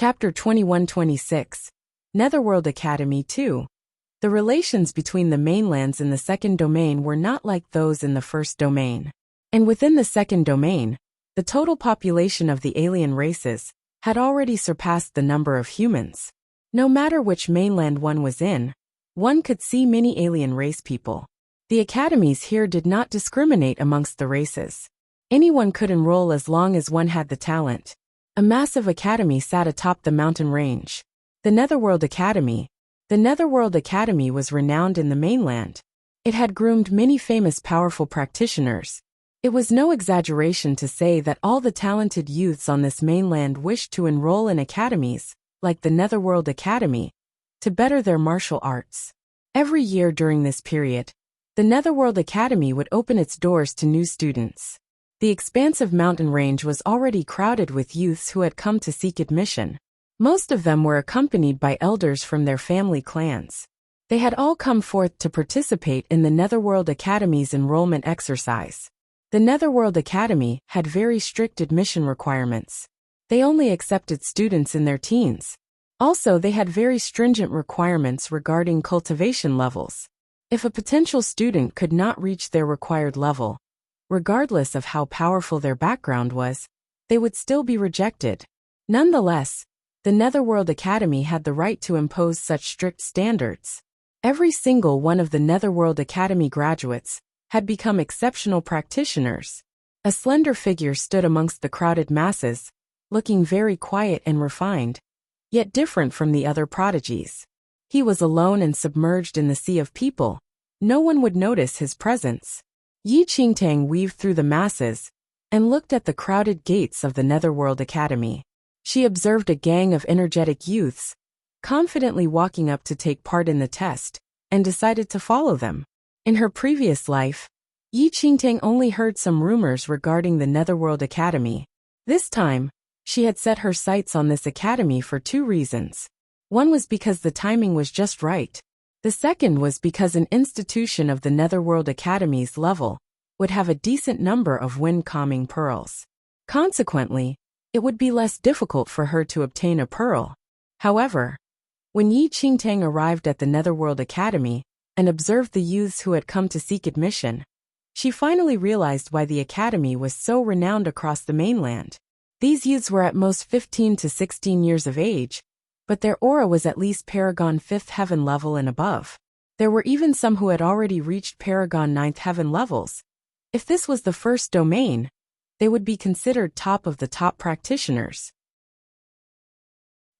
Chapter 21-26, Netherworld Academy 2. The relations between the mainlands in the second domain were not like those in the first domain. And within the second domain, the total population of the alien races had already surpassed the number of humans. No matter which mainland one was in, one could see many alien race people. The academies here did not discriminate amongst the races. Anyone could enroll as long as one had the talent. A massive academy sat atop the mountain range. The Netherworld Academy. The Netherworld Academy was renowned in the mainland. It had groomed many famous powerful practitioners. It was no exaggeration to say that all the talented youths on this mainland wished to enroll in academies, like the Netherworld Academy, to better their martial arts. Every year during this period, the Netherworld Academy would open its doors to new students. The expansive mountain range was already crowded with youths who had come to seek admission. Most of them were accompanied by elders from their family clans. They had all come forth to participate in the Netherworld Academy's enrollment exercise. The Netherworld Academy had very strict admission requirements. They only accepted students in their teens. Also, they had very stringent requirements regarding cultivation levels. If a potential student could not reach their required level, regardless of how powerful their background was, they would still be rejected. Nonetheless, the Netherworld Academy had the right to impose such strict standards. Every single one of the Netherworld Academy graduates had become exceptional practitioners. A slender figure stood amongst the crowded masses, looking very quiet and refined, yet different from the other prodigies. He was alone and submerged in the sea of people. No one would notice his presence. Yi Qingtang weaved through the masses and looked at the crowded gates of the Netherworld Academy. She observed a gang of energetic youths, confidently walking up to take part in the test, and decided to follow them. In her previous life, Yi Qingtang only heard some rumors regarding the Netherworld Academy. This time, she had set her sights on this academy for two reasons. One was because the timing was just right. The second was because an institution of the Netherworld Academy's level would have a decent number of wind-calming pearls. Consequently, it would be less difficult for her to obtain a pearl. However, when Yi Qingtang arrived at the Netherworld Academy and observed the youths who had come to seek admission, she finally realized why the academy was so renowned across the mainland. These youths were at most 15 to 16 years of age, but their aura was at least Paragon 5th Heaven level and above. There were even some who had already reached Paragon 9th Heaven levels. If this was the first domain, they would be considered top of the top practitioners.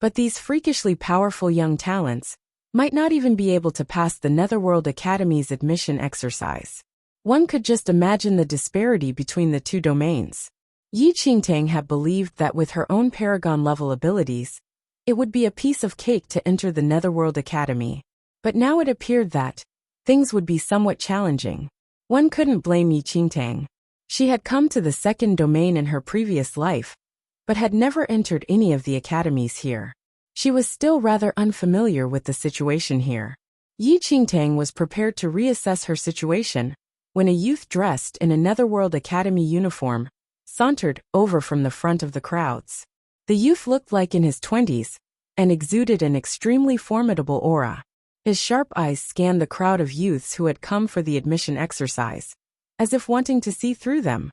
But these freakishly powerful young talents might not even be able to pass the Netherworld Academy's admission exercise. One could just imagine the disparity between the two domains. Yi Qingtang had believed that with her own Paragon-level abilities, it would be a piece of cake to enter the Netherworld Academy. But now it appeared that things would be somewhat challenging. One couldn't blame Yi Qingtang. She had come to the second domain in her previous life, but had never entered any of the academies here. She was still rather unfamiliar with the situation here. Yi Qingtang was prepared to reassess her situation when a youth dressed in a Netherworld Academy uniform sauntered over from the front of the crowds. The youth looked like in his 20s and exuded an extremely formidable aura. His sharp eyes scanned the crowd of youths who had come for the admission exercise, as if wanting to see through them.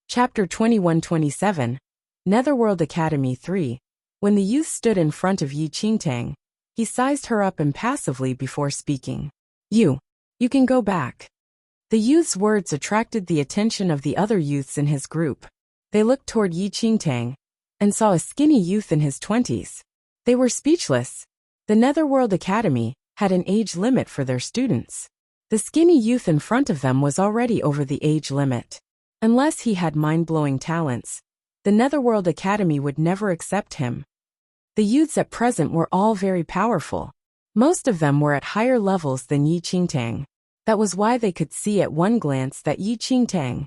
Chapter 21-27, Netherworld Academy 3. When the youth stood in front of Yi Qingtang, he sized her up impassively before speaking. You can go back." The youth's words attracted the attention of the other youths in his group. They looked toward Yi Qingtang and saw a skinny youth in his 20s. They were speechless. The Netherworld Academy had an age limit for their students. The skinny youth in front of them was already over the age limit. Unless he had mind-blowing talents, the Netherworld Academy would never accept him. The youths at present were all very powerful. Most of them were at higher levels than Yi Qingtang. That was why they could see at one glance that Yi Qingtang,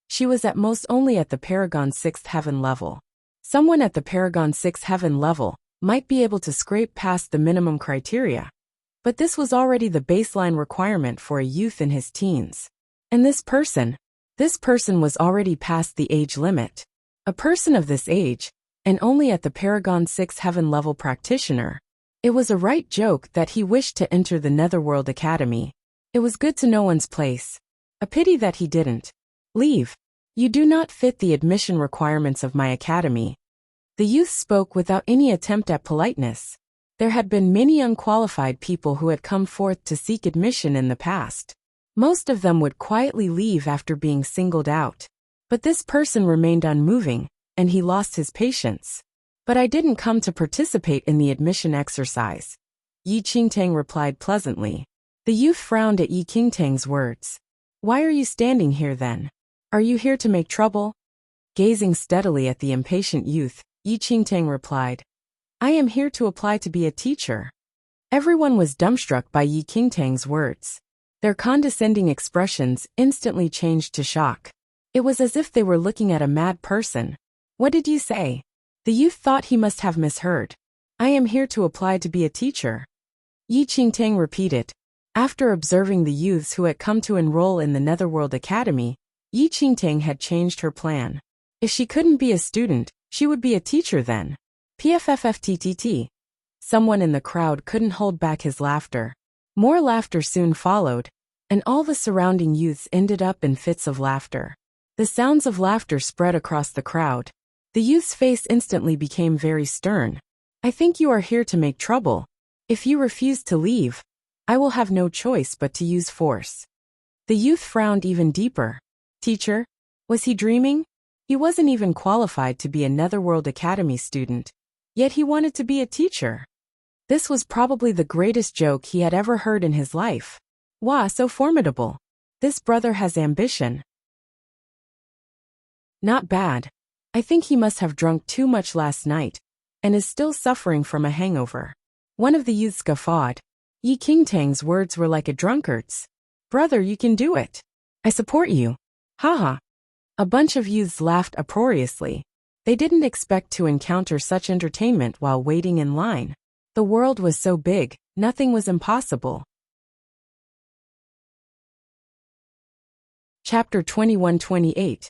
she was at most only at the Paragon 6th Heaven level. Someone at the Paragon 6th Heaven level might be able to scrape past the minimum criteria, but this was already the baseline requirement for a youth in his teens. And this person was already past the age limit. A person of this age, and only at the Paragon 6 heaven level practitioner. It was a right joke that he wished to enter the Netherworld Academy. It was good to know one's place. A pity that he didn't. Leave. You do not fit the admission requirements of my academy. The youth spoke without any attempt at politeness. There had been many unqualified people who had come forth to seek admission in the past. Most of them would quietly leave after being singled out. But this person remained unmoving, and he lost his patience. But I didn't come to participate in the admission exercise. Yi Qingtang replied pleasantly. The youth frowned at Yi Qingtang's words. Why are you standing here then? Are you here to make trouble? Gazing steadily at the impatient youth, Yi Qingtang replied. I am here to apply to be a teacher. Everyone was dumbstruck by Yi Qingtang's words. Their condescending expressions instantly changed to shock. It was as if they were looking at a mad person. What did you say? The youth thought he must have misheard. I am here to apply to be a teacher. Yi Qingtang repeated. After observing the youths who had come to enroll in the Netherworld Academy, Yi Qingtang had changed her plan. If she couldn't be a student, she would be a teacher then. PFFFTTT. Someone in the crowd couldn't hold back his laughter. More laughter soon followed, and all the surrounding youths ended up in fits of laughter. The sounds of laughter spread across the crowd. The youth's face instantly became very stern. I think you are here to make trouble. If you refuse to leave, I will have no choice but to use force. The youth frowned even deeper. Teacher? Was he dreaming? He wasn't even qualified to be a Netherworld Academy student. Yet he wanted to be a teacher. This was probably the greatest joke he had ever heard in his life. Wow, so formidable. This brother has ambition. Not bad. I think he must have drunk too much last night, and is still suffering from a hangover. One of the youths guffawed. Yi Qingtang's words were like a drunkard's. Brother, you can do it. I support you. Haha. A bunch of youths laughed uproariously. They didn't expect to encounter such entertainment while waiting in line. The world was so big, nothing was impossible. Chapter 21-28.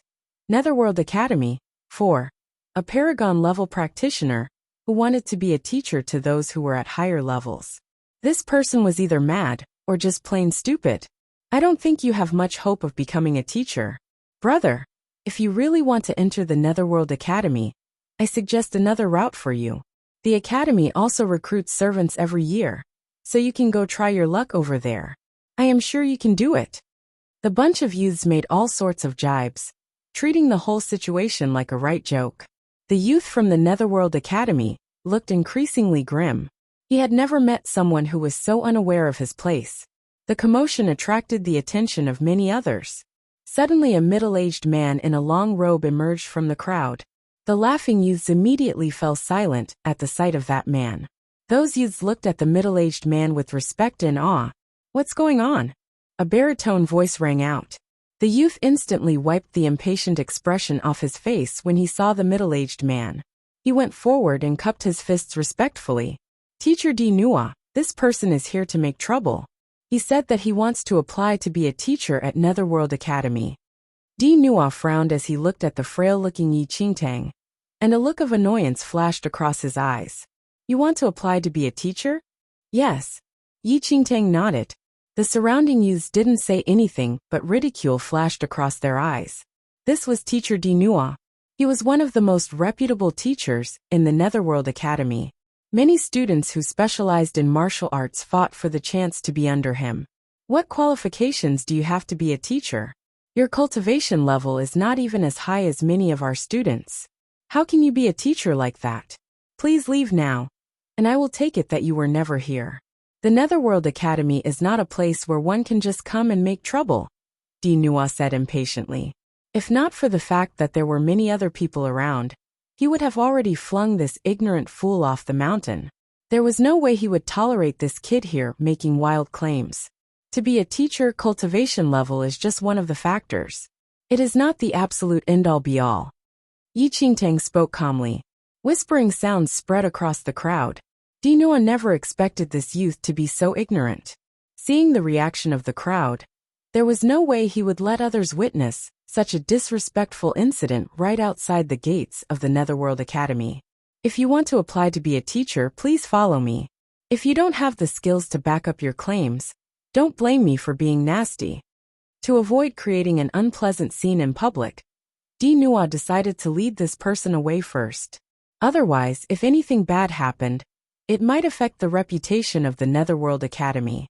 Netherworld Academy. 4. A Paragon-level practitioner, who wanted to be a teacher to those who were at higher levels. This person was either mad, or just plain stupid. I don't think you have much hope of becoming a teacher. Brother, if you really want to enter the Netherworld Academy, I suggest another route for you. The Academy also recruits servants every year, so you can go try your luck over there. I am sure you can do it. The bunch of youths made all sorts of jibes, treating the whole situation like a right joke. The youth from the Netherworld Academy looked increasingly grim. He had never met someone who was so unaware of his place. The commotion attracted the attention of many others. Suddenly a middle-aged man in a long robe emerged from the crowd. The laughing youths immediately fell silent at the sight of that man. Those youths looked at the middle-aged man with respect and awe. What's going on? A baritone voice rang out. The youth instantly wiped the impatient expression off his face when he saw the middle-aged man. He went forward and cupped his fists respectfully. Teacher Di Nua, this person is here to make trouble. He said that he wants to apply to be a teacher at Netherworld Academy. Di Nua frowned as he looked at the frail-looking Yi Qingtang, and a look of annoyance flashed across his eyes. You want to apply to be a teacher? Yes. Yi Qingtang nodded. The surrounding youths didn't say anything, but ridicule flashed across their eyes. This was Teacher Di Nua. He was one of the most reputable teachers in the Netherworld Academy. Many students who specialized in martial arts fought for the chance to be under him. What qualifications do you have to be a teacher? Your cultivation level is not even as high as many of our students. How can you be a teacher like that? Please leave now, and I will take it that you were never here. The Netherworld Academy is not a place where one can just come and make trouble, Di Nua said impatiently. If not for the fact that there were many other people around, he would have already flung this ignorant fool off the mountain. There was no way he would tolerate this kid here making wild claims. To be a teacher, cultivation level is just one of the factors. It is not the absolute end-all be-all. Yi Qingtang spoke calmly. Whispering sounds spread across the crowd. Di Nua never expected this youth to be so ignorant. Seeing the reaction of the crowd, there was no way he would let others witness such a disrespectful incident right outside the gates of the Netherworld Academy. If you want to apply to be a teacher, please follow me. If you don't have the skills to back up your claims, don't blame me for being nasty." To avoid creating an unpleasant scene in public, Dinua decided to lead this person away first. Otherwise, if anything bad happened, it might affect the reputation of the Netherworld Academy.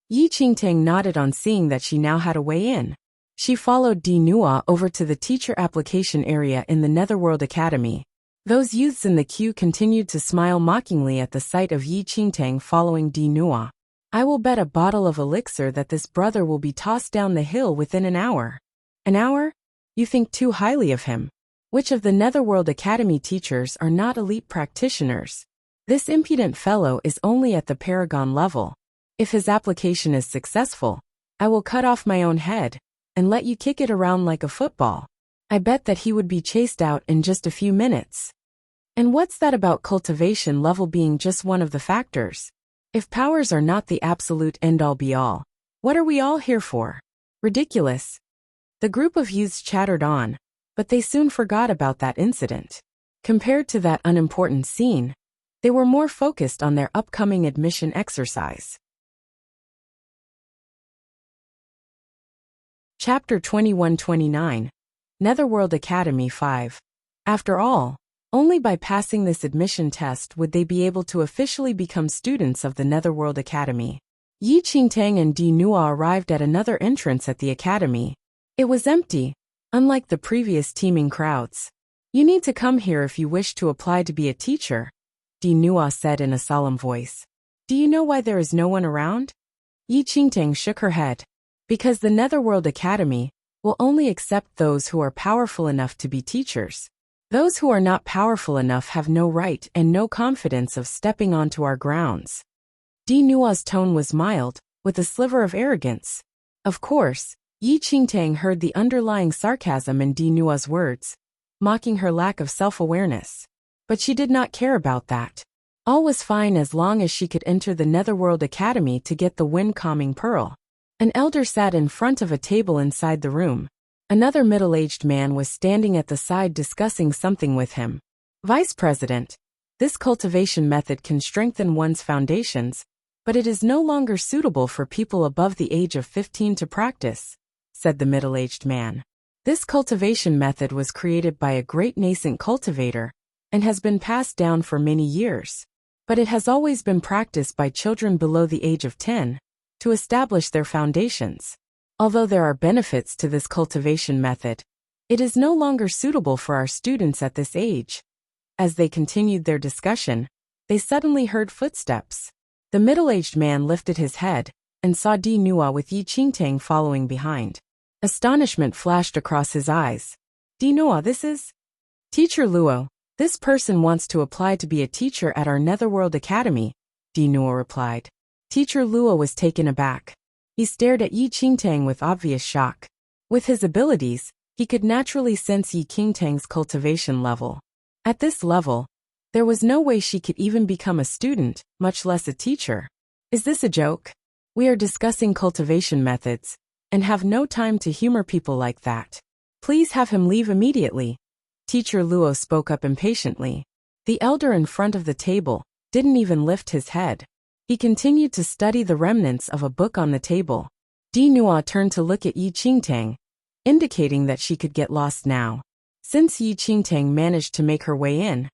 Yi Qingtang nodded on seeing that she now had a way in. She followed Dinua over to the teacher application area in the Netherworld Academy. Those youths in the queue continued to smile mockingly at the sight of Yi Qingtang following Dinua. "I will bet a bottle of elixir that this brother will be tossed down the hill within an hour." "An hour? You think too highly of him. Which of the Netherworld Academy teachers are not elite practitioners? This impudent fellow is only at the Paragon level. If his application is successful, I will cut off my own head and let you kick it around like a football. I bet that he would be chased out in just a few minutes." And what's that about cultivation level being just one of the factors? If powers are not the absolute end-all be-all, what are we all here for? Ridiculous. The group of youths chattered on, but they soon forgot about that incident. Compared to that unimportant scene, they were more focused on their upcoming admission exercise. Chapter 21-29, Netherworld Academy 5. After all, only by passing this admission test would they be able to officially become students of the Netherworld Academy. Yi Qingtang and Dinua arrived at another entrance at the academy. It was empty, unlike the previous teeming crowds. "You need to come here if you wish to apply to be a teacher," Dinua said in a solemn voice. "Do you know why there is no one around?" Yi Qingtang shook her head. "Because the Netherworld Academy will only accept those who are powerful enough to be teachers. Those who are not powerful enough have no right and no confidence of stepping onto our grounds." Dinua's tone was mild, with a sliver of arrogance. Of course, Yi Qingtang heard the underlying sarcasm in Dinua's words, mocking her lack of self-awareness. But she did not care about that. All was fine as long as she could enter the Netherworld Academy to get the wind-calming pearl. An elder sat in front of a table inside the room. Another middle-aged man was standing at the side discussing something with him. "Vice President, this cultivation method can strengthen one's foundations, but it is no longer suitable for people above the age of 15 to practice," said the middle-aged man. "This cultivation method was created by a great nascent cultivator and has been passed down for many years. But it has always been practiced by children below the age of 10 to establish their foundations. Although there are benefits to this cultivation method, it is no longer suitable for our students at this age." As they continued their discussion, they suddenly heard footsteps. The middle-aged man lifted his head and saw Dinua with Yi Qingtang following behind. Astonishment flashed across his eyes. "Dinua, this is Teacher Luo. This person wants to apply to be a teacher at our Netherworld Academy," Dinua replied. Teacher Luo was taken aback. He stared at Yi Qingtang with obvious shock. With his abilities, he could naturally sense Yi Qingtang's cultivation level. At this level, there was no way she could even become a student, much less a teacher. "Is this a joke? We are discussing cultivation methods and have no time to humor people like that. Please have him leave immediately." Teacher Luo spoke up impatiently. The elder in front of the table didn't even lift his head. He continued to study the remnants of a book on the table. Dinua turned to look at Yi Qingtang, indicating that she could get lost now. Since Yi Qingtang managed to make her way in,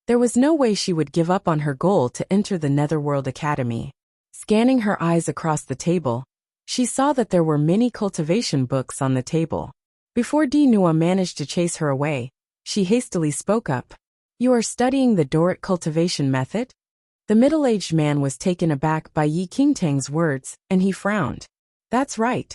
there was no way she would give up on her goal to enter the Netherworld Academy. Scanning her eyes across the table, she saw that there were many cultivation books on the table. Before Dinua managed to chase her away, she hastily spoke up. "You are studying the Doric cultivation method?" The middle-aged man was taken aback by Yi Qingtang's words, and he frowned. "That's right.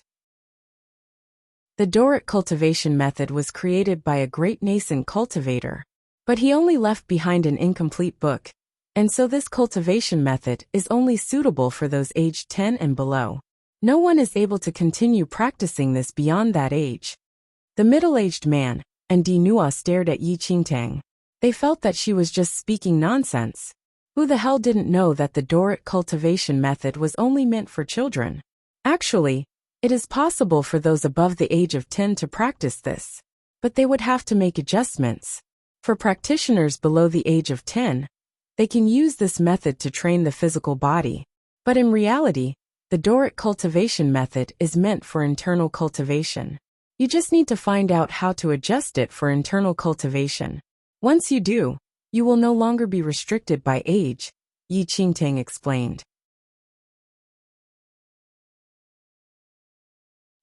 The Doric cultivation method was created by a great nascent cultivator. But he only left behind an incomplete book, and so this cultivation method is only suitable for those aged 10 and below. No one is able to continue practicing this beyond that age." The middle-aged man and Dinua stared at Yi Qingtang. They felt that she was just speaking nonsense. Who the hell didn't know that the Doric cultivation method was only meant for children? Actually, It is possible for those above the age of 10 to practice this, but they would have to make adjustments. For practitioners below the age of 10, they can use this method to train the physical body. But in reality, the Doric cultivation method is meant for internal cultivation. You just need to find out how to adjust it for internal cultivation. Once you do, you will no longer be restricted by age, Yi Qingtang explained.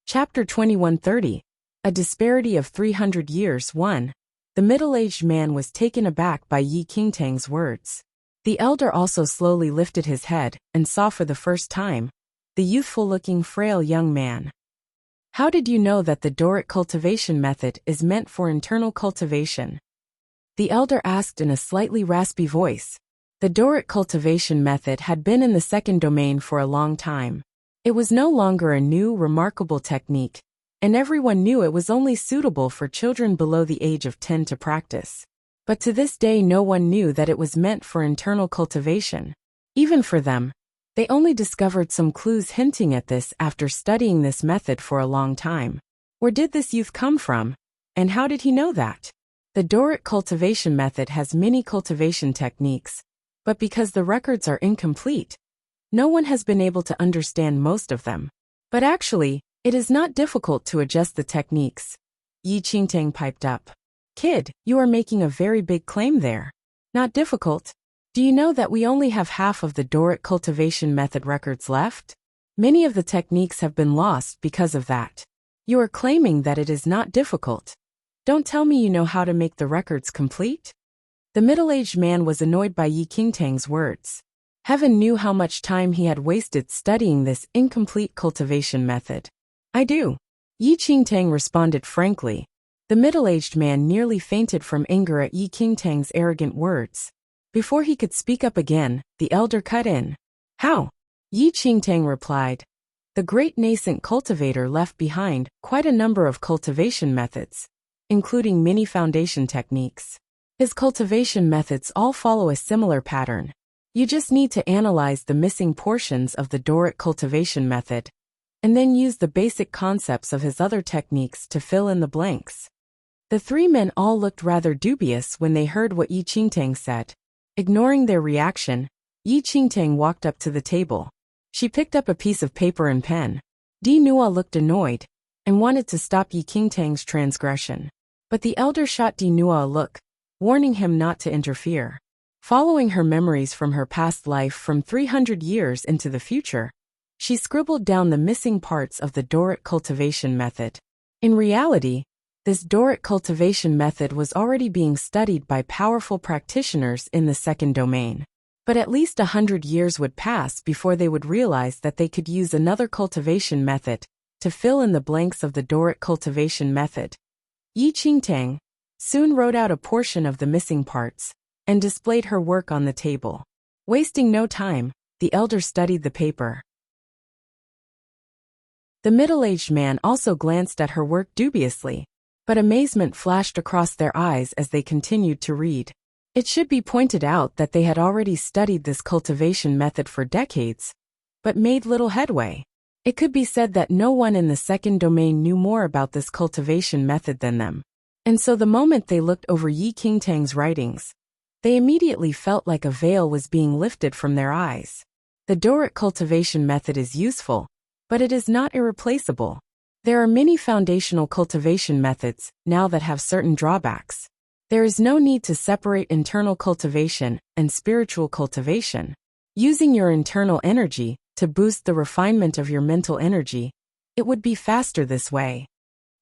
Chapter 2130. A Disparity of 300 Years 1. The middle-aged man was taken aback by Yi Qingtang's words. The elder also slowly lifted his head and saw for the first time the youthful-looking frail young man. How did you know that the Doric cultivation method is meant for internal cultivation? The elder asked in a slightly raspy voice. The Doric cultivation method had been in the second domain for a long time. It was no longer a new, remarkable technique, and everyone knew it was only suitable for children below the age of 10 to practice. But to this day no one knew that it was meant for internal cultivation. Even for them, they only discovered some clues hinting at this after studying this method for a long time. Where did this youth come from, and how did he know that? The Doric cultivation method has many cultivation techniques, but because the records are incomplete, no one has been able to understand most of them. But actually, it is not difficult to adjust the techniques. Yi Qingtang piped up. Kid, you are making a very big claim there. Not difficult. Do you know that we only have half of the Doric cultivation method records left? Many of the techniques have been lost because of that. You are claiming that it is not difficult. Don't tell me you know how to make the records complete? The middle-aged man was annoyed by Yi Qingtang's words. Heaven knew how much time he had wasted studying this incomplete cultivation method. I do. Yi Qingtang responded frankly. The middle-aged man nearly fainted from anger at Yi Qingtang's arrogant words. Before he could speak up again, the elder cut in. How? Yi Qingtang replied. The great nascent cultivator left behind quite a number of cultivation methods, including many foundation techniques. His cultivation methods all follow a similar pattern. You just need to analyze the missing portions of the Doric cultivation method, and then use the basic concepts of his other techniques to fill in the blanks. The three men all looked rather dubious when they heard what Yi Qingtang said. Ignoring their reaction, Yi Qingtang walked up to the table. She picked up a piece of paper and pen. Di Nua looked annoyed and wanted to stop Yi Qingtang's transgression. But the elder shot Di Nua a look, warning him not to interfere. Following her memories from her past life from 300 years into the future, she scribbled down the missing parts of the Doric cultivation method. In reality, this Doric cultivation method was already being studied by powerful practitioners in the second domain. But at least 100 years would pass before they would realize that they could use another cultivation method to fill in the blanks of the Doric cultivation method. Yi Qingtang soon wrote out a portion of the missing parts and displayed her work on the table. Wasting no time, the elder studied the paper. The middle-aged man also glanced at her work dubiously, but amazement flashed across their eyes as they continued to read. It should be pointed out that they had already studied this cultivation method for decades, but made little headway. It could be said that no one in the second domain knew more about this cultivation method than them. And so the moment they looked over Yi Qingtang's writings, they immediately felt like a veil was being lifted from their eyes. The Doric cultivation method is useful, but it is not irreplaceable. There are many foundational cultivation methods now that have certain drawbacks. There is no need to separate internal cultivation and spiritual cultivation. Using your internal energy to boost the refinement of your mental energy, it would be faster this way.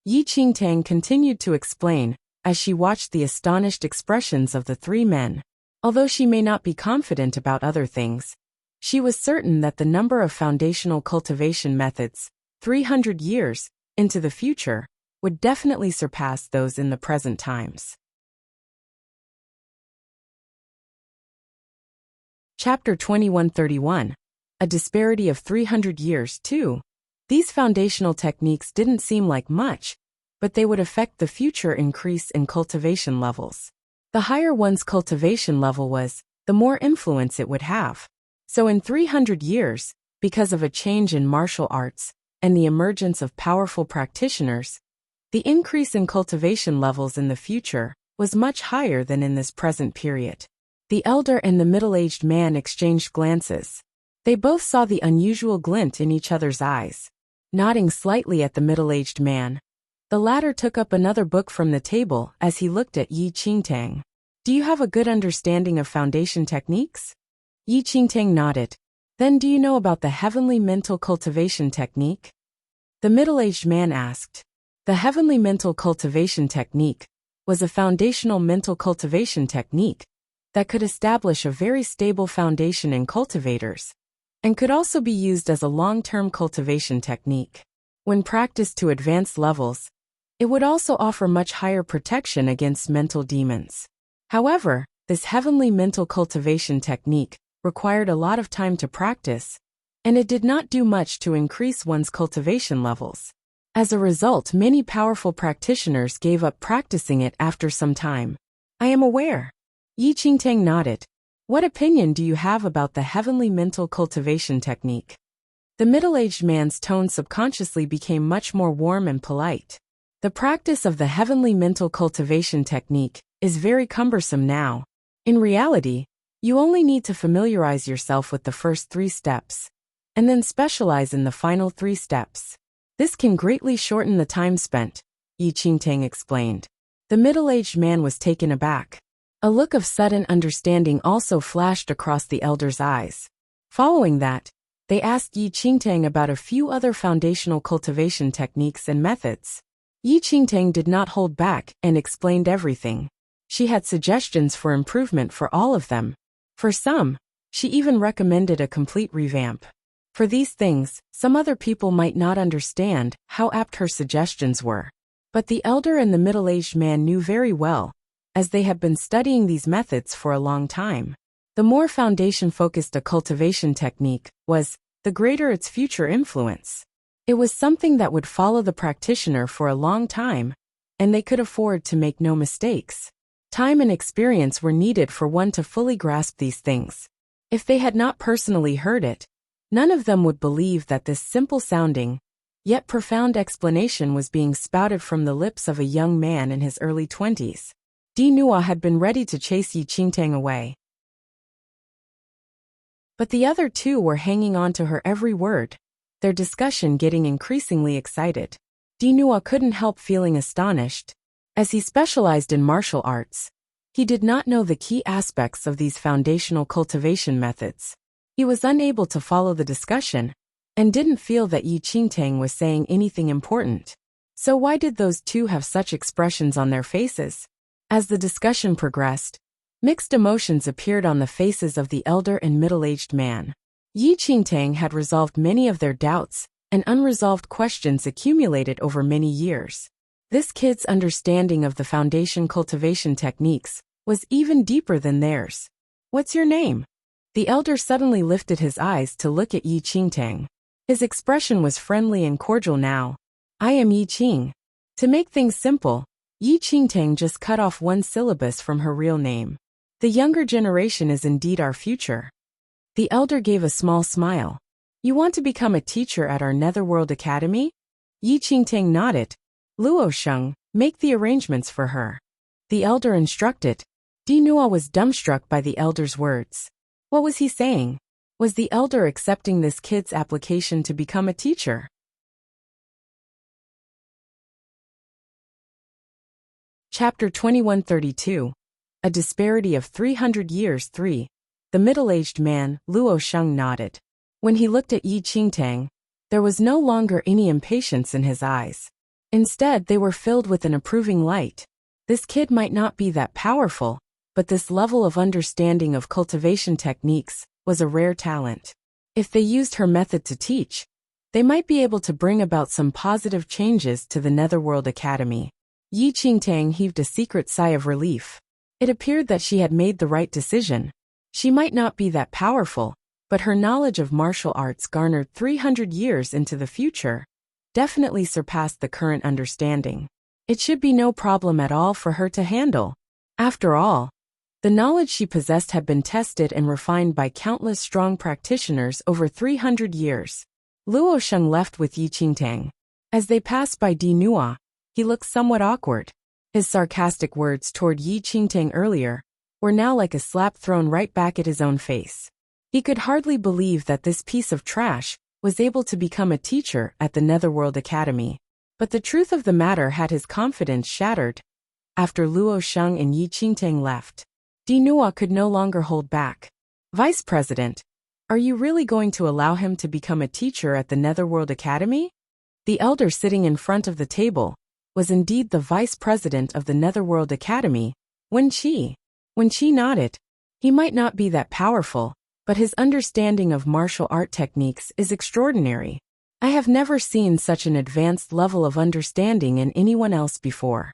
Yi Qingtang continued to explain as she watched the astonished expressions of the three men. Although she may not be confident about other things, she was certain that the number of foundational cultivation methods, 300 years into the future, would definitely surpass those in the present times. Chapter 2131. A Disparity of 300 Years 2. These foundational techniques didn't seem like much, but they would affect the future increase in cultivation levels. The higher one's cultivation level was, the more influence it would have. So in 300 years, because of a change in martial arts, and the emergence of powerful practitioners, the increase in cultivation levels in the future was much higher than in this present period. The elder and the middle-aged man exchanged glances. They both saw the unusual glint in each other's eyes. Nodding slightly at the middle-aged man, the latter took up another book from the table as he looked at Yi Qingtang. Do you have a good understanding of foundation techniques? Yi Qingtang nodded. Then do you know about the heavenly mental cultivation technique? The middle-aged man asked. The heavenly mental cultivation technique was a foundational mental cultivation technique that could establish a very stable foundation in cultivators, and could also be used as a long-term cultivation technique. When practiced to advanced levels, it would also offer much higher protection against mental demons. However, this heavenly mental cultivation technique required a lot of time to practice, and it did not do much to increase one's cultivation levels. As a result, many powerful practitioners gave up practicing it after some time. I am aware. Yi Qingtang nodded. What opinion do you have about the heavenly mental cultivation technique? The middle-aged man's tone subconsciously became much more warm and polite. The practice of the heavenly mental cultivation technique is very cumbersome now. In reality, you only need to familiarize yourself with the first 3 steps, and then specialize in the final 3 steps. This can greatly shorten the time spent, Yi Qingtang explained. The middle-aged man was taken aback. A look of sudden understanding also flashed across the elder's eyes. Following that, they asked Yi Qingtang about a few other foundational cultivation techniques and methods. Yi Qingtang did not hold back and explained everything. She had suggestions for improvement for all of them. For some, she even recommended a complete revamp. For these things, some other people might not understand how apt her suggestions were. But the elder and the middle-aged man knew very well, as they had been studying these methods for a long time. The more foundation-focused a cultivation technique was, the greater its future influence. It was something that would follow the practitioner for a long time, and they could afford to make no mistakes. Time and experience were needed for one to fully grasp these things. If they had not personally heard it, none of them would believe that this simple-sounding, yet profound explanation was being spouted from the lips of a young man in his early 20s. Di Nua had been ready to chase Yi Qingtang away. But the other two were hanging on to her every word, their discussion getting increasingly excited. Di Nua couldn't help feeling astonished. As he specialized in martial arts, he did not know the key aspects of these foundational cultivation methods. He was unable to follow the discussion, and didn't feel that Yi Qingtang was saying anything important. So why did those two have such expressions on their faces? As the discussion progressed, mixed emotions appeared on the faces of the elder and middle-aged man. Yi Qingtang had resolved many of their doubts, and unresolved questions accumulated over many years. This kid's understanding of the foundation cultivation techniques was even deeper than theirs. What's your name? The elder suddenly lifted his eyes to look at Yi Qingtang. His expression was friendly and cordial now. I am Yi Qing. To make things simple, Yi Qingtang just cut off one syllabus from her real name. The younger generation is indeed our future. The elder gave a small smile. You want to become a teacher at our Netherworld Academy? Yi Qingtang nodded. Luo Sheng, make the arrangements for her. The elder instructed. Di Nua was dumbstruck by the elder's words. What was he saying? Was the elder accepting this kid's application to become a teacher? Chapter 2132. A disparity of 300 years 3. The middle-aged man, Luo Sheng, nodded. When he looked at Yi Qingtang, there was no longer any impatience in his eyes. Instead, they were filled with an approving light. This kid might not be that powerful, but this level of understanding of cultivation techniques was a rare talent. If they used her method to teach, they might be able to bring about some positive changes to the Netherworld Academy. Yi Qingtang heaved a secret sigh of relief. It appeared that she had made the right decision. She might not be that powerful, but her knowledge of martial arts garnered 300 years into the future definitely surpassed the current understanding. It should be no problem at all for her to handle. After all, the knowledge she possessed had been tested and refined by countless strong practitioners over 300 years. Luo Sheng left with Yi Qingtang. As they passed by Di Nua, he looked somewhat awkward. His sarcastic words toward Yi Qingtang earlier were now like a slap thrown right back at his own face. He could hardly believe that this piece of trash was able to become a teacher at the Netherworld Academy. But the truth of the matter had his confidence shattered. After Luo Sheng and Yi Qingtang left, Di Nua could no longer hold back. Vice President, are you really going to allow him to become a teacher at the Netherworld Academy? The elder sitting in front of the table was indeed the Vice President of the Netherworld Academy, Wen Qi. Wen Qi nodded. He might not be that powerful, but his understanding of martial art techniques is extraordinary. I have never seen such an advanced level of understanding in anyone else before.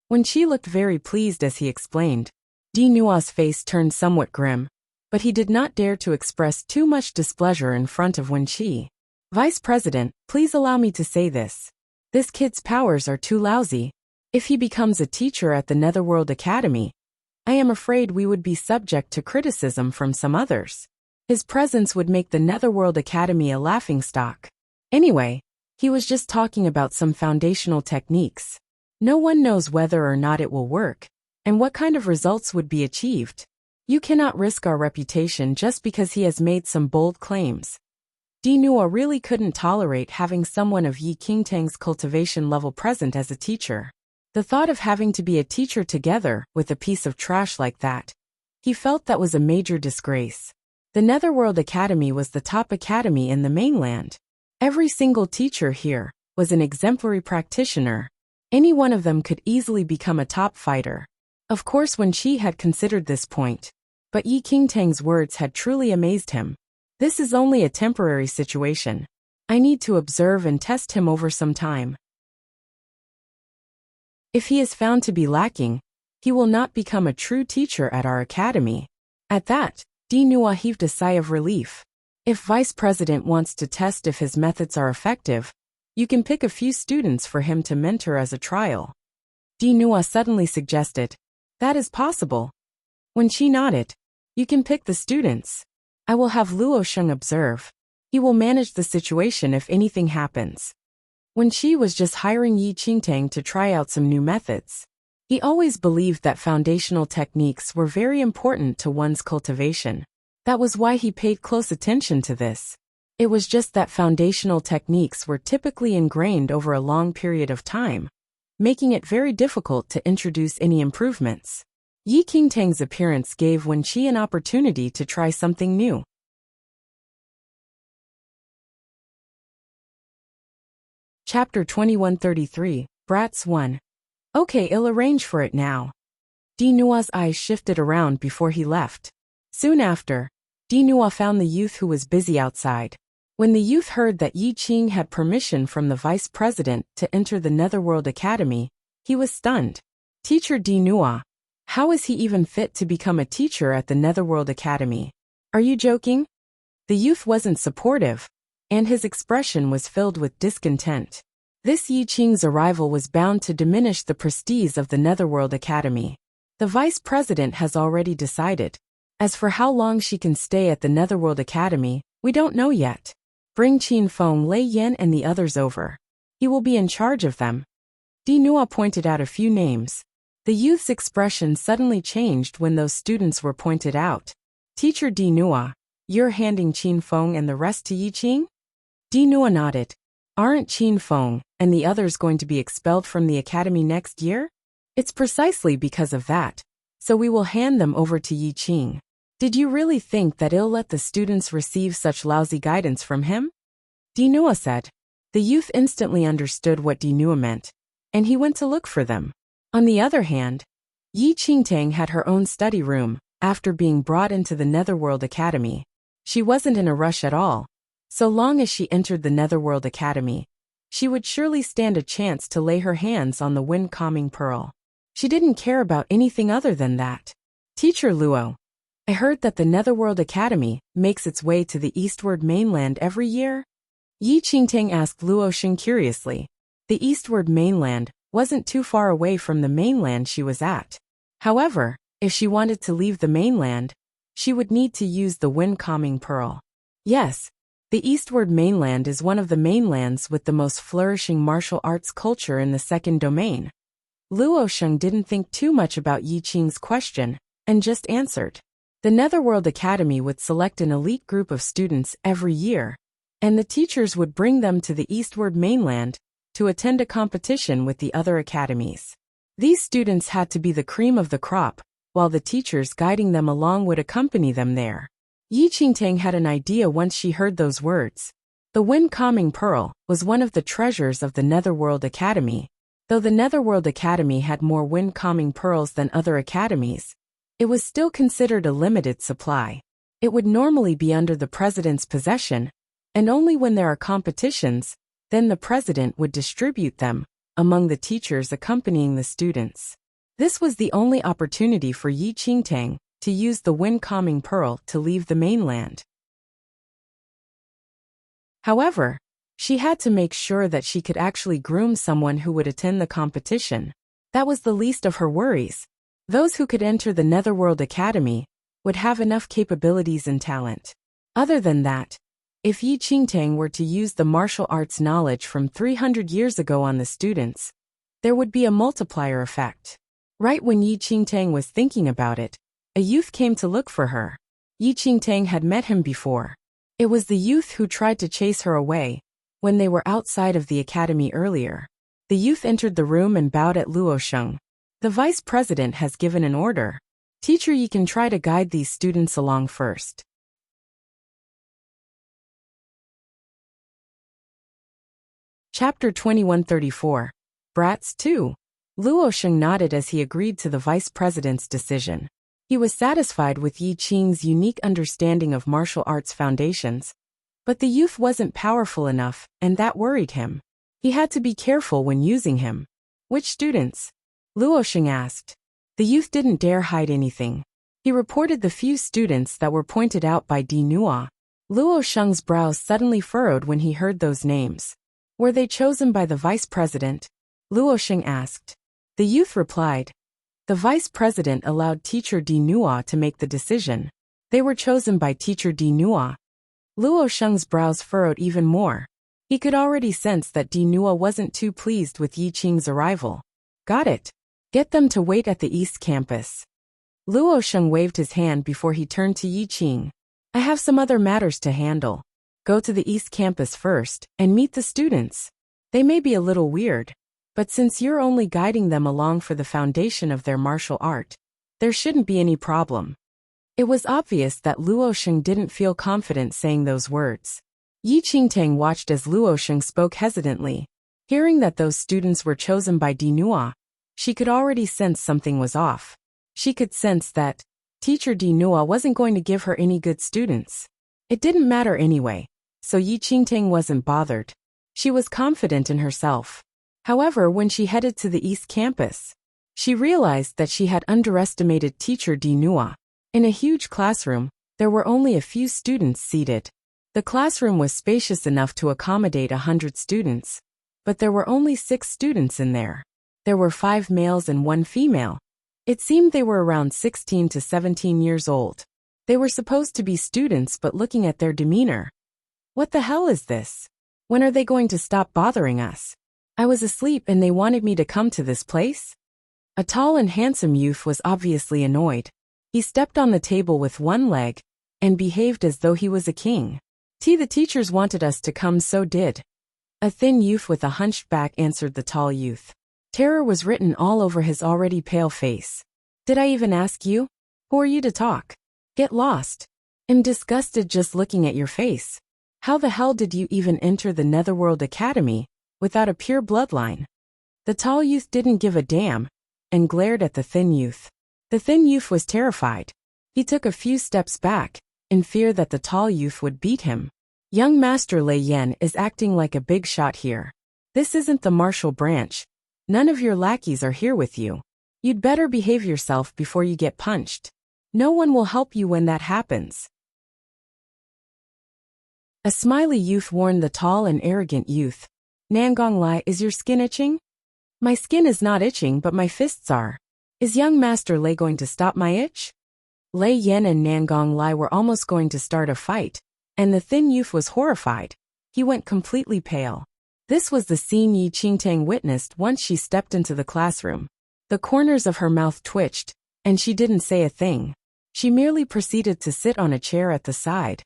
Wen Qi looked very pleased as he explained. Di Nua's face turned somewhat grim, but he did not dare to express too much displeasure in front of Wen Qi. Vice President, please allow me to say this. This kid's powers are too lousy. If he becomes a teacher at the Netherworld Academy, I am afraid we would be subject to criticism from some others. His presence would make the Netherworld Academy a laughingstock. Anyway, he was just talking about some foundational techniques. No one knows whether or not it will work, and what kind of results would be achieved. You cannot risk our reputation just because he has made some bold claims. Di Nua really couldn't tolerate having someone of Yi Qingtang's cultivation level present as a teacher. The thought of having to be a teacher together with a piece of trash like that, he felt that was a major disgrace. The Netherworld Academy was the top academy in the mainland. Every single teacher here was an exemplary practitioner. Any one of them could easily become a top fighter. Of course, Wen Qi had considered this point, but Yi Qingtang's words had truly amazed him. This is only a temporary situation. I need to observe and test him over some time. If he is found to be lacking, he will not become a true teacher at our academy. At that, Di Nua heaved a sigh of relief. If Vice President wants to test if his methods are effective, you can pick a few students for him to mentor as a trial. Di Nua suddenly suggested. That is possible. Wen Qi nodded. You can pick the students. I will have Luo Sheng observe. He will manage the situation if anything happens. Wen Qi was just hiring Yi Qingtang to try out some new methods. He always believed that foundational techniques were very important to one's cultivation. That was why he paid close attention to this. It was just that foundational techniques were typically ingrained over a long period of time, making it very difficult to introduce any improvements. Yi Qingtang's appearance gave Wen Qi an opportunity to try something new. Chapter 2133, Brats 1. Okay, I'll arrange for it now. Di Nua's eyes shifted around before he left. Soon after, Di Nua found the youth who was busy outside. When the youth heard that Yi Qing had permission from the vice president to enter the Netherworld Academy, he was stunned. Teacher Di Nua, how is he even fit to become a teacher at the Netherworld Academy? Are you joking? The youth wasn't supportive, and his expression was filled with discontent. This Yi Qing's arrival was bound to diminish the prestige of the Netherworld Academy. The vice president has already decided. As for how long she can stay at the Netherworld Academy, we don't know yet. Bring Qin Feng, Lei Yan and the others over. He will be in charge of them. Di Nua pointed out a few names. The youth's expression suddenly changed when those students were pointed out. Teacher Di Nua, you're handing Qin Feng and the rest to Yi Qing? Di Nua nodded. Aren't Qin Feng and the others going to be expelled from the academy next year? It's precisely because of that. So we will hand them over to Yi Qing. Did you really think that he'll let the students receive such lousy guidance from him? Di Nua said. The youth instantly understood what Di Nua meant, and he went to look for them. On the other hand, Yi Qingtang had her own study room after being brought into the Netherworld Academy. She wasn't in a rush at all. So long as she entered the Netherworld Academy, she would surely stand a chance to lay her hands on the wind-calming pearl. She didn't care about anything other than that. Teacher Luo, I heard that the Netherworld Academy makes its way to the eastward mainland every year? Yi Qingtang asked Luo Sheng curiously. The eastward mainland wasn't too far away from the mainland she was at. However, if she wanted to leave the mainland, she would need to use the wind-calming pearl. Yes, The eastward mainland is one of the mainlands with the most flourishing martial arts culture in the second domain. Luo Sheng didn't think too much about Yi Qing's question, and just answered. The Netherworld Academy would select an elite group of students every year, and the teachers would bring them to the eastward mainland to attend a competition with the other academies. These students had to be the cream of the crop, while the teachers guiding them along would accompany them there. Yi Qingtang had an idea once she heard those words. The wind-calming pearl was one of the treasures of the Netherworld Academy. Though the Netherworld Academy had more wind-calming pearls than other academies, it was still considered a limited supply. It would normally be under the president's possession, and only when there are competitions, then the president would distribute them among the teachers accompanying the students. This was the only opportunity for Yi Qingtang to use the wind-calming pearl to leave the mainland. However, she had to make sure that she could actually groom someone who would attend the competition. That was the least of her worries. Those who could enter the Netherworld Academy would have enough capabilities and talent. Other than that, if Yi Qingtang were to use the martial arts knowledge from 300 years ago on the students, there would be a multiplier effect. Right when Yi Qingtang was thinking about it, a youth came to look for her. Yi Qingtang had met him before. It was the youth who tried to chase her away when they were outside of the academy earlier. The youth entered the room and bowed at Luo Sheng. The vice president has given an order. Teacher, you can try to guide these students along first. Chapter 2134. Brats 2. Luo Sheng nodded as he agreed to the vice president's decision. He was satisfied with Yi Qing's unique understanding of martial arts foundations, but the youth wasn't powerful enough, and that worried him. He had to be careful when using him. Which students? Luo Sheng asked. The youth didn't dare hide anything. He reported the few students that were pointed out by Di Nua. Luo Sheng's brows suddenly furrowed when he heard those names. Were they chosen by the vice president? Luo Sheng asked. The youth replied. The vice president allowed teacher Di Nua to make the decision. They were chosen by teacher Di Nua. Luo Sheng's brows furrowed even more. He could already sense that Di Nua wasn't too pleased with Yi Qing's arrival. Got it. Get them to wait at the East Campus. Luo Sheng waved his hand before he turned to Yi Qing. I have some other matters to handle. Go to the East Campus first and meet the students. They may be a little weird, but since you're only guiding them along for the foundation of their martial art, there shouldn't be any problem. It was obvious that Luo Sheng didn't feel confident saying those words. Yi Qingtang watched as Luo Sheng spoke hesitantly. Hearing that those students were chosen by Di Nua, she could already sense something was off. She could sense that teacher Di Nua wasn't going to give her any good students. It didn't matter anyway, so Yi Qingtang wasn't bothered. She was confident in herself. However, when she headed to the East Campus, she realized that she had underestimated teacher Di Nua. In a huge classroom, there were only a few students seated. The classroom was spacious enough to accommodate 100 students, but there were only 6 students in there. There were 5 males and 1 female. It seemed they were around 16 to 17 years old. They were supposed to be students, but looking at their demeanor. What the hell is this? When are they going to stop bothering us? I was asleep and they wanted me to come to this place? A tall and handsome youth was obviously annoyed. He stepped on the table with one leg and behaved as though he was a king. The teachers wanted us to come, so did. A thin youth with a hunched back answered the tall youth. Terror was written all over his already pale face. Did I even ask you? Who are you to talk? Get lost. I'm disgusted just looking at your face. How the hell did you even enter the Netherworld Academy without a pure bloodline? The tall youth didn't give a damn and glared at the thin youth. The thin youth was terrified. He took a few steps back in fear that the tall youth would beat him. Young Master Lei Yan is acting like a big shot here. This isn't the martial branch. None of your lackeys are here with you. You'd better behave yourself before you get punched. No one will help you when that happens. A smiley youth warned the tall and arrogant youth. Nangong Lai, is your skin itching? My skin is not itching, but my fists are. Is young Master Lei going to stop my itch? Lei Yan and Nangong Lai were almost going to start a fight, and the thin youth was horrified. He went completely pale. This was the scene Yi Qingtang witnessed once she stepped into the classroom. The corners of her mouth twitched, and she didn't say a thing. She merely proceeded to sit on a chair at the side.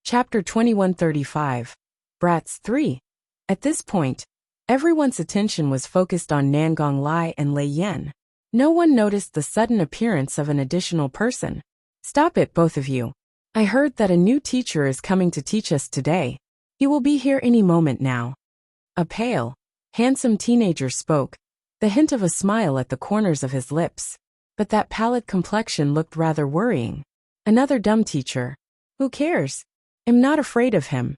Chapter 2135. Brats 3. At this point, everyone's attention was focused on Nangong Lai and Lei Yan. No one noticed the sudden appearance of an additional person. Stop it, both of you. I heard that a new teacher is coming to teach us today. He will be here any moment now. A pale, handsome teenager spoke, the hint of a smile at the corners of his lips. But that pallid complexion looked rather worrying. Another dumb teacher. Who cares? I'm not afraid of him.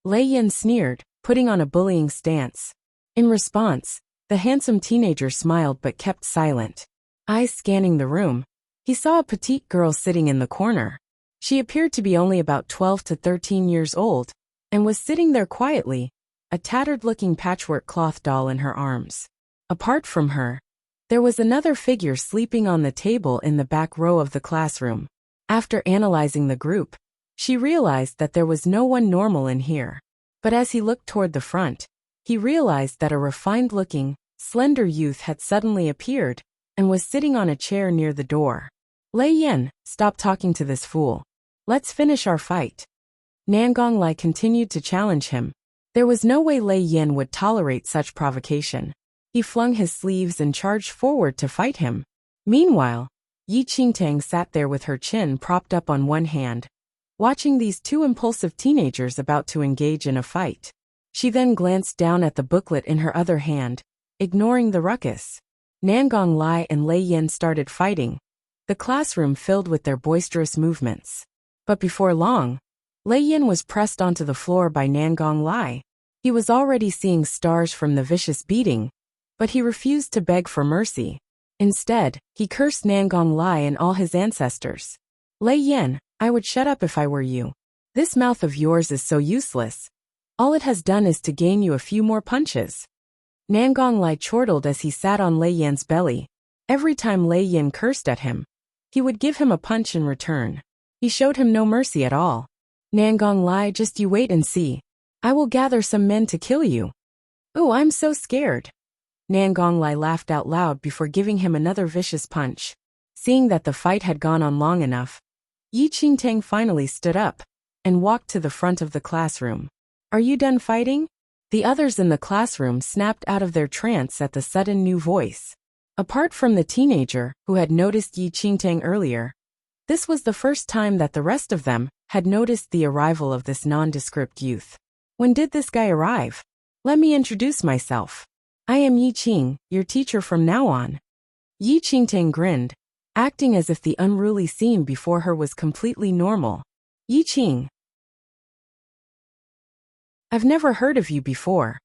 Lei Yan sneered, putting on a bullying stance. In response, the handsome teenager smiled but kept silent. Eyes scanning the room, he saw a petite girl sitting in the corner. She appeared to be only about 12 to 13 years old, and was sitting there quietly, a tattered-looking patchwork cloth doll in her arms. Apart from her, there was another figure sleeping on the table in the back row of the classroom. After analyzing the group, she realized that there was no one normal in here. But as he looked toward the front, he realized that a refined-looking, slender youth had suddenly appeared and was sitting on a chair near the door. Lei Yan, stop talking to this fool. Let's finish our fight. Nangong Lai continued to challenge him. There was no way Lei Yan would tolerate such provocation. He flung his sleeves and charged forward to fight him. Meanwhile, Yi Qingtang sat there with her chin propped up on one hand, watching these two impulsive teenagers about to engage in a fight. She then glanced down at the booklet in her other hand, ignoring the ruckus. Nangong Lai and Lei Yan started fighting, the classroom filled with their boisterous movements. But before long, Lei Yan was pressed onto the floor by Nangong Lai. He was already seeing stars from the vicious beating, but he refused to beg for mercy. Instead, he cursed Nangong Lai and all his ancestors. Lei Yan, I would shut up if I were you. This mouth of yours is so useless. All it has done is to gain you a few more punches. Nangong Lai chortled as he sat on Lei Yan's belly. Every time Lei Yan cursed at him, he would give him a punch in return. He showed him no mercy at all. Nangong Lai, just you wait and see. I will gather some men to kill you. Oh, I'm so scared. Nangong Lai laughed out loud before giving him another vicious punch. Seeing that the fight had gone on long enough, Yi Qingtang finally stood up and walked to the front of the classroom. Are you done fighting? The others in the classroom snapped out of their trance at the sudden new voice. Apart from the teenager who had noticed Yi Qingtang earlier, this was the first time that the rest of them had noticed the arrival of this nondescript youth. When did this guy arrive? Let me introduce myself. I am Yi Qing, your teacher from now on. Yi Qingtang grinned, acting as if the unruly scene before her was completely normal. Yi Qing. I've never heard of you before.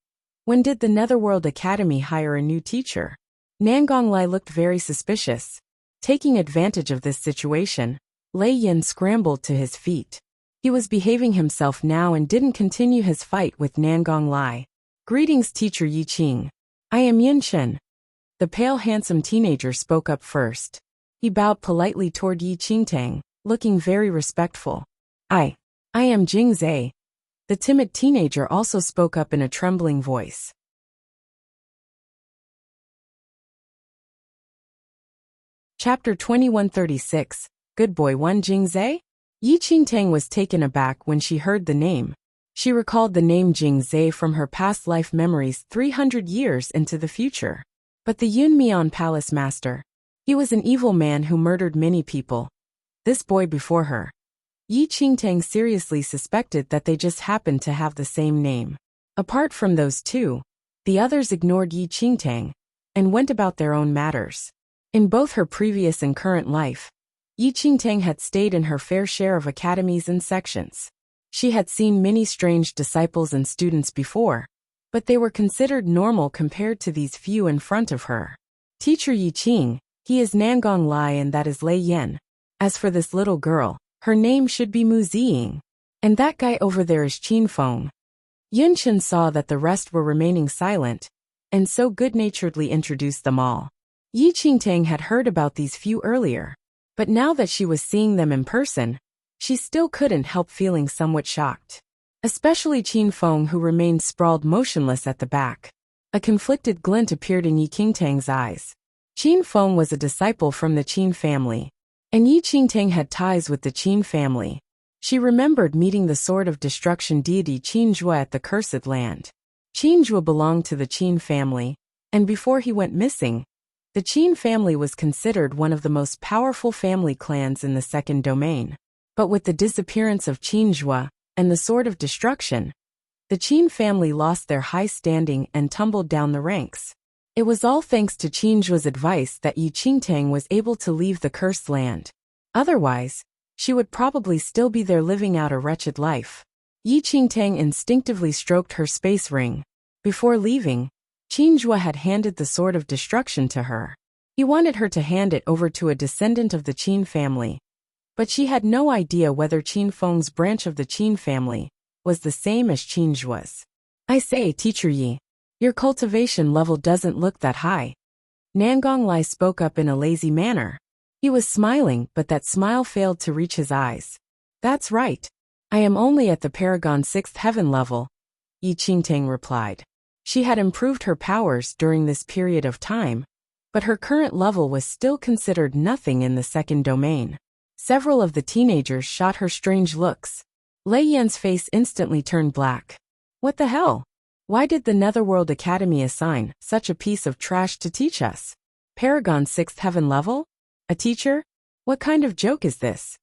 When did the Netherworld Academy hire a new teacher? Nangong Lai looked very suspicious. Taking advantage of this situation, Lei Yan scrambled to his feet. He was behaving himself now and didn't continue his fight with Nangong Lai. Greetings, Teacher Yi Qing. I am Yin Chen. The pale handsome teenager spoke up first. He bowed politely toward Yi Qingtang, looking very respectful. I am Jing Zhe. The timid teenager also spoke up in a trembling voice. Chapter 2136. Good boy 1 Jing Zhe? Yi Qingtang was taken aback when she heard the name. She recalled the name Jing Zhe from her past life memories 300 years into the future. But the Yunmian Palace Master, he was an evil man who murdered many people. This boy before her. Yi Qingtang seriously suspected that they just happened to have the same name. Apart from those two, the others ignored Yi Qingtang and went about their own matters. In both her previous and current life, Yi Qingtang had stayed in her fair share of academies and sections. She had seen many strange disciples and students before, but they were considered normal compared to these few in front of her. Teacher Yi Qing, he is Nangong Lai and that is Lei Yan. As for this little girl, her name should be Mu Ziying. And that guy over there is Qin Feng. Yunchen saw that the rest were remaining silent, and so good-naturedly introduced them all. Yi Qingtang had heard about these few earlier. But now that she was seeing them in person, she still couldn't help feeling somewhat shocked. Especially Qin Feng, who remained sprawled motionless at the back. A conflicted glint appeared in Yi Qingtang's eyes. Qin Feng was a disciple from the Qin family, and Yi Qingtang had ties with the Qin family. She remembered meeting the Sword of Destruction deity Qin Zhua at the Cursed Land. Qin Zhua belonged to the Qin family, and before he went missing, the Qin family was considered one of the most powerful family clans in the second domain. But with the disappearance of Qin Zhua and the Sword of Destruction, the Qin family lost their high standing and tumbled down the ranks. It was all thanks to Qin Zhua's advice that Yi Qingtang was able to leave the Cursed Land. Otherwise, she would probably still be there living out a wretched life. Yi Qingtang instinctively stroked her space ring. Before leaving, Qin Zhua had handed the Sword of Destruction to her. He wanted her to hand it over to a descendant of the Qin family. But she had no idea whether Qin Feng's branch of the Qin family was the same as Qin Zhua's. I say, Teacher Yi, your cultivation level doesn't look that high. Nangong Lai spoke up in a lazy manner. He was smiling, but that smile failed to reach his eyes. That's right. I am only at the Paragon 6th heaven level, Yi Qingtang replied. She had improved her powers during this period of time, but her current level was still considered nothing in the second domain. Several of the teenagers shot her strange looks. Lei Yan's face instantly turned black. What the hell? Why did the Netherworld Academy assign such a piece of trash to teach us? Paragon 6th heaven level? A teacher? What kind of joke is this?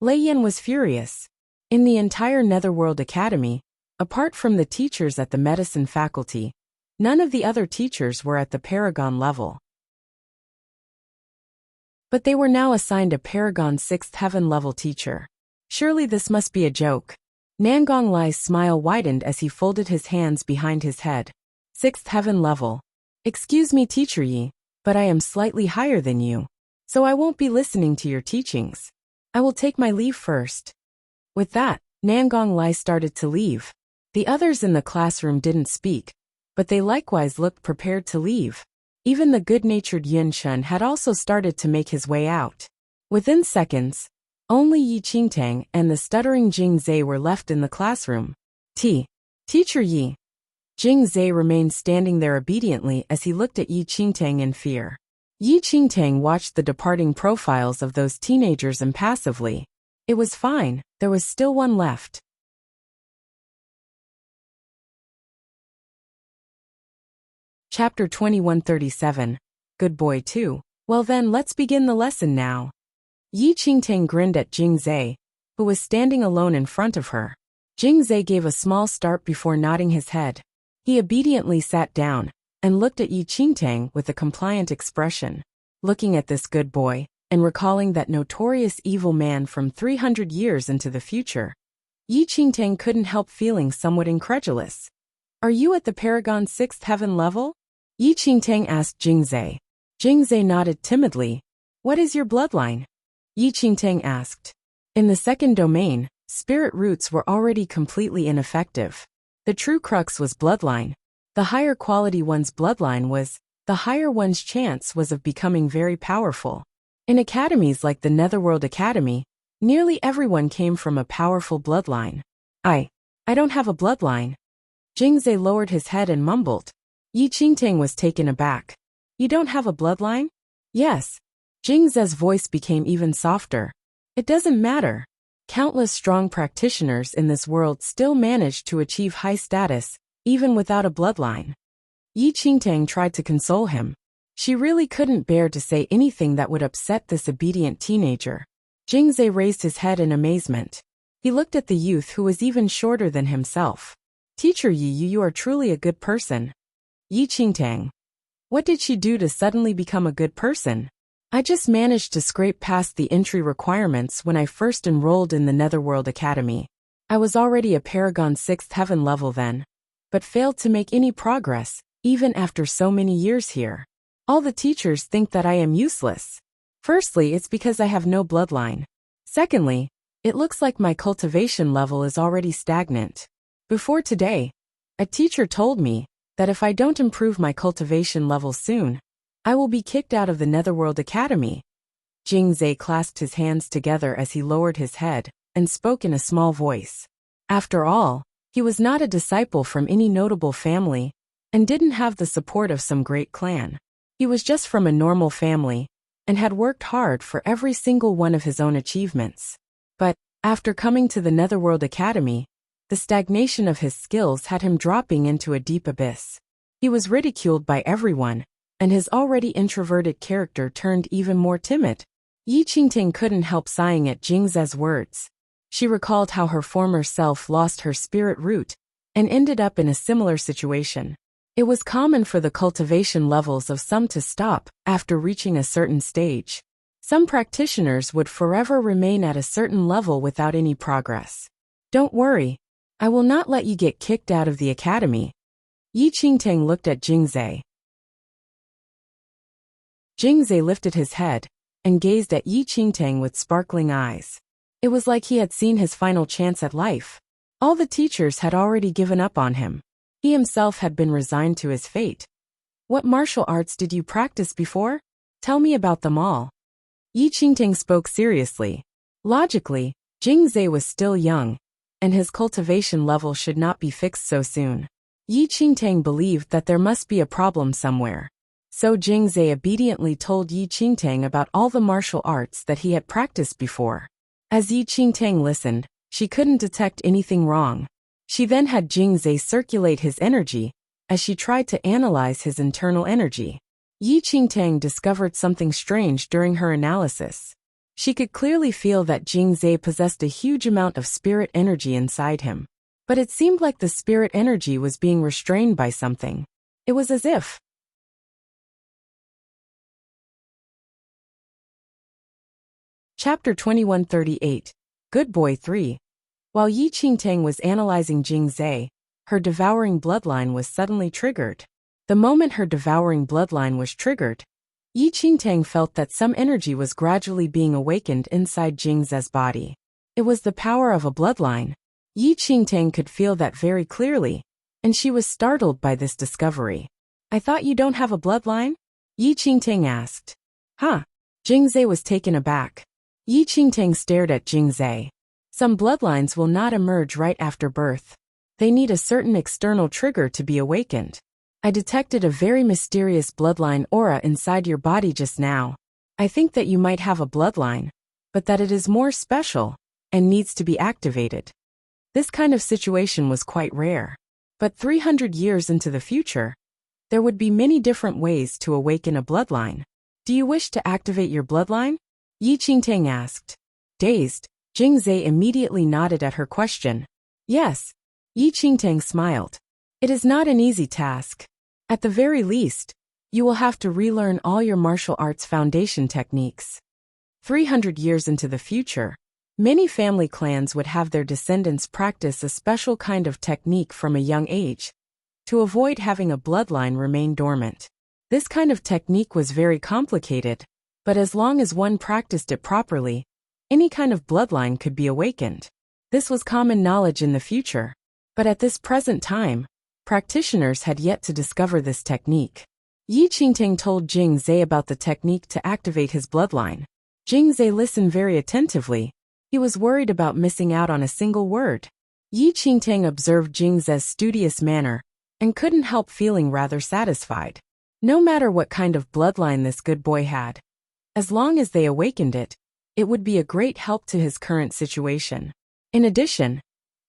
Lei Yan was furious. In the entire Netherworld Academy, apart from the teachers at the medicine faculty, none of the other teachers were at the Paragon level. But they were now assigned a Paragon 6th heaven level teacher. Surely this must be a joke. Nangong Lai's smile widened as he folded his hands behind his head. 6th heaven level. Excuse me, Teacher Yi, but I am slightly higher than you, so I won't be listening to your teachings. I will take my leave first. With that, Nangong Lai started to leave. The others in the classroom didn't speak, but they likewise looked prepared to leave. Even the good-natured Yin Shun had also started to make his way out. Within seconds, only Yi Qingtang and the stuttering Jing Zhe were left in the classroom. Teacher Yi. Jing Zhe remained standing there obediently as he looked at Yi Qingtang in fear. Yi Qingtang watched the departing profiles of those teenagers impassively. It was fine, there was still one left. Chapter 2137. Good boy too. Well then, let's begin the lesson now. Yi Qingtang grinned at Jing Zhe, who was standing alone in front of her. Jing Zhe gave a small start before nodding his head. He obediently sat down and looked at Yi Qingtang with a compliant expression. Looking at this good boy, and recalling that notorious evil man from 300 years into the future, Yi Qingtang couldn't help feeling somewhat incredulous. Are you at the Paragon 6th heaven level? Yi Qingtang asked Jing Zhe. Jing Zhe nodded timidly. What is your bloodline? Yi Qingtang asked. In the second domain, spirit roots were already completely ineffective. The true crux was bloodline. The higher quality one's bloodline was, the higher one's chance was of becoming very powerful. In academies like the Netherworld Academy, nearly everyone came from a powerful bloodline. I don't have a bloodline. Jing Zhe lowered his head and mumbled. Yi Qingtang was taken aback. You don't have a bloodline? Yes. Jing Zhe's voice became even softer. It doesn't matter. Countless strong practitioners in this world still managed to achieve high status, even without a bloodline. Yi Qingtang tried to console him. She really couldn't bear to say anything that would upset this obedient teenager. Jing Zhe raised his head in amazement. He looked at the youth who was even shorter than himself. Teacher Yi, you are truly a good person. Yi Qingtang. What did she do to suddenly become a good person? I just managed to scrape past the entry requirements when I first enrolled in the Netherworld Academy. I was already a Paragon 6th heaven level then, but failed to make any progress, even after so many years here. All the teachers think that I am useless. Firstly, it's because I have no bloodline. Secondly, it looks like my cultivation level is already stagnant. Before today, a teacher told me that if I don't improve my cultivation level soon, I will be kicked out of the Netherworld Academy. Jingzai clasped his hands together as he lowered his head and spoke in a small voice. After all, he was not a disciple from any notable family and didn't have the support of some great clan. He was just from a normal family and had worked hard for every single one of his own achievements. But, after coming to the Netherworld Academy, the stagnation of his skills had him dropping into a deep abyss. He was ridiculed by everyone, and his already introverted character turned even more timid. Yi Qingting couldn't help sighing at Jingzai's words. She recalled how her former self lost her spirit root and ended up in a similar situation. It was common for the cultivation levels of some to stop after reaching a certain stage. Some practitioners would forever remain at a certain level without any progress. Don't worry, I will not let you get kicked out of the academy. Yi Qingting looked at Jingzai. Jingzai lifted his head and gazed at Yi Qingting with sparkling eyes. It was like he had seen his final chance at life. All the teachers had already given up on him. He himself had been resigned to his fate. What martial arts did you practice before? Tell me about them all. Yi Qingting spoke seriously. Logically, Jingzai was still young, and his cultivation level should not be fixed so soon. Yi Qingting believed that there must be a problem somewhere. So Jingzai obediently told Yi Qingting about all the martial arts that he had practiced before. As Yi Qingting listened, she couldn't detect anything wrong. She then had Jingzai circulate his energy, as she tried to analyze his internal energy. Yi Qingting discovered something strange during her analysis. She could clearly feel that Jingzai possessed a huge amount of spirit energy inside him. But it seemed like the spirit energy was being restrained by something. It was as if Chapter 2138, Good Boy 3. While Yi Qingting was analyzing Jingzai, her devouring bloodline was suddenly triggered. The moment her devouring bloodline was triggered, Yi Qingting felt that some energy was gradually being awakened inside Jingzai's body. It was the power of a bloodline. Yi Qingting could feel that very clearly, and she was startled by this discovery. I thought you don't have a bloodline? Yi Qingting asked. Huh? Jingzai was taken aback. Yi Qingting stared at Jingzai. Some bloodlines will not emerge right after birth. They need a certain external trigger to be awakened. I detected a very mysterious bloodline aura inside your body just now. I think that you might have a bloodline, but that it is more special and needs to be activated. This kind of situation was quite rare. But 300 years into the future, there would be many different ways to awaken a bloodline. Do you wish to activate your bloodline? Yi Qingting asked. Dazed, Jingzai immediately nodded at her question. Yes. Yi Qingting smiled. It is not an easy task. At the very least, you will have to relearn all your martial arts foundation techniques. 300 years into the future, many family clans would have their descendants practice a special kind of technique from a young age, to avoid having a bloodline remain dormant. This kind of technique was very complicated, but as long as one practiced it properly, any kind of bloodline could be awakened. This was common knowledge in the future, but at this present time, practitioners had yet to discover this technique. Yi Qingting told Jingzai about the technique to activate his bloodline. Jingzai listened very attentively. He was worried about missing out on a single word. Yi Qingting observed Jingzai's studious manner and couldn't help feeling rather satisfied. No matter what kind of bloodline this good boy had, as long as they awakened it, it would be a great help to his current situation. In addition,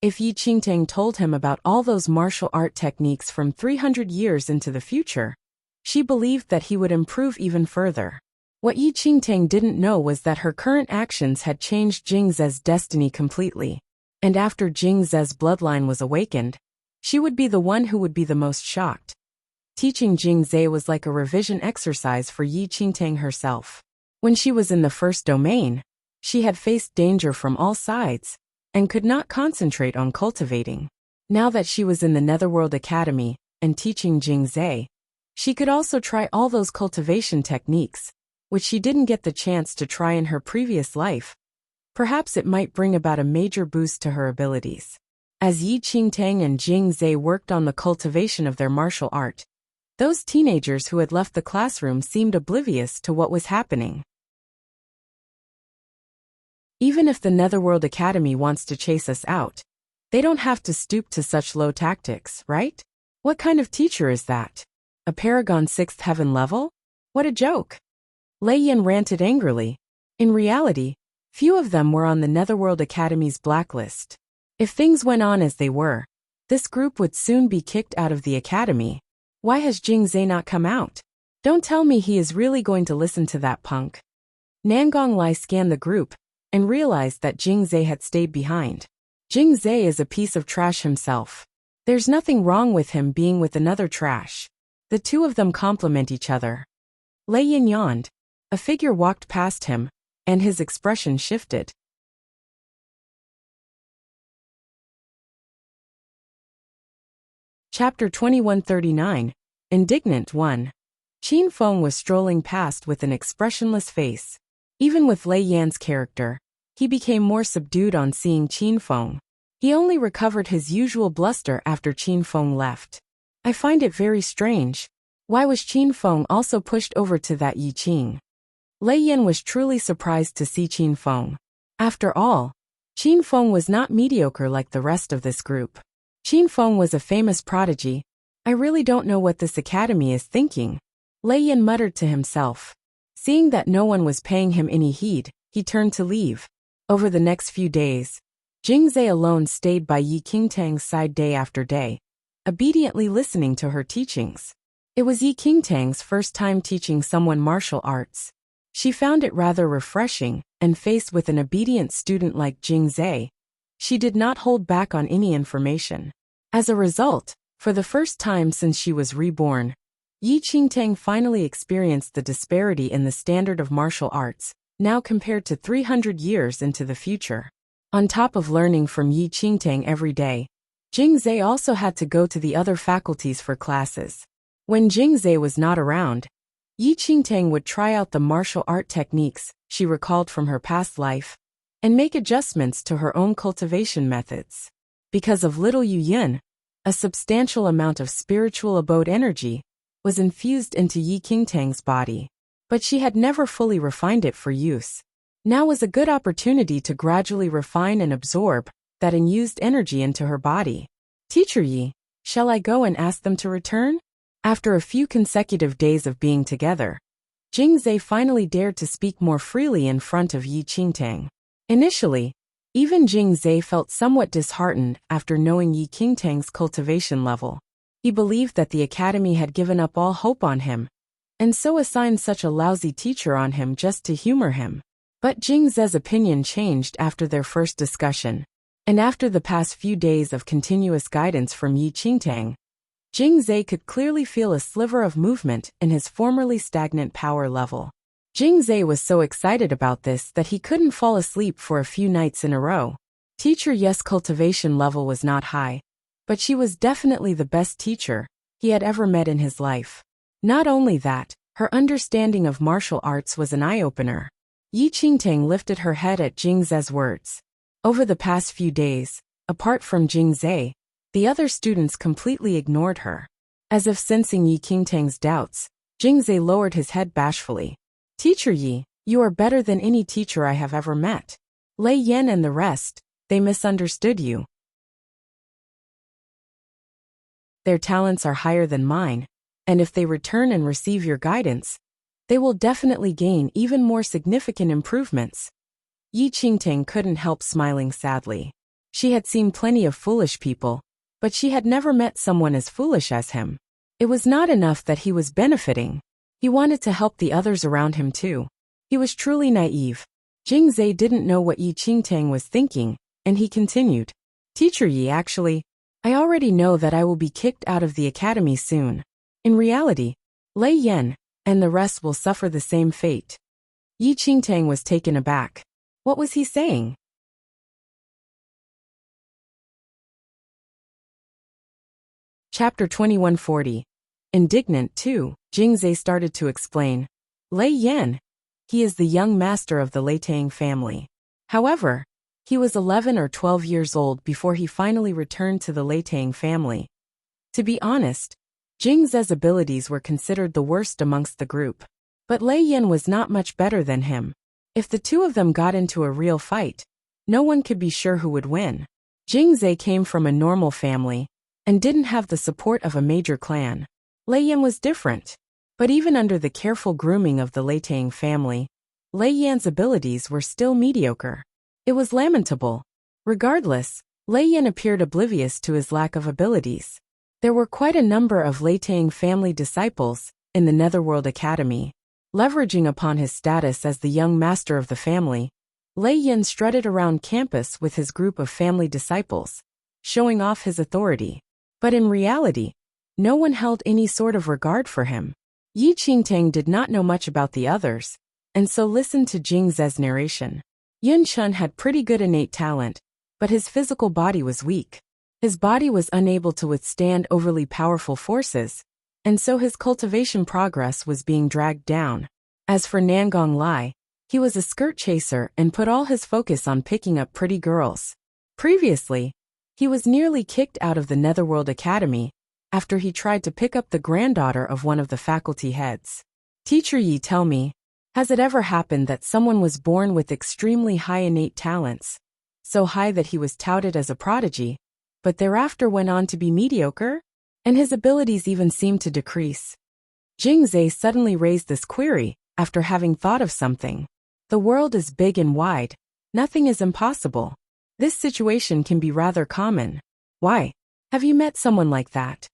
if Yi Qingting told him about all those martial art techniques from 300 years into the future, she believed that he would improve even further. What Yi Qingting didn't know was that her current actions had changed Jingzai's destiny completely, and after Jingzai's bloodline was awakened, she would be the one who would be the most shocked. Teaching Jingzai was like a revision exercise for Yi Qingting herself. When she was in the first domain, she had faced danger from all sides, and could not concentrate on cultivating. Now that she was in the Netherworld Academy and teaching Jingzai, she could also try all those cultivation techniques, which she didn't get the chance to try in her previous life. Perhaps it might bring about a major boost to her abilities. As Yi Qingting and Jingzai worked on the cultivation of their martial art, those teenagers who had left the classroom seemed oblivious to what was happening. Even if the Netherworld Academy wants to chase us out, they don't have to stoop to such low tactics, right? What kind of teacher is that? A Paragon 6th heaven level? What a joke! Lei Yin ranted angrily. In reality, few of them were on the Netherworld Academy's blacklist. If things went on as they were, this group would soon be kicked out of the academy. Why has Jing Zhe not come out? Don't tell me he is really going to listen to that punk. Nangong Lai scanned the group and realized that Jing Zhe had stayed behind. Jing Zhe is a piece of trash himself. There's nothing wrong with him being with another trash. The two of them complement each other. Lei Yin yawned. A figure walked past him, and his expression shifted. Chapter 2139. Indignant 1. Qin Feng was strolling past with an expressionless face. Even with Lei Yan's character, he became more subdued on seeing Qin Feng. He only recovered his usual bluster after Qin Feng left. I find it very strange. Why was Qin Feng also pushed over to that Yi Qing? Lei Yan was truly surprised to see Qin Feng. After all, Qin Feng was not mediocre like the rest of this group. Qin Feng was a famous prodigy. I really don't know what this academy is thinking. Lei Yan muttered to himself. Seeing that no one was paying him any heed, he turned to leave. Over the next few days, Jing Zhe alone stayed by Yi Qingtang's side day after day, obediently listening to her teachings. It was Yi Qingtang's first time teaching someone martial arts. She found it rather refreshing, and faced with an obedient student like Jing Zhe, she did not hold back on any information. As a result, for the first time since she was reborn, Yi Qingtang finally experienced the disparity in the standard of martial arts, now compared to 300 years into the future. On top of learning from Yi Qingtang every day, Jing Zhe also had to go to the other faculties for classes. When Jing Zhe was not around, Yi Qingtang would try out the martial art techniques she recalled from her past life, and make adjustments to her own cultivation methods. Because of little Yu Yin, a substantial amount of spiritual abode energy was infused into Yi Qingtang's body, but she had never fully refined it for use. Now was a good opportunity to gradually refine and absorb that unused energy into her body. Teacher Yi, shall I go and ask them to return? After a few consecutive days of being together, Jing Zhe finally dared to speak more freely in front of Yi Qingtang. Initially, even Jing Zhe felt somewhat disheartened after knowing Yi Qingtang's cultivation level. He believed that the academy had given up all hope on him, and so assigned such a lousy teacher on him just to humor him. But Jing Zhe's opinion changed after their first discussion, and after the past few days of continuous guidance from Yi Qingtang, Jing Zhe could clearly feel a sliver of movement in his formerly stagnant power level. Jing Zhe was so excited about this that he couldn't fall asleep for a few nights in a row. Teacher Yi's cultivation level was not high, but she was definitely the best teacher he had ever met in his life. Not only that, her understanding of martial arts was an eye-opener. Yi Qingtang lifted her head at Jing Zhe's words. Over the past few days, apart from Jing Zhe, the other students completely ignored her. As if sensing Yi Qingtang's doubts, Jing Zhe lowered his head bashfully. Teacher Yi, you are better than any teacher I have ever met. Lei Yan and the rest, they misunderstood you. Their talents are higher than mine, and if they return and receive your guidance, they will definitely gain even more significant improvements. Yi Qingtang couldn't help smiling sadly. She had seen plenty of foolish people, but she had never met someone as foolish as him. It was not enough that he was benefiting. He wanted to help the others around him too. He was truly naive. Jing Zhe didn't know what Yi Qingtang was thinking, and he continued. Teacher Yi, actually, I already know that I will be kicked out of the academy soon. In reality, Lei Yan and the rest will suffer the same fate. Yi Qingtang was taken aback. What was he saying? Chapter 2140. Indignant 2. Jing Zhe started to explain. Lei Yan. He is the young master of the Leitang family. However, he was 11 or 12 years old before he finally returned to the Leitang family. To be honest, Jing Zhe's abilities were considered the worst amongst the group. But Lei Yan was not much better than him. If the two of them got into a real fight, no one could be sure who would win. Jingzhe came from a normal family and didn't have the support of a major clan. Lei Yan was different. But even under the careful grooming of the Leitang family, Lei Yan's abilities were still mediocre. It was lamentable. Regardless, Lei Yan appeared oblivious to his lack of abilities. There were quite a number of Leitang family disciples in the Netherworld Academy. Leveraging upon his status as the young master of the family, Lei Yan strutted around campus with his group of family disciples, showing off his authority. But in reality, no one held any sort of regard for him. Yi Qingtang did not know much about the others, and so listened to Jingzhe's narration. Yun Chun had pretty good innate talent, but his physical body was weak. His body was unable to withstand overly powerful forces, and so his cultivation progress was being dragged down. As for Nangong Lai, he was a skirt chaser and put all his focus on picking up pretty girls. Previously, he was nearly kicked out of the Netherworld Academy after he tried to pick up the granddaughter of one of the faculty heads. Teacher Yi, tell me, has it ever happened that someone was born with extremely high innate talents, so high that he was touted as a prodigy, but thereafter went on to be mediocre? And his abilities even seemed to decrease. Jingzhe suddenly raised this query after having thought of something. The world is big and wide. Nothing is impossible. This situation can be rather common. Why? Have you met someone like that?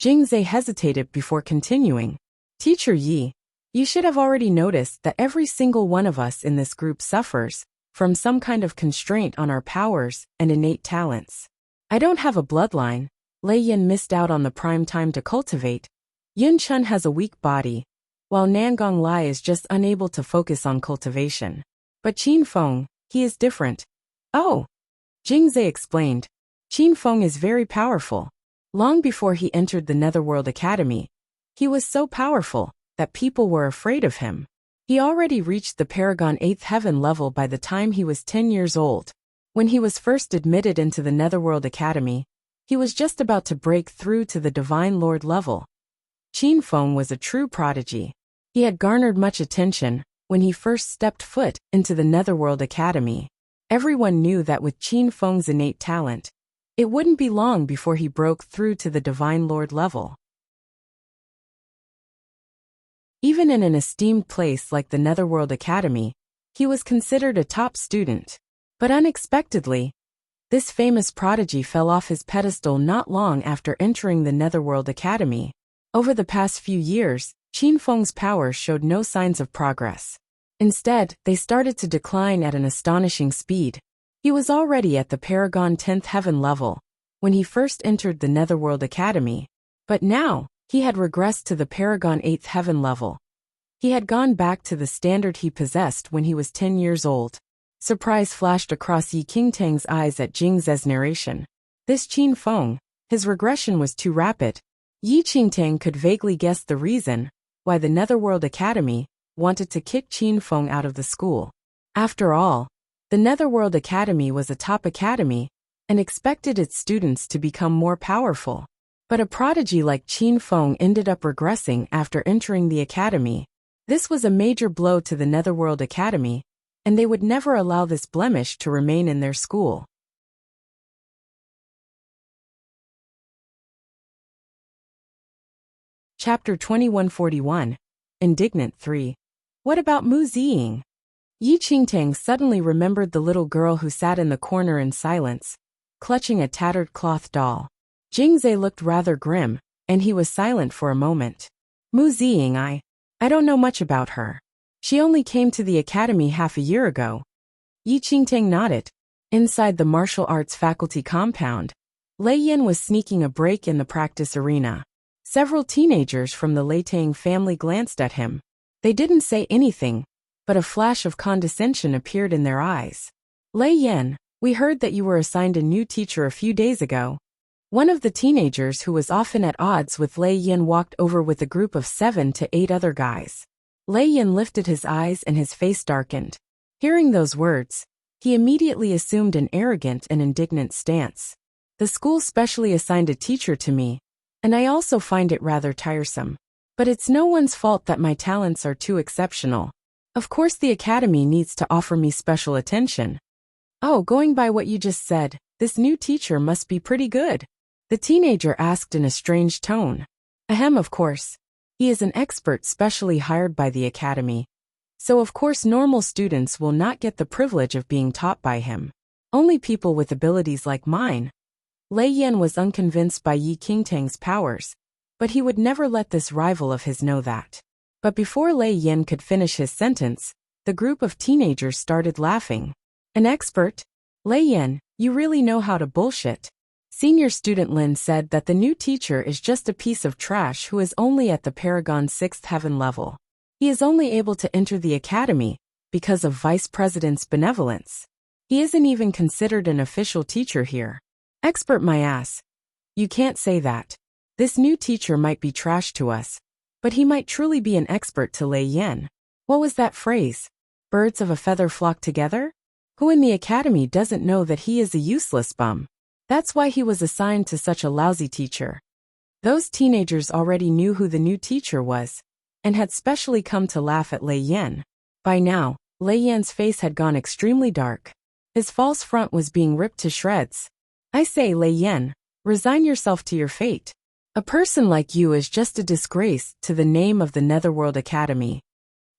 Jingzhe hesitated before continuing. Teacher Yi, you should have already noticed that every single one of us in this group suffers from some kind of constraint on our powers and innate talents. I don't have a bloodline. Lei Yan missed out on the prime time to cultivate. Yun Chun has a weak body, while Nangong Lai is just unable to focus on cultivation. But Qin Feng, he is different. Oh! Jingzhe explained. Qin Feng is very powerful. Long before he entered the Netherworld Academy, he was so powerful that people were afraid of him. He already reached the Paragon 8th Heaven level by the time he was 10 years old. When he was first admitted into the Netherworld Academy, he was just about to break through to the Divine Lord level. Qin Feng was a true prodigy. He had garnered much attention when he first stepped foot into the Netherworld Academy. Everyone knew that with Qin Feng's innate talent, it wouldn't be long before he broke through to the Divine Lord level. Even in an esteemed place like the Netherworld Academy, he was considered a top student. But unexpectedly, this famous prodigy fell off his pedestal not long after entering the Netherworld Academy. Over the past few years, Qin Feng's power showed no signs of progress. Instead, they started to decline at an astonishing speed. He was already at the Paragon 10th Heaven level when he first entered the Netherworld Academy, but now, he had regressed to the Paragon 8th Heaven level. He had gone back to the standard he possessed when he was 10 years old. Surprise flashed across Yi Qingtang's eyes at Jingzhe's narration. This Qin Feng, his regression was too rapid. Yi Qingtang could vaguely guess the reason why the Netherworld Academy wanted to kick Qin Feng out of the school. After all, the Netherworld Academy was a top academy and expected its students to become more powerful. But a prodigy like Qin Feng ended up regressing after entering the academy. This was a major blow to the Netherworld Academy, and they would never allow this blemish to remain in their school. Chapter 2141, Indignant 3. What about Mu Ziying? Yi Qingtang suddenly remembered the little girl who sat in the corner in silence, clutching a tattered cloth doll. Jingzhe looked rather grim, and he was silent for a moment. Mu Ziying, I don't know much about her. She only came to the academy half a year ago. Yi Qingtang nodded. Inside the martial arts faculty compound, Lei Yan was sneaking a break in the practice arena. Several teenagers from the Leitang family glanced at him. They didn't say anything, but a flash of condescension appeared in their eyes. Lei Yan, we heard that you were assigned a new teacher a few days ago. One of the teenagers who was often at odds with Lei Yan walked over with a group of 7 to 8 other guys. Lei Yan lifted his eyes and his face darkened. Hearing those words, he immediately assumed an arrogant and indignant stance. The school specially assigned a teacher to me, and I also find it rather tiresome. But it's no one's fault that my talents are too exceptional. Of course the academy needs to offer me special attention. Oh, going by what you just said, this new teacher must be pretty good. The teenager asked in a strange tone. Ahem, of course. He is an expert specially hired by the academy. So of course normal students will not get the privilege of being taught by him. Only people with abilities like mine. Lei Yan was unconvinced by Yi Qingtang's powers, but he would never let this rival of his know that. But before Lei Yan could finish his sentence, the group of teenagers started laughing. An expert? Lei Yan, you really know how to bullshit. Senior student Lin said that the new teacher is just a piece of trash who is only at the Paragon 6th heaven level. He is only able to enter the academy because of Vice President's benevolence. He isn't even considered an official teacher here. Expert my ass. You can't say that. This new teacher might be trash to us, but he might truly be an expert to Lei Yan. What was that phrase? Birds of a feather flock together? Who in the academy doesn't know that he is a useless bum? That's why he was assigned to such a lousy teacher. Those teenagers already knew who the new teacher was, and had specially come to laugh at Lei Yan. By now, Lei Yan's face had gone extremely dark. His false front was being ripped to shreds. I say, Lei Yan, resign yourself to your fate. A person like you is just a disgrace to the name of the Netherworld Academy.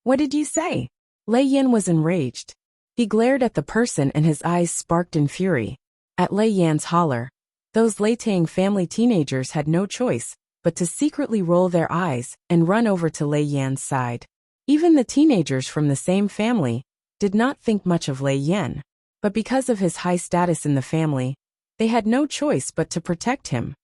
What did you say? Lei Yan was enraged. He glared at the person and his eyes sparked in fury. At Lei Yan's holler, those Leitang family teenagers had no choice but to secretly roll their eyes and run over to Lei Yan's side. Even the teenagers from the same family did not think much of Lei Yan, but because of his high status in the family, they had no choice but to protect him.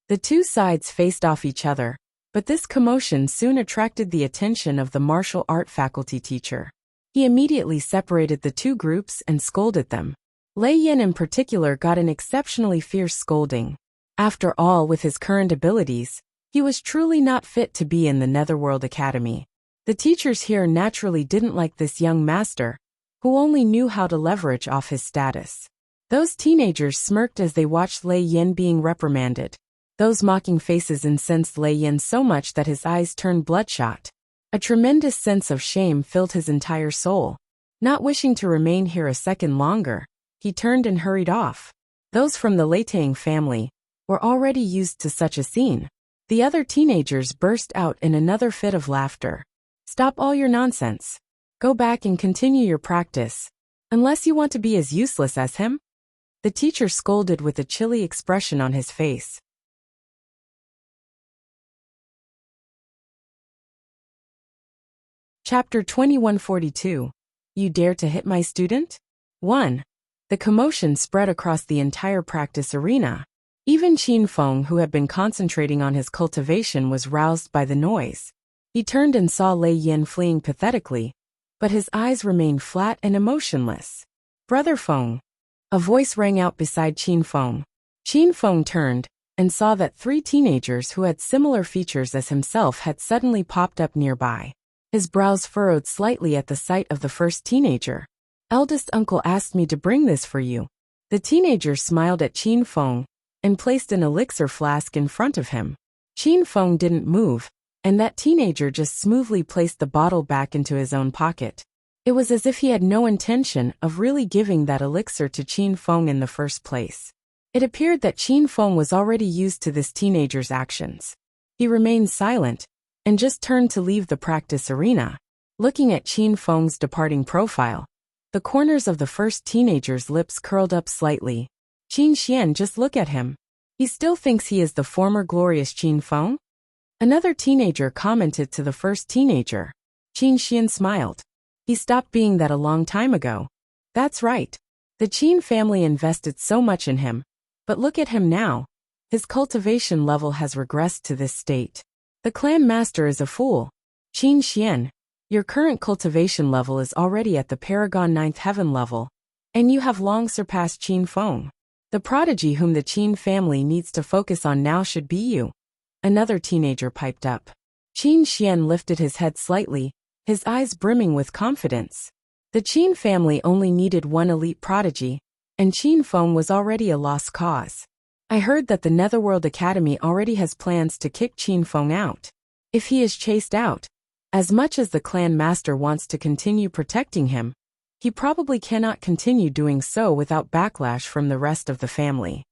The two sides faced off each other, but this commotion soon attracted the attention of the martial art faculty teacher. He immediately separated the two groups and scolded them. Lei Yan in particular got an exceptionally fierce scolding. After all, with his current abilities, he was truly not fit to be in the Netherworld Academy. The teachers here naturally didn't like this young master, who only knew how to leverage off his status. Those teenagers smirked as they watched Lei Yan being reprimanded. Those mocking faces incensed Lei Yan so much that his eyes turned bloodshot. A tremendous sense of shame filled his entire soul. Not wishing to remain here a second longer, he turned and hurried off. Those from the Leitang family were already used to such a scene. The other teenagers burst out in another fit of laughter. Stop all your nonsense. Go back and continue your practice. Unless you want to be as useless as him? The teacher scolded with a chilly expression on his face. Chapter 2142. You dare to hit my student? 1. The commotion spread across the entire practice arena. Even Qin Feng, who had been concentrating on his cultivation, was roused by the noise. He turned and saw Lei Yan fleeing pathetically, but his eyes remained flat and emotionless. Brother Feng. A voice rang out beside Qin Feng. Qin Feng turned and saw that 3 teenagers who had similar features as himself had suddenly popped up nearby. His brows furrowed slightly at the sight of the first teenager. Eldest uncle asked me to bring this for you. The teenager smiled at Qin Feng and placed an elixir flask in front of him. Qin Feng didn't move, and that teenager just smoothly placed the bottle back into his own pocket. It was as if he had no intention of really giving that elixir to Qin Feng in the first place. It appeared that Qin Feng was already used to this teenager's actions. He remained silent and just turned to leave the practice arena. Looking at Qin Feng's departing profile, the corners of the first teenager's lips curled up slightly. Qin Xian, just look at him. He still thinks he is the former glorious Qin Feng? Another teenager commented to the first teenager. Qin Xian smiled. He stopped being that a long time ago. That's right. The Qin family invested so much in him, but look at him now. His cultivation level has regressed to this state. The clan master is a fool. Qin Xian, your current cultivation level is already at the Paragon 9th heaven level, and you have long surpassed Qin Feng. The prodigy whom the Qin family needs to focus on now should be you. Another teenager piped up. Qin Xian lifted his head slightly, his eyes brimming with confidence. The Qin family only needed one elite prodigy, and Qin Feng was already a lost cause. I heard that the Netherworld Academy already has plans to kick Qin Feng out. If he is chased out, As much as the clan master wants to continue protecting him, he probably cannot continue doing so without backlash from the rest of the family.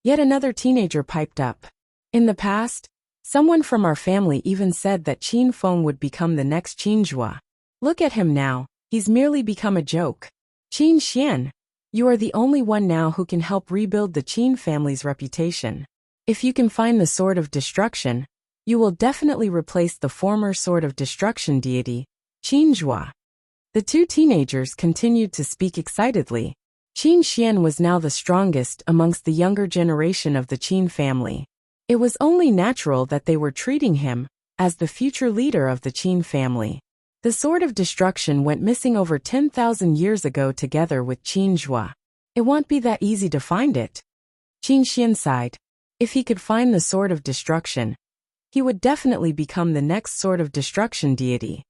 Yet another teenager piped up. In the past, someone from our family even said that Qin Feng would become the next Qin Zhua. Look at him now, he's merely become a joke. Qin Xian, you are the only one now who can help rebuild the Qin family's reputation. If you can find the Sword of Destruction, you will definitely replace the former Sword of Destruction deity, Qin Zhua. The two teenagers continued to speak excitedly. Qin Xian was now the strongest amongst the younger generation of the Qin family. It was only natural that they were treating him as the future leader of the Qin family. The Sword of Destruction went missing over 10,000 years ago together with Qin Zhua. It won't be that easy to find it. Qin Xian sighed. If he could find the Sword of Destruction, he would definitely become the next Sword of Destruction deity.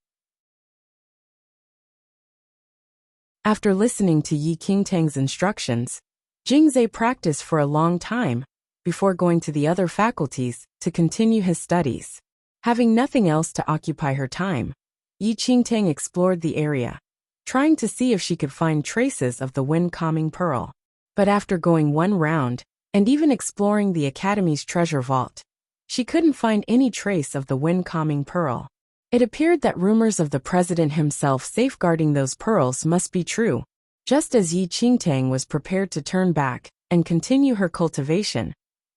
After listening to Yi Qingtang's instructions, Jingzhe practiced for a long time before going to the other faculties to continue his studies. Having nothing else to occupy her time, Yi Qingtang explored the area, trying to see if she could find traces of the wind-calming pearl. But after going one round, and even exploring the Academy's treasure vault, she couldn't find any trace of the wind-calming pearl. It appeared that rumors of the president himself safeguarding those pearls must be true. Just as Yi Qingtang was prepared to turn back and continue her cultivation,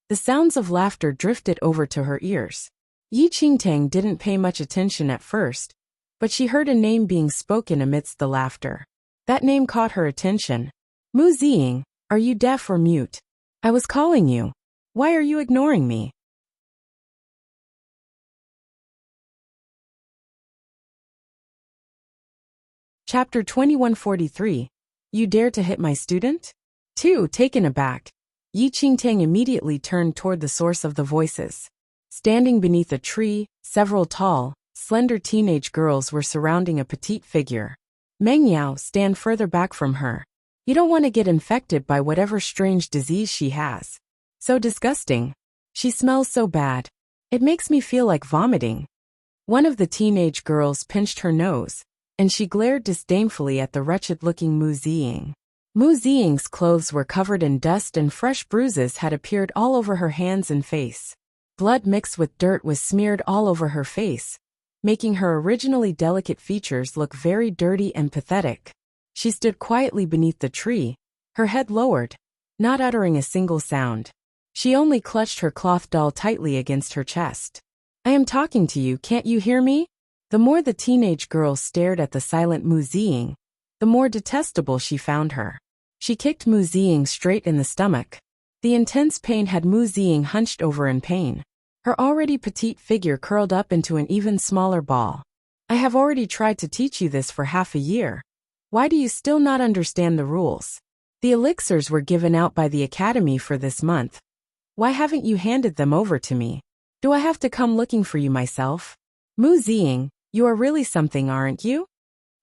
the sounds of laughter drifted over to her ears. Yi Qingtang didn't pay much attention at first, but she heard a name being spoken amidst the laughter. That name caught her attention. Mu Ziying, are you deaf or mute? I was calling you. Why are you ignoring me? Chapter 2143. You dare to hit my student? 2. Taken aback, Yi Qingtang immediately turned toward the source of the voices. Standing beneath a tree, several tall, slender teenage girls were surrounding a petite figure. Meng Yao, stand further back from her. You don't want to get infected by whatever strange disease she has. So disgusting. She smells so bad. It makes me feel like vomiting. One of the teenage girls pinched her nose, and she glared disdainfully at the wretched-looking Mu Ziying. Mu Ziying's clothes were covered in dust and fresh bruises had appeared all over her hands and face. Blood mixed with dirt was smeared all over her face, making her originally delicate features look very dirty and pathetic. She stood quietly beneath the tree, her head lowered, not uttering a single sound. She only clutched her cloth doll tightly against her chest. I am talking to you, can't you hear me? The more the teenage girl stared at the silent Mu Ziying, the more detestable she found her. She kicked Mu Ziying straight in the stomach. The intense pain had Mu Ziying hunched over in pain. Her already petite figure curled up into an even smaller ball. I have already tried to teach you this for half a year. Why do you still not understand the rules? The elixirs were given out by the Academy for this month. Why haven't you handed them over to me? Do I have to come looking for you myself? Mu Ziying, you are really something, aren't you?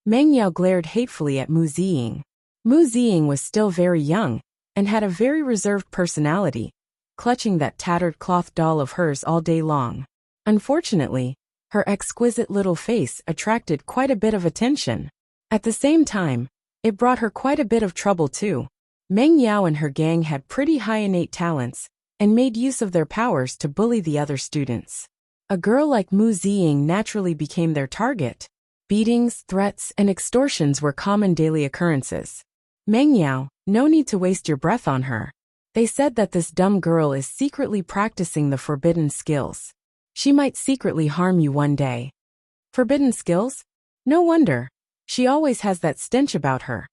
Meng Yao glared hatefully at Mu Ziying. Mu Ziying was still very young, and had a very reserved personality, clutching that tattered cloth doll of hers all day long. Unfortunately, her exquisite little face attracted quite a bit of attention. At the same time, it brought her quite a bit of trouble too. Meng Yao and her gang had pretty high innate talents, and made use of their powers to bully the other students. A girl like Mu Ziying naturally became their target. Beatings, threats, and extortions were common daily occurrences. Meng Yao, no need to waste your breath on her. They said that this dumb girl is secretly practicing the forbidden skills. She might secretly harm you one day. Forbidden skills? No wonder. She always has that stench about her.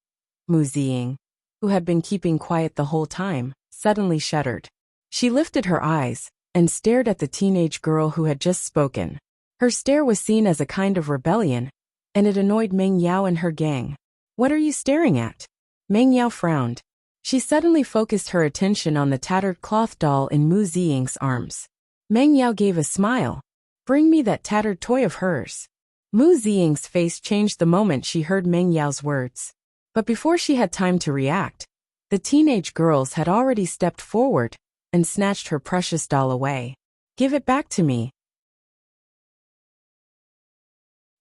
Mu Ziying, who had been keeping quiet the whole time, suddenly shuddered. She lifted her eyes and stared at the teenage girl who had just spoken. Her stare was seen as a kind of rebellion, and it annoyed Meng Yao and her gang. What are you staring at? Meng Yao frowned. She suddenly focused her attention on the tattered cloth doll in Mu Ziying's arms. Meng Yao gave a smile. Bring me that tattered toy of hers. Mu Ziying's face changed the moment she heard Meng Yao's words. But before she had time to react, the teenage girls had already stepped forward and snatched her precious doll away. Give it back to me.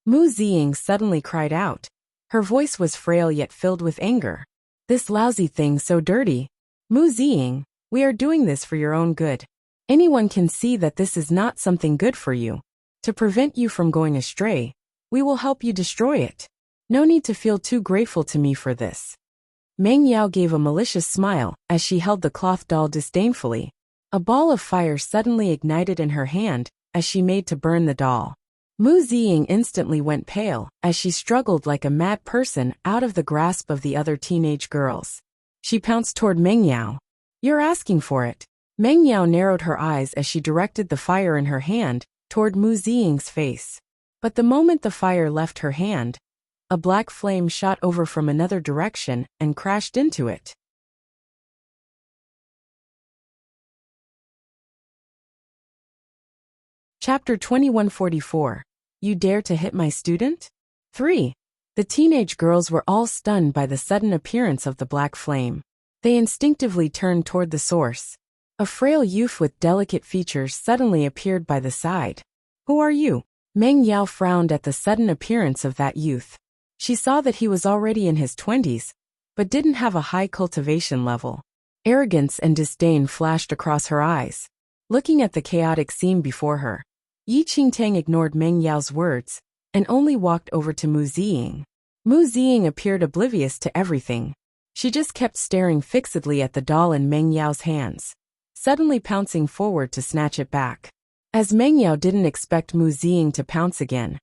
Mu Ziying suddenly cried out. Her voice was frail yet filled with anger. This lousy thing so dirty. Mu Ziying, we are doing this for your own good. Anyone can see that this is not something good for you. To prevent you from going astray, we will help you destroy it. No need to feel too grateful to me for this. Meng Yao gave a malicious smile as she held the cloth doll disdainfully. A ball of fire suddenly ignited in her hand as she made to burn the doll. Mu Ziying instantly went pale as she struggled like a mad person out of the grasp of the other teenage girls. She pounced toward Meng Yao. You're asking for it. Meng Yao narrowed her eyes as she directed the fire in her hand toward Mu Ziying's face. But the moment the fire left her hand, a black flame shot over from another direction and crashed into it. Chapter 2144. You dare to hit my student? 3. The teenage girls were all stunned by the sudden appearance of the black flame. They instinctively turned toward the source. A frail youth with delicate features suddenly appeared by the side. Who are you? Meng Yao frowned at the sudden appearance of that youth. She saw that he was already in his 20s, but didn't have a high cultivation level. Arrogance and disdain flashed across her eyes. Looking at the chaotic scene before her, Yi Qingtang ignored Meng Yao's words and only walked over to Mu Ziying. Mu Ziying appeared oblivious to everything. She just kept staring fixedly at the doll in Meng Yao's hands, suddenly pouncing forward to snatch it back. As Meng Yao didn't expect Mu Ziying to pounce again,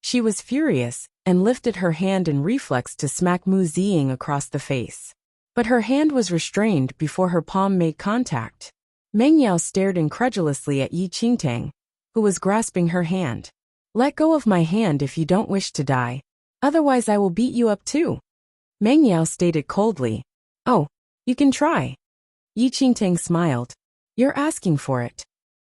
she was furious and lifted her hand in reflex to smack Mu Ziying across the face. But her hand was restrained before her palm made contact. Meng Yao stared incredulously at Yi Qingtang, who was grasping her hand. Let go of my hand if you don't wish to die. Otherwise I will beat you up too. Meng Yao stated coldly. Oh, you can try. Yi Qingtang smiled. You're asking for it.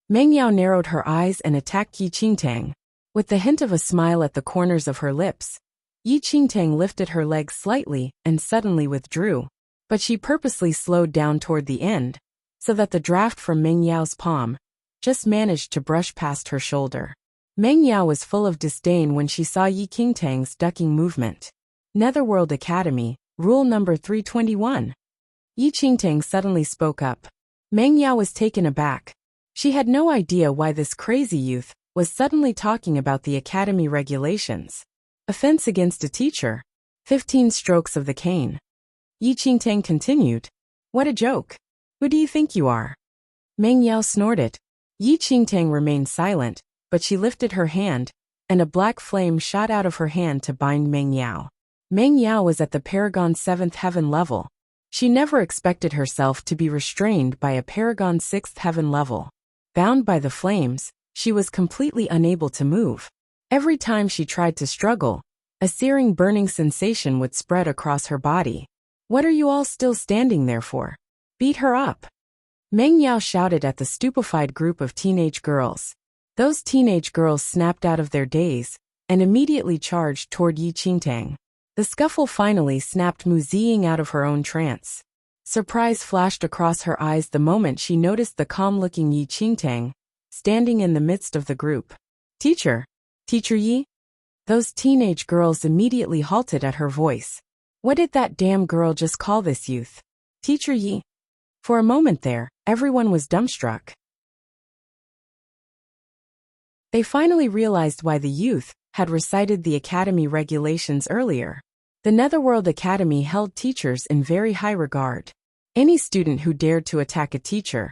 Meng Yao narrowed her eyes and attacked Yi Qingtang. With the hint of a smile at the corners of her lips, Yi Qingtang lifted her legs slightly and suddenly withdrew. But she purposely slowed down toward the end, so that the draft from Meng Yao's palm just managed to brush past her shoulder. Meng Yao was full of disdain when she saw Yi Qingtang's ducking movement. Netherworld Academy, Rule number 321. Yi Qingtang suddenly spoke up. Meng Yao was taken aback. She had no idea why this crazy youth was suddenly talking about the academy regulations. Offense against a teacher. 15 strokes of the cane. Yi Qingtang continued. What a joke. Who do you think you are? Meng Yao snorted. Yi Qingtang remained silent, but she lifted her hand, and a black flame shot out of her hand to bind Meng Yao. Meng Yao was at the Paragon 7th Heaven level. She never expected herself to be restrained by a Paragon 6th Heaven level. Bound by the flames, she was completely unable to move. Every time she tried to struggle, a searing burning sensation would spread across her body. What are you all still standing there for? Beat her up. Meng Yao shouted at the stupefied group of teenage girls. Those teenage girls snapped out of their daze and immediately charged toward Yi Qingtang. The scuffle finally snapped Mu Ziying out of her own trance. Surprise flashed across her eyes the moment she noticed the calm-looking Yi Qingtang standing in the midst of the group. Teacher Yi? Those teenage girls immediately halted at her voice. What did that damn girl just call this youth? Teacher Yi? For a moment there, everyone was dumbstruck. They finally realized why the youth had recited the academy regulations earlier. The Netherworld Academy held teachers in very high regard. Any student who dared to attack a teacher,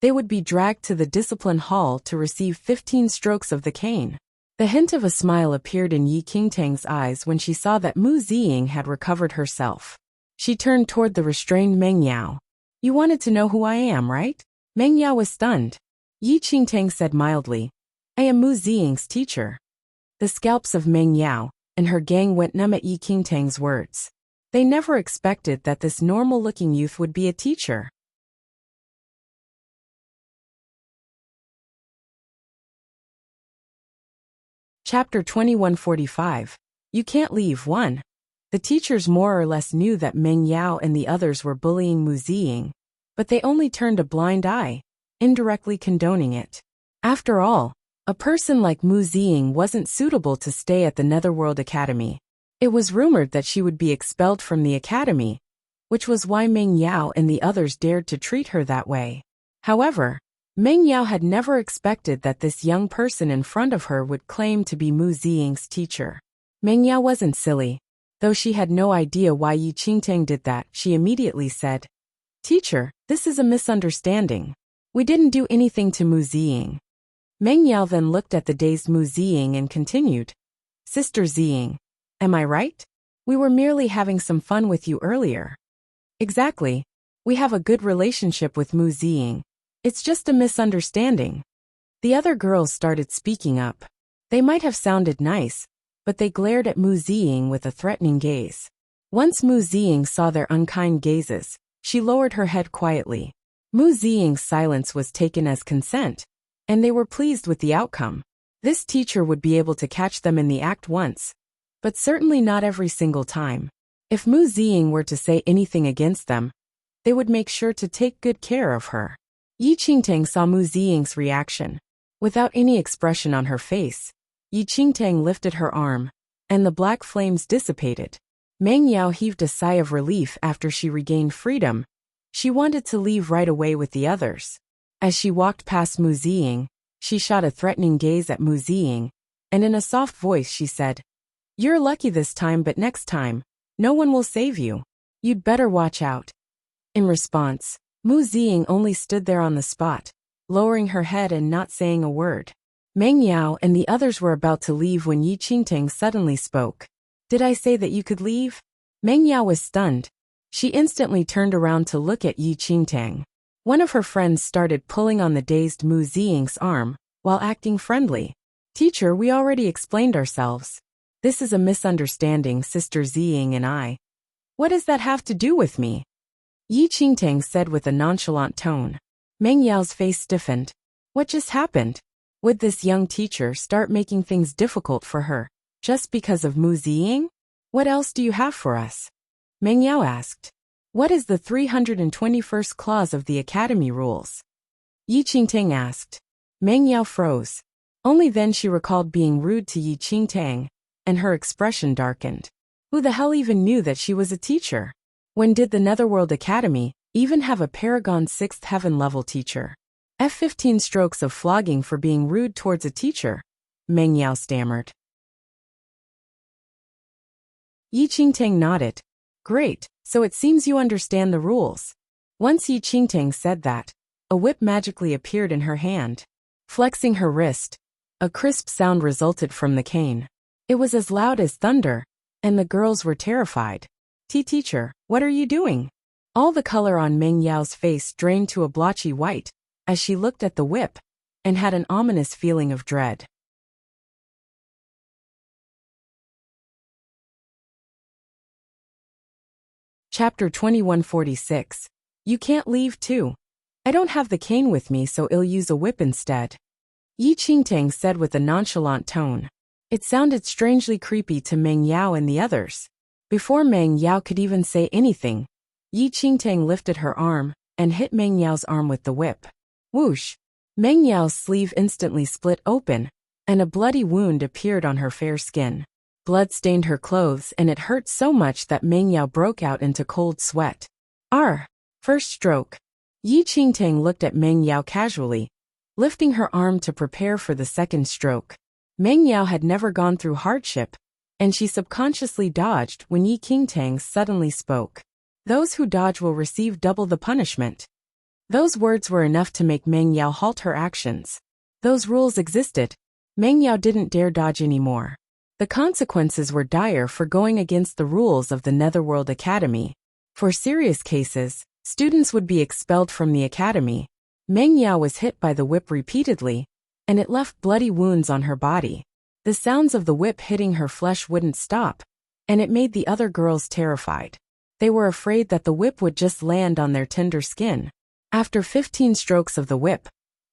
they would be dragged to the discipline hall to receive 15 strokes of the cane. The hint of a smile appeared in Yi Qingtang's eyes when she saw that Mu Ziying had recovered herself. She turned toward the restrained Meng Yao. You wanted to know who I am, right? Meng Yao was stunned. Yi Qingtang said mildly, I am Mu Ziying's teacher. The scalps of Meng Yao and her gang went numb at Yi Qingtang's words. They never expected that this normal-looking youth would be a teacher. Chapter 2145. You can't leave. 1. The teachers more or less knew that Meng Yao and the others were bullying Mu Ziying, but they only turned a blind eye, indirectly condoning it. After all, A person like Mu Ziying wasn't suitable to stay at the Netherworld Academy. It was rumored that she would be expelled from the academy, which was why Meng Yao and the others dared to treat her that way. However, Meng Yao had never expected that this young person in front of her would claim to be Mu Ziying's teacher. Meng Yao wasn't silly. Though she had no idea why Yi Qingtang did that, she immediately said, "Teacher, this is a misunderstanding. We didn't do anything to Mu Ziying." Meng Yao then looked at the dazed Mu Ziying and continued, "Sister Ziying, am I right? We were merely having some fun with you earlier." "Exactly. We have a good relationship with Mu Ziying. It's just a misunderstanding." The other girls started speaking up. They might have sounded nice, but they glared at Mu Ziying with a threatening gaze. Once Mu Ziying saw their unkind gazes, she lowered her head quietly. Mu Ziying's silence was taken as consent, and they were pleased with the outcome. This teacher would be able to catch them in the act once, but certainly not every single time. If Mu Ziying were to say anything against them, they would make sure to take good care of her. Yi Qingtang saw Mu Ziying's reaction. Without any expression on her face, Yi Qingtang lifted her arm, and the black flames dissipated. Meng Yao heaved a sigh of relief after she regained freedom. She wanted to leave right away with the others. As she walked past Mu Ziying, she shot a threatening gaze at Mu Ziying, and in a soft voice she said, "You're lucky this time, but next time, no one will save you. You'd better watch out." In response, Mu Ziying only stood there on the spot, lowering her head and not saying a word. Meng Yao and the others were about to leave when Yi Qingtang suddenly spoke. "Did I say that you could leave?" Meng Yao was stunned. She instantly turned around to look at Yi Qingtang. One of her friends started pulling on the dazed Mu Ziying's arm, while acting friendly. "Teacher, we already explained ourselves. This is a misunderstanding, Sister Ziying and I." "What does that have to do with me?" Yi Qingtang said with a nonchalant tone. Meng Yao's face stiffened. What just happened? Would this young teacher start making things difficult for her, just because of Mu Ziying? "What else do you have for us?" Meng Yao asked. "What is the 321st clause of the Academy rules?" Yi Qingtang asked. Meng Yao froze. Only then she recalled being rude to Yi Qingtang, and her expression darkened. Who the hell even knew that she was a teacher? When did the Netherworld Academy even have a Paragon 6th Heaven level teacher? "15 strokes of flogging for being rude towards a teacher," Meng Yao stammered. Yi Qingtang nodded. "Great, so it seems you understand the rules." Once Yi Qingtang said that, a whip magically appeared in her hand. Flexing her wrist, a crisp sound resulted from the cane. It was as loud as thunder, and the girls were terrified. "Teacher, what are you doing?" All the color on Meng Yao's face drained to a blotchy white, as she looked at the whip, and had an ominous feeling of dread. Chapter 2146. You can't leave too. I don't have the cane with me, so I'll use a whip instead. Yi Qingtang said with a nonchalant tone. It sounded strangely creepy to Meng Yao and the others. Before Meng Yao could even say anything, Yi Qingtang lifted her arm and hit Meng Yao's arm with the whip. Whoosh! Meng Yao's sleeve instantly split open, and a bloody wound appeared on her fair skin. Blood stained her clothes, and it hurt so much that Meng Yao broke out into cold sweat. First stroke. Yi Qingtang looked at Meng Yao casually, lifting her arm to prepare for the second stroke. Meng Yao had never gone through hardship, and she subconsciously dodged when Yi Qingtang suddenly spoke. "Those who dodge will receive double the punishment." Those words were enough to make Meng Yao halt her actions. Those rules existed. Meng Yao didn't dare dodge anymore. The consequences were dire for going against the rules of the Netherworld Academy. For serious cases, students would be expelled from the academy. Meng Yao was hit by the whip repeatedly, and it left bloody wounds on her body. The sounds of the whip hitting her flesh wouldn't stop, and it made the other girls terrified. They were afraid that the whip would just land on their tender skin. After 15 strokes of the whip,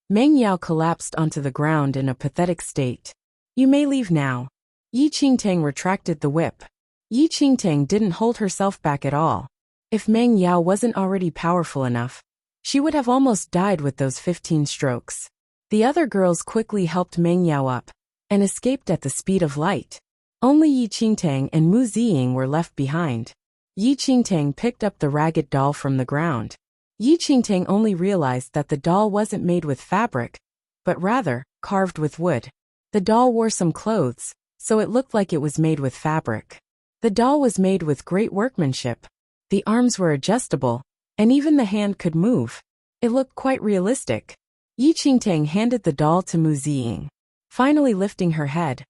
Meng Yao collapsed onto the ground in a pathetic state. "You may leave now." Yi Qingtang retracted the whip. Yi Qingtang didn't hold herself back at all. If Meng Yao wasn't already powerful enough, she would have almost died with those 15 strokes. The other girls quickly helped Meng Yao up and escaped at the speed of light. Only Yi Qingtang and Mu Ziying were left behind. Yi Qingtang picked up the ragged doll from the ground. Yi Qingtang only realized that the doll wasn't made with fabric, but rather carved with wood. The doll wore some clothes, so it looked like it was made with fabric. The doll was made with great workmanship. The arms were adjustable, and even the hand could move. It looked quite realistic. Yi Qingtang handed the doll to Mu Ziying. Finally lifting her head,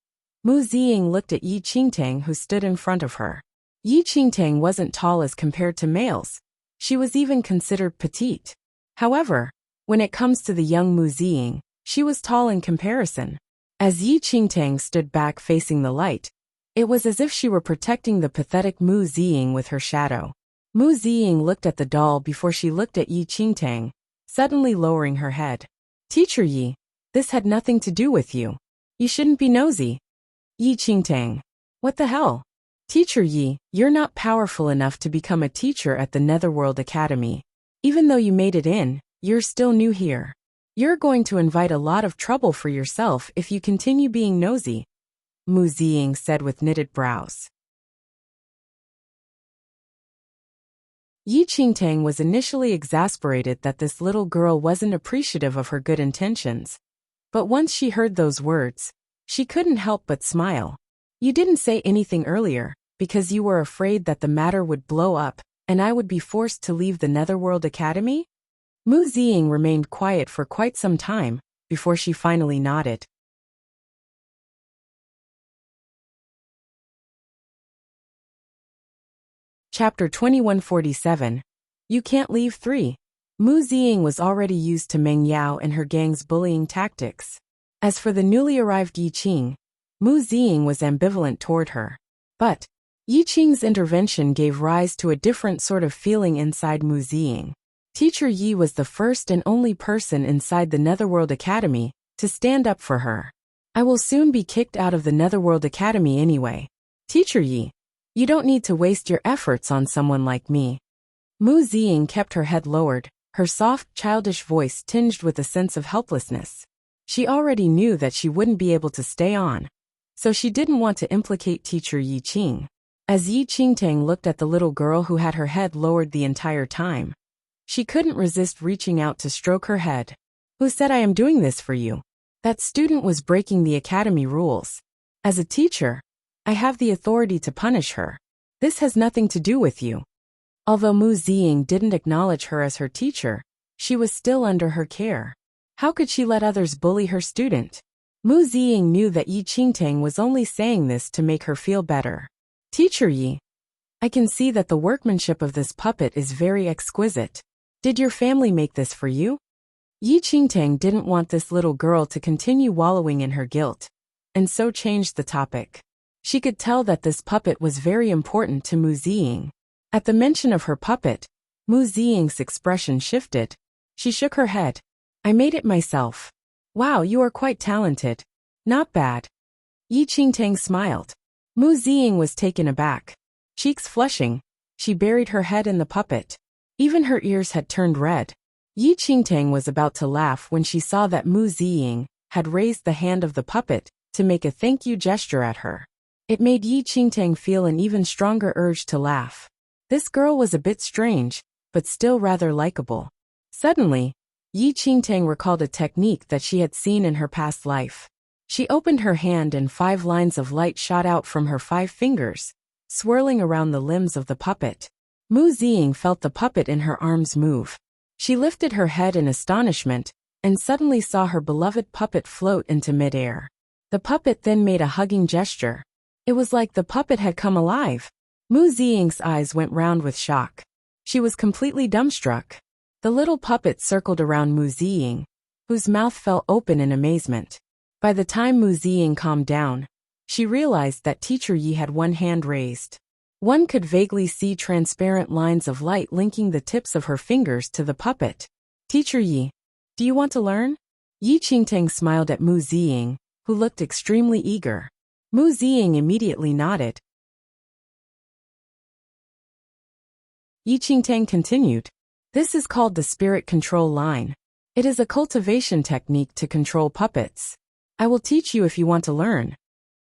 Mu Ziying looked at Yi Qingtang, who stood in front of her. Yi Qingtang wasn't tall as compared to males. She was even considered petite. However, when it comes to the young Mu Ziying, she was tall in comparison. As Yi Qingtang stood back facing the light, it was as if she were protecting the pathetic Mu Ziying with her shadow. Mu Ziying looked at the doll before she looked at Yi Qingtang, suddenly lowering her head. Teacher Yi, this had nothing to do with you. You shouldn't be nosy. Yi Qingtang. What the hell? Teacher Yi, you're not powerful enough to become a teacher at the Netherworld Academy. Even though you made it in, you're still new here. You're going to invite a lot of trouble for yourself if you continue being nosy, Mu Ziying said with knitted brows. Yi Qingtang was initially exasperated that this little girl wasn't appreciative of her good intentions. But once she heard those words, she couldn't help but smile. You didn't say anything earlier, because you were afraid that the matter would blow up, and I would be forced to leave the Netherworld Academy? Mu Ziying remained quiet for quite some time, before she finally nodded. Chapter 2147. You Can't Leave 3. Mu Ziying was already used to Meng Yao and her gang's bullying tactics. As for the newly arrived Yi Qing, Mu Ziying was ambivalent toward her. But Yi Qing's intervention gave rise to a different sort of feeling inside Mu Ziying. Teacher Yi was the first and only person inside the Netherworld Academy to stand up for her. I will soon be kicked out of the Netherworld Academy anyway. Teacher Yi, you don't need to waste your efforts on someone like me. Mu Ziying kept her head lowered, her soft, childish voice tinged with a sense of helplessness. She already knew that she wouldn't be able to stay on, so she didn't want to implicate Teacher Yi Qing. As Yi Qingtang looked at the little girl who had her head lowered the entire time, she couldn't resist reaching out to stroke her head. Who said I am doing this for you? That student was breaking the academy rules. As a teacher, I have the authority to punish her. This has nothing to do with you. Although Mu Ziying didn't acknowledge her as her teacher, she was still under her care. How could she let others bully her student? Mu Ziying knew that Yi Qingtang was only saying this to make her feel better. Teacher Yi, I can see that the workmanship of this puppet is very exquisite. Did your family make this for you? Yi Qingtang didn't want this little girl to continue wallowing in her guilt, and so changed the topic. She could tell that this puppet was very important to Mu Ziying. At the mention of her puppet, Mu Ziying's expression shifted. She shook her head. I made it myself. Wow, you are quite talented. Not bad. Yi Qingtang smiled. Mu Ziying was taken aback. Cheeks flushing, she buried her head in the puppet. Even her ears had turned red. Yi Qingtang was about to laugh when she saw that Mu Ziying had raised the hand of the puppet to make a thank you gesture at her. It made Yi Qingtang feel an even stronger urge to laugh. This girl was a bit strange, but still rather likable. Suddenly, Yi Qingtang recalled a technique that she had seen in her past life. She opened her hand and 5 lines of light shot out from her 5 fingers, swirling around the limbs of the puppet. Mu Ziying felt the puppet in her arms move. She lifted her head in astonishment, and suddenly saw her beloved puppet float into midair. The puppet then made a hugging gesture. It was like the puppet had come alive. Mu Ziying's eyes went round with shock. She was completely dumbstruck. The little puppet circled around Mu Ziying, whose mouth fell open in amazement. By the time Mu Ziying calmed down, she realized that Teacher Yi had one hand raised. One could vaguely see transparent lines of light linking the tips of her fingers to the puppet. Teacher Yi, do you want to learn? Yi Qingtang smiled at Mu Ziying, who looked extremely eager. Mu Ziying immediately nodded. Yi Qingtang continued. This is called the spirit control line. It is a cultivation technique to control puppets. I will teach you if you want to learn.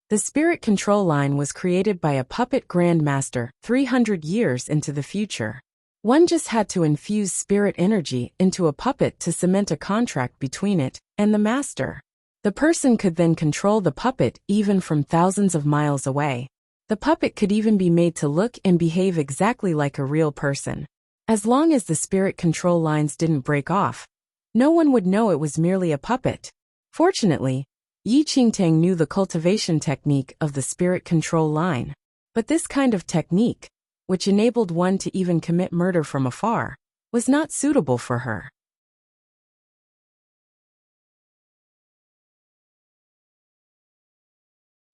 The spirit control line was created by a puppet grandmaster 300 years into the future. One just had to infuse spirit energy into a puppet to cement a contract between it and the master. The person could then control the puppet even from thousands of miles away. The puppet could even be made to look and behave exactly like a real person. As long as the spirit control lines didn't break off, no one would know it was merely a puppet. Fortunately, Yi Qingtang knew the cultivation technique of the spirit control line. But this kind of technique, which enabled one to even commit murder from afar, was not suitable for her.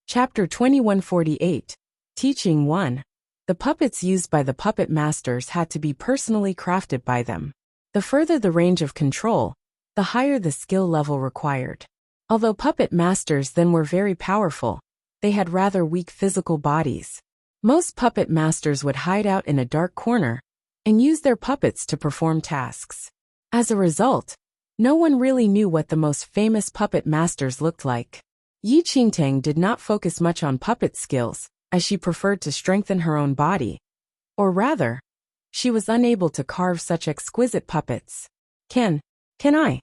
Chapter 2148. Teaching 1. The puppets used by the puppet masters had to be personally crafted by them. The further the range of control, the higher the skill level required. Although puppet masters then were very powerful, they had rather weak physical bodies. Most puppet masters would hide out in a dark corner and use their puppets to perform tasks. As a result, no one really knew what the most famous puppet masters looked like. Yi Qingtang did not focus much on puppet skills, as she preferred to strengthen her own body. Or rather, she was unable to carve such exquisite puppets. Can I?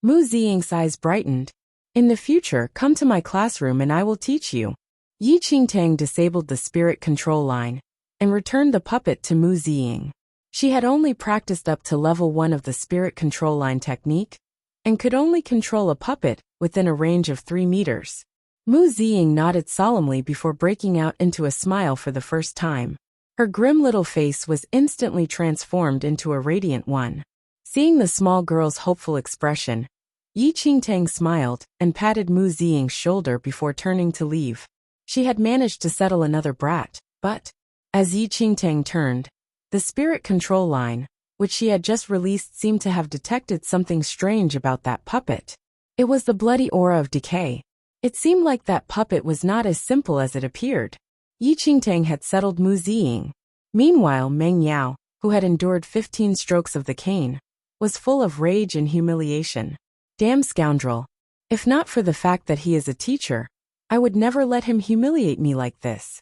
Mu Ziying's eyes brightened. In the future, come to my classroom and I will teach you. Yi Qingtang disabled the spirit control line and returned the puppet to Mu Ziying. She had only practiced up to level 1 of the spirit control line technique and could only control a puppet within a range of 3 meters. Mu Ziying nodded solemnly before breaking out into a smile for the first time. Her grim little face was instantly transformed into a radiant one. Seeing the small girl's hopeful expression, Yi Qingtang smiled and patted Mu Ziying's shoulder before turning to leave. She had managed to settle another brat, but, as Yi Qingtang turned, the spirit control line, which she had just released, seemed to have detected something strange about that puppet. It was the bloody aura of decay. It seemed like that puppet was not as simple as it appeared. Yi Qingtang had settled Mu Ziying. Meanwhile, Meng Yao, who had endured 15 strokes of the cane, was full of rage and humiliation. Damn scoundrel. If not for the fact that he is a teacher, I would never let him humiliate me like this.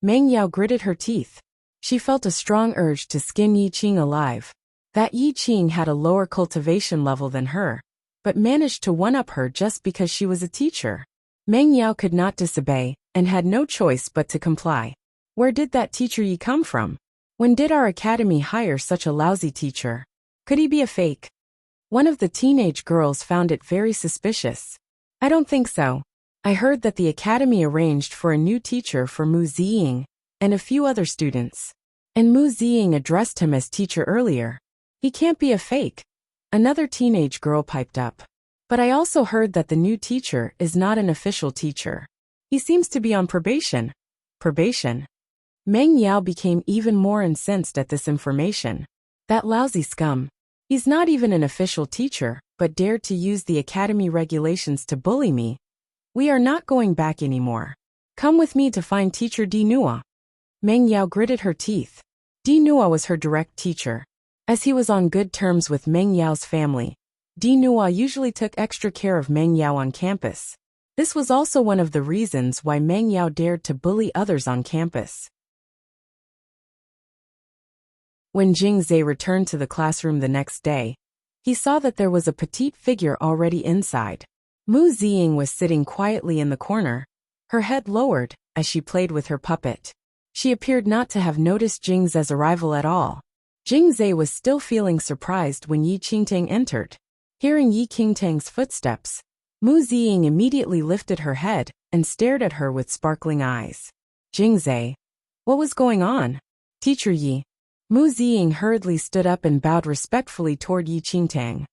Meng Yao gritted her teeth. She felt a strong urge to skin Yi Qing alive. That Yi Qing had a lower cultivation level than her, but managed to one-up her just because she was a teacher. Meng Yao could not disobey, and had no choice but to comply. Where did that teacher Yi come from? When did our academy hire such a lousy teacher? Could he be a fake? One of the teenage girls found it very suspicious. I don't think so. I heard that the academy arranged for a new teacher for Mu Ziying and a few other students. And Mu Ziying addressed him as teacher earlier. He can't be a fake. Another teenage girl piped up. But I also heard that the new teacher is not an official teacher. He seems to be on probation. Probation? Meng Yao became even more incensed at this information. That lousy scum. He's not even an official teacher, but dared to use the academy regulations to bully me. We are not going back anymore. Come with me to find teacher Di Nua. Meng Yao gritted her teeth. Di Nua was her direct teacher. As he was on good terms with Meng Yao's family, Di Nua usually took extra care of Meng Yao on campus. This was also one of the reasons why Meng Yao dared to bully others on campus. When Jing Zhe returned to the classroom the next day, he saw that there was a petite figure already inside. Mu Ziying was sitting quietly in the corner, her head lowered, as she played with her puppet. She appeared not to have noticed Jing Zhe's arrival at all. Jing Zhe was still feeling surprised when Yi Qingtang entered. Hearing Yi Qingtang's footsteps, Mu Ziying immediately lifted her head and stared at her with sparkling eyes. Jing Zhe. What was going on? Teacher Yi. Mu Ziying hurriedly stood up and bowed respectfully toward Yi Qingtang.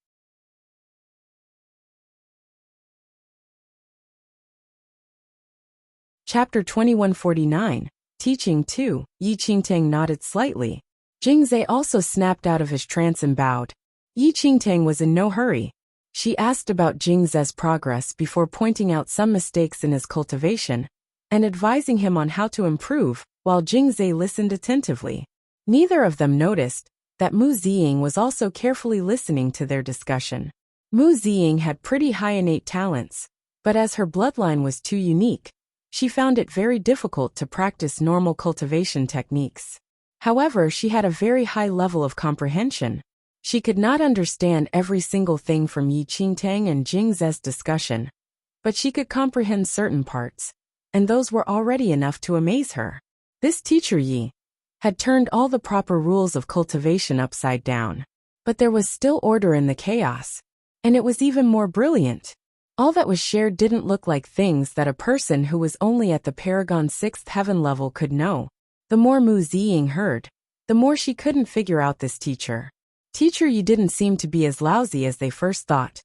Chapter 2149. Teaching 2. Yi Qingtang nodded slightly. Jing Zhe also snapped out of his trance and bowed. Yi Qingtang was in no hurry. She asked about Jing Zhe's progress before pointing out some mistakes in his cultivation and advising him on how to improve, while Jing Zhe listened attentively. Neither of them noticed that Mu Ziying was also carefully listening to their discussion. Mu Ziying had pretty high innate talents, but as her bloodline was too unique, she found it very difficult to practice normal cultivation techniques. However, she had a very high level of comprehension. She could not understand every single thing from Yi Qingtang and Jing Ze's discussion, but she could comprehend certain parts, and those were already enough to amaze her. This teacher Yi had turned all the proper rules of cultivation upside down. But there was still order in the chaos, and it was even more brilliant. All that was shared didn't look like things that a person who was only at the Paragon 6th heaven level could know. The more Mu Ziying heard, the more she couldn't figure out this teacher. Teacher Yi didn't seem to be as lousy as they first thought.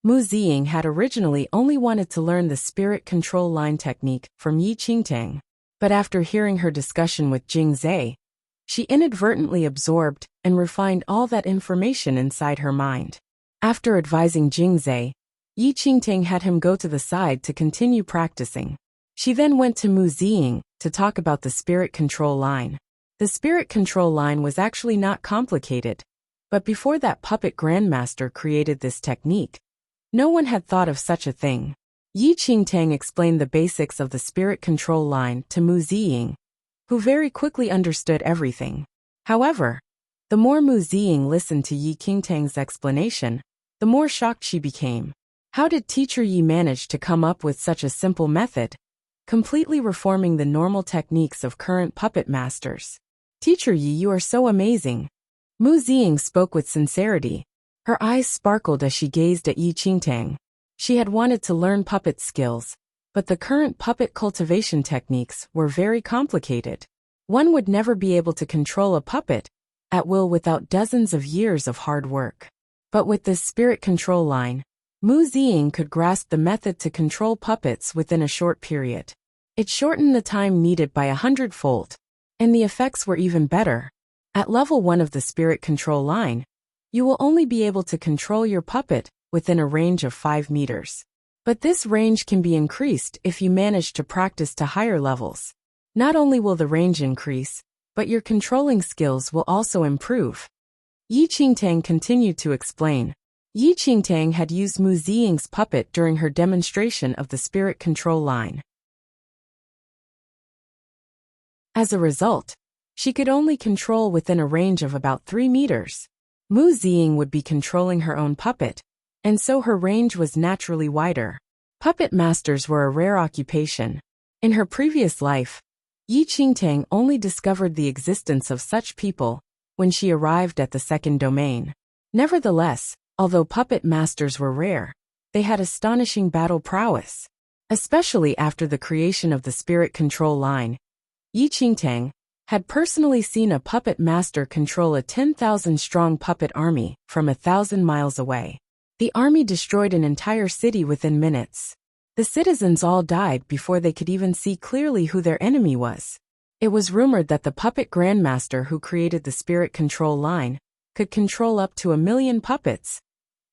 Mu Ziying had originally only wanted to learn the spirit control line technique from Yi Qingtang, but after hearing her discussion with Jing Ze, she inadvertently absorbed and refined all that information inside her mind. After advising Jing Ze, Yi Qingtang had him go to the side to continue practicing. She then went to Mu Ziying to talk about the spirit control line. The spirit control line was actually not complicated, but before that puppet grandmaster created this technique, no one had thought of such a thing. Yi Qingtang explained the basics of the spirit control line to Mu Ziying, who very quickly understood everything. However, the more Mu Ziying listened to Yi Qingtang's explanation, the more shocked she became. How did teacher Yi manage to come up with such a simple method, completely reforming the normal techniques of current puppet masters? Teacher Yi, you are so amazing. Mu Ziying spoke with sincerity. Her eyes sparkled as she gazed at Yi Qingtang. She had wanted to learn puppet skills, but the current puppet cultivation techniques were very complicated. One would never be able to control a puppet at will without dozens of years of hard work. But with this spirit control line, Mu Ziying could grasp the method to control puppets within a short period. It shortened the time needed by 100-fold, and the effects were even better. At level 1 of the spirit control line, you will only be able to control your puppet within a range of 5 meters. But this range can be increased if you manage to practice to higher levels. Not only will the range increase, but your controlling skills will also improve. Yi Qingtang continued to explain. Yi Qingtang had used Mu Ziying's puppet during her demonstration of the spirit control line. As a result, she could only control within a range of about 3 meters. Mu Ziying would be controlling her own puppet, and so her range was naturally wider. Puppet masters were a rare occupation. In her previous life, Yi Qingtang only discovered the existence of such people when she arrived at the second domain. Nevertheless, although puppet masters were rare, they had astonishing battle prowess. Especially after the creation of the spirit control line, Yi Qingtang had personally seen a puppet master control a 10,000-strong puppet army from 1,000 miles away. The army destroyed an entire city within minutes. The citizens all died before they could even see clearly who their enemy was. It was rumored that the puppet grandmaster who created the spirit control line could control up to 1 million puppets.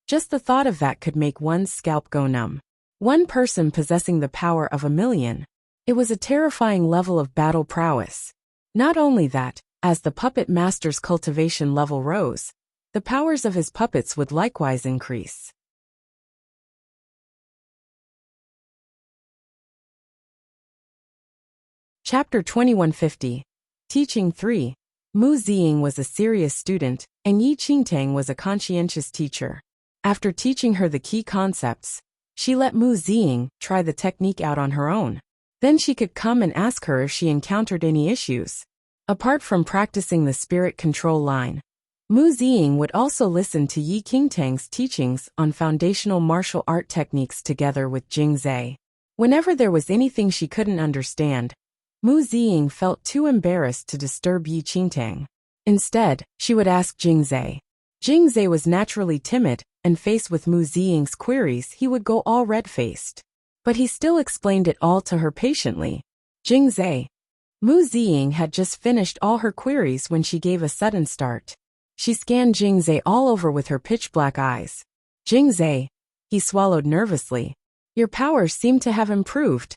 Just the thought of that could make one's scalp go numb. One person possessing the power of 1 million. It was a terrifying level of battle prowess. Not only that, as the puppet master's cultivation level rose, the powers of his puppets would likewise increase. Chapter 2150. Teaching 3. Mu Ziying was a serious student, and Yi Qingtang was a conscientious teacher. After teaching her the key concepts, she let Mu Ziying try the technique out on her own. Then she could come and ask her if she encountered any issues. Apart from practicing the spirit control line, Mu Ziying would also listen to Yi Qingtang's teachings on foundational martial art techniques together with Jing Ze. Whenever there was anything she couldn't understand, Mu Ziying felt too embarrassed to disturb Yi Qingtang. Instead, she would ask Jing Ze. Jing Ze was naturally timid, and faced with Mu Ziying's queries he would go all red-faced. But he still explained it all to her patiently. Jing Ze. Mu Ziying had just finished all her queries when she gave a sudden start. She scanned Jing Ze all over with her pitch-black eyes. Jing Ze. He swallowed nervously. Your powers seem to have improved.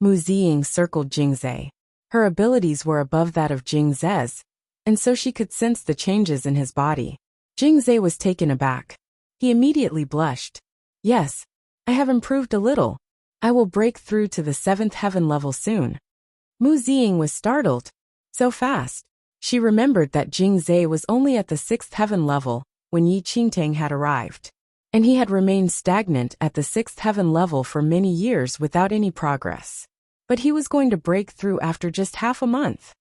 Mu Ziying circled Jing Ze. Her abilities were above that of Jing Ze's, and so she could sense the changes in his body. Jing Ze was taken aback. He immediately blushed. Yes, I have improved a little. I will break through to the 7th heaven level soon. Mu Ziying was startled. So fast. She remembered that Jing Zhe was only at the 6th heaven level when Yi Qingtang had arrived. And he had remained stagnant at the 6th heaven level for many years without any progress. But he was going to break through after just half a month.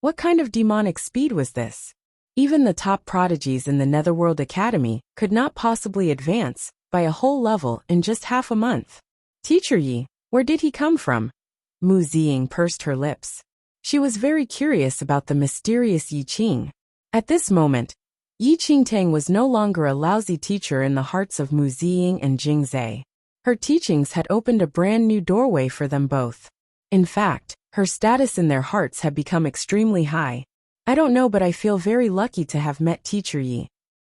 What kind of demonic speed was this? Even the top prodigies in the Netherworld Academy could not possibly advance by a whole level in just half a month. Teacher Yi, where did he come from? Mu Ziying pursed her lips. She was very curious about the mysterious Yi Qing. At this moment, Yi Qingtang was no longer a lousy teacher in the hearts of Mu Ziying and Jing Zhe. Her teachings had opened a brand new doorway for them both. In fact, her status in their hearts had become extremely high. I don't know, but I feel very lucky to have met Teacher Yi.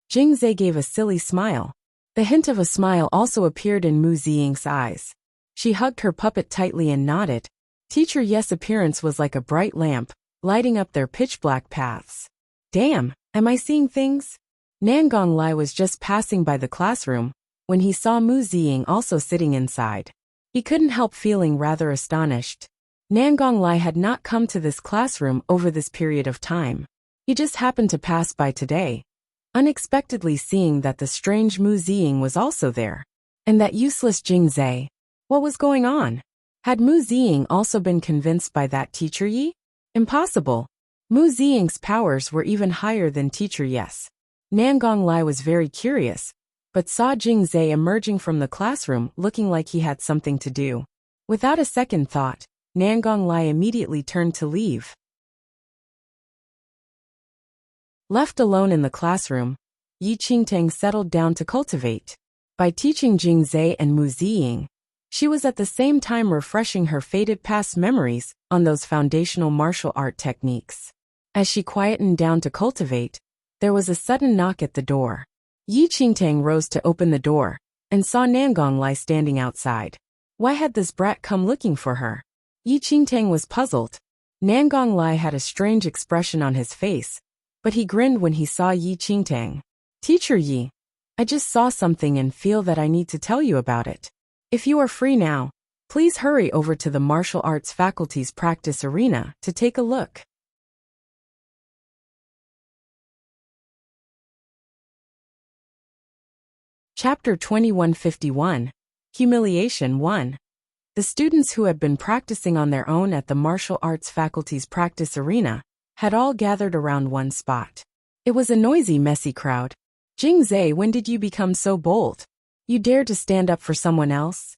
Jing Zhe gave a silly smile. The hint of a smile also appeared in Mu Ziying's eyes. She hugged her puppet tightly and nodded. Teacher Yi's appearance was like a bright lamp, lighting up their pitch-black paths. Damn, am I seeing things? Nangong Lai was just passing by the classroom when he saw Mu Ziying also sitting inside. He couldn't help feeling rather astonished. Nangong Lai had not come to this classroom over this period of time. He just happened to pass by today, unexpectedly seeing that the strange Mu Ziying was also there. And that useless Jing Zhe. What was going on? Had Mu Ziying also been convinced by that Teacher Yi? Impossible. Mu Ziying's powers were even higher than Teacher Yi's. Nangong Lai was very curious, but saw Jing Zhe emerging from the classroom looking like he had something to do. Without a second thought, Nangong Lai immediately turned to leave. Left alone in the classroom, Yi Qingtang settled down to cultivate. By teaching Jing Zhe and Mu Ziying, she was at the same time refreshing her faded past memories on those foundational martial art techniques. As she quietened down to cultivate, there was a sudden knock at the door. Yi Qingtang rose to open the door and saw Nangong Lai standing outside. Why had this brat come looking for her? Yi Qingtang was puzzled. Nangong Lai had a strange expression on his face, but he grinned when he saw Yi Qingtang. Teacher Yi, I just saw something and feel that I need to tell you about it. If you are free now, please hurry over to the martial arts faculty's practice arena to take a look. Chapter 2151, Humiliation 1. The students who had been practicing on their own at the martial arts faculty's practice arena had all gathered around one spot. It was a noisy, messy crowd. Jing Zhe, when did you become so bold? You dare to stand up for someone else?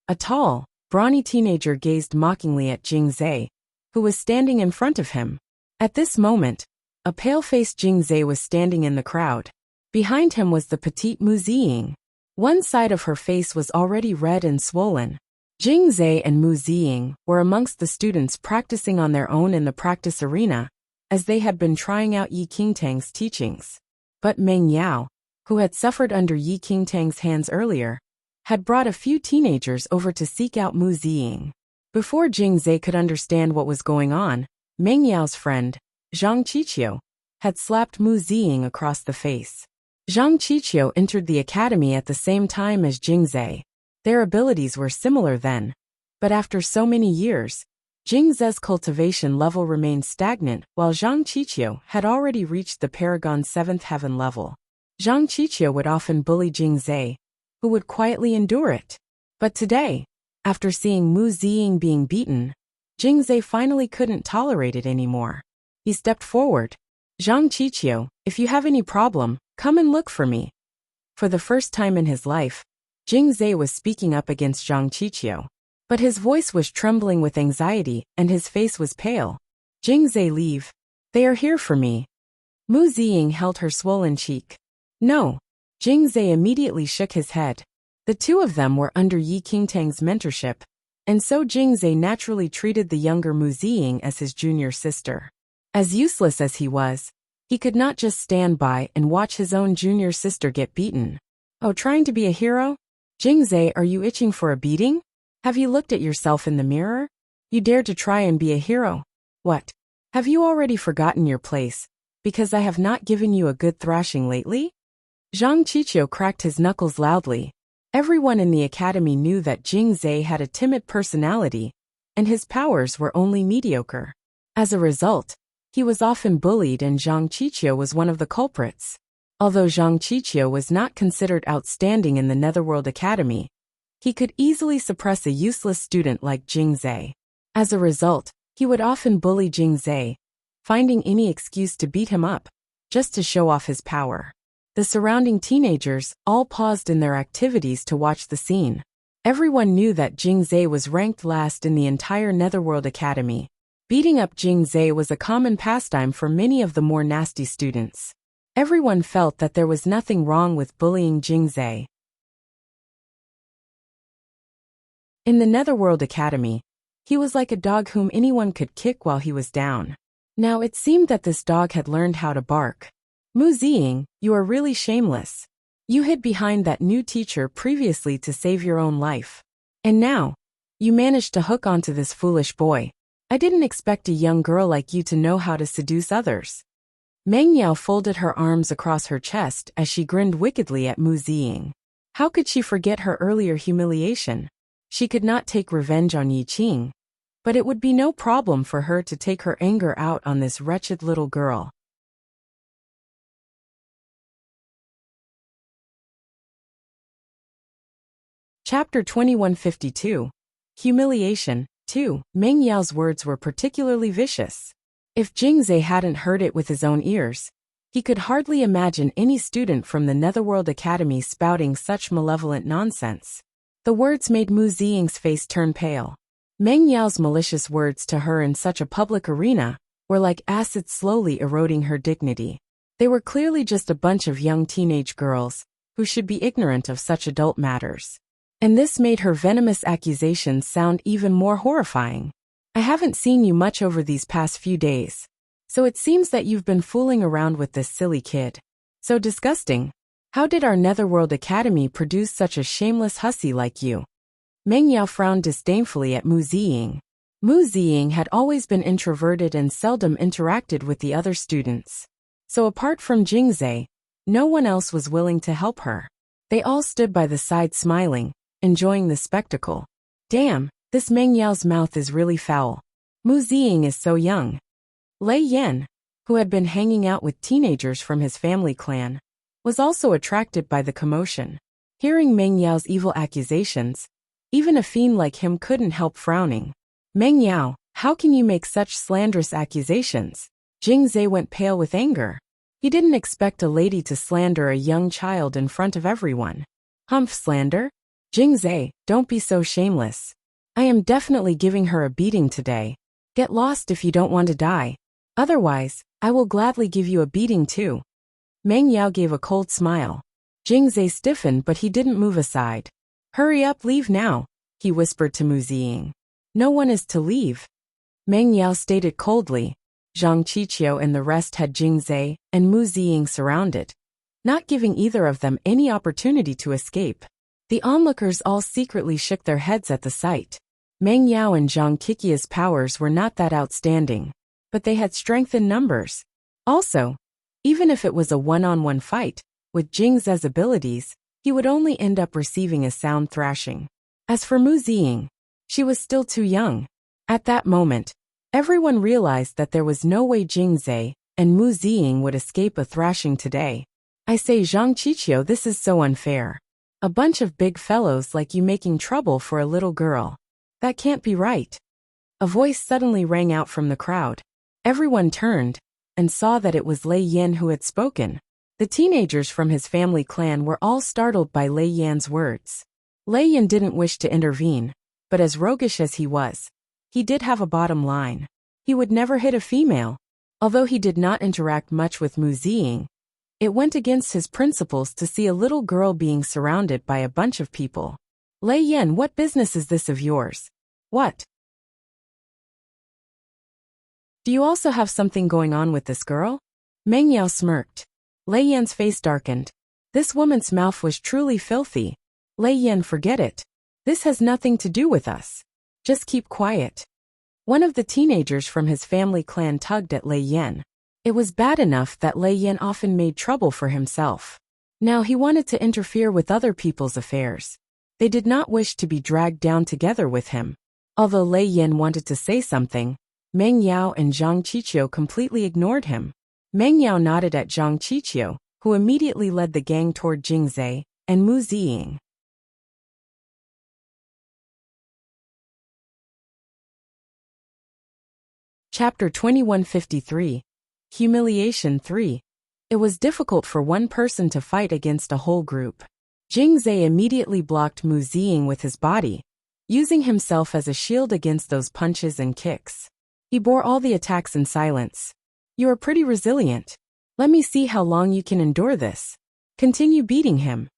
A tall, brawny teenager gazed mockingly at Jing Zhe, who was standing in front of him. At this moment, a pale-faced Jing Zhe was standing in the crowd. Behind him was the petite Mu Ziying. One side of her face was already red and swollen. Jing Zhe and Mu Ziying were amongst the students practicing on their own in the practice arena, as they had been trying out Yi Qingtang's teachings. But Meng Yao, who had suffered under Yi Qingtang's hands earlier, had brought a few teenagers over to seek out Mu Ziying. Before Jing Zhe could understand what was going on, Meng Yao's friend, Zhang Qiqiu, had slapped Mu Ziying across the face. Zhang Qiqiu entered the academy at the same time as Jing Zhe. Their abilities were similar then, but after so many years, Jing Zhe's cultivation level remained stagnant while Zhang Qiqiu had already reached the Paragon 7th heaven level. Zhang Qiqiu would often bully Jing Zhe, who would quietly endure it. But today, after seeing Mu Ziying being beaten, Jing Zhe finally couldn't tolerate it anymore. He stepped forward. Zhang Qiqiu, if you have any problem, come and look for me. For the first time in his life, Jing Zhe was speaking up against Zhang Qiqiu. But his voice was trembling with anxiety and his face was pale. Jing Zhe, leave. They are here for me. Mu Ziying held her swollen cheek. No. Jing Zhe immediately shook his head. The two of them were under Yi Qingtang's mentorship, and so Jing Zhe naturally treated the younger Mu Ziying as his junior sister. As useless as he was, he could not just stand by and watch his own junior sister get beaten. Oh, trying to be a hero? Jing Zhe, are you itching for a beating? Have you looked at yourself in the mirror? You dare to try and be a hero? What? Have you already forgotten your place, because I have not given you a good thrashing lately? Zhang Qiqiu cracked his knuckles loudly. Everyone in the academy knew that Jing Zhe had a timid personality, and his powers were only mediocre. As a result, he was often bullied and Zhang Qiqiu was one of the culprits. Although Zhang Qiqiu was not considered outstanding in the Netherworld Academy, he could easily suppress a useless student like Jing Zhe. As a result, he would often bully Jing Zhe, finding any excuse to beat him up, just to show off his power. The surrounding teenagers all paused in their activities to watch the scene. Everyone knew that Jing Zhe was ranked last in the entire Netherworld Academy. Beating up Jing Zhe was a common pastime for many of the more nasty students. Everyone felt that there was nothing wrong with bullying Jing Zhe. In the Netherworld Academy, he was like a dog whom anyone could kick while he was down. Now it seemed that this dog had learned how to bark. Mu Ziying, you are really shameless. You hid behind that new teacher previously to save your own life. And now, you managed to hook onto this foolish boy. I didn't expect a young girl like you to know how to seduce others. Meng Yao folded her arms across her chest as she grinned wickedly at Mu Ziying. How could she forget her earlier humiliation? She could not take revenge on Yi Qing, but it would be no problem for her to take her anger out on this wretched little girl. Chapter 2152. Humiliation. 2. Meng Yao's words were particularly vicious. If Jing Zhe hadn't heard it with his own ears, he could hardly imagine any student from the Netherworld Academy spouting such malevolent nonsense. The words made Mu Ziying's face turn pale. Meng Yao's malicious words to her in such a public arena were like acid slowly eroding her dignity. They were clearly just a bunch of young teenage girls who should be ignorant of such adult matters. And this made her venomous accusations sound even more horrifying. I haven't seen you much over these past few days, so it seems that you've been fooling around with this silly kid. So disgusting. How did our Netherworld Academy produce such a shameless hussy like you? Meng Yao frowned disdainfully at Mu Ziying. Mu Ziying had always been introverted and seldom interacted with the other students. So apart from Jing Zhe, no one else was willing to help her. They all stood by the side smiling, enjoying the spectacle. Damn, this Meng Yao's mouth is really foul. Mu Ziying is so young. Lei Yan, who had been hanging out with teenagers from his family clan, was also attracted by the commotion. Hearing Meng Yao's evil accusations, even a fiend like him couldn't help frowning. Meng Yao, how can you make such slanderous accusations? Jing Zhe went pale with anger. He didn't expect a lady to slander a young child in front of everyone. Humph, slander? Jing Zhe, don't be so shameless. I am definitely giving her a beating today. Get lost if you don't want to die. Otherwise, I will gladly give you a beating too. Meng Yao gave a cold smile. Jing Zhe stiffened but he didn't move aside. Hurry up, leave now, he whispered to Mu Ziying. No one is to leave. Meng Yao stated coldly. Zhang Qiqiu and the rest had Jing Zhe and Mu Ziying surrounded, not giving either of them any opportunity to escape. The onlookers all secretly shook their heads at the sight. Meng Yao and Zhang Qiqiu's powers were not that outstanding, but they had strength in numbers. Also, even if it was a one-on-one fight, with Jing Zhe's abilities, he would only end up receiving a sound thrashing. As for Mu Ziying, she was still too young. At that moment, everyone realized that there was no way Jing Zhe and Mu Ziying would escape a thrashing today. I say, Zhang Qiqiu, this is so unfair. A bunch of big fellows like you making trouble for a little girl. That can't be right. A voice suddenly rang out from the crowd. Everyone turned and saw that it was Lei Yan who had spoken. The teenagers from his family clan were all startled by Lei Yan's words. Lei Yan didn't wish to intervene, but as roguish as he was, he did have a bottom line. He would never hit a female. Although he did not interact much with Mu Ziying, it went against his principles to see a little girl being surrounded by a bunch of people. Lei Yan, what business is this of yours? What? Do you also have something going on with this girl? Meng Yao smirked. Lei Yan's face darkened. This woman's mouth was truly filthy. Lei Yan, forget it. This has nothing to do with us. Just keep quiet. One of the teenagers from his family clan tugged at Lei Yan. It was bad enough that Lei Yan often made trouble for himself. Now he wanted to interfere with other people's affairs. They did not wish to be dragged down together with him. Although Lei Yin wanted to say something, Meng Yao and Zhang Qiqiu completely ignored him. Meng Yao nodded at Zhang Qiqiu, who immediately led the gang toward Jingzai and Mu Ziying. Chapter 2153. Humiliation 3. It was difficult for one person to fight against a whole group. Jingzai immediately blocked Mu Ziying with his body, using himself as a shield against those punches and kicks. He bore all the attacks in silence. You are pretty resilient. Let me see how long you can endure this. Continue beating him.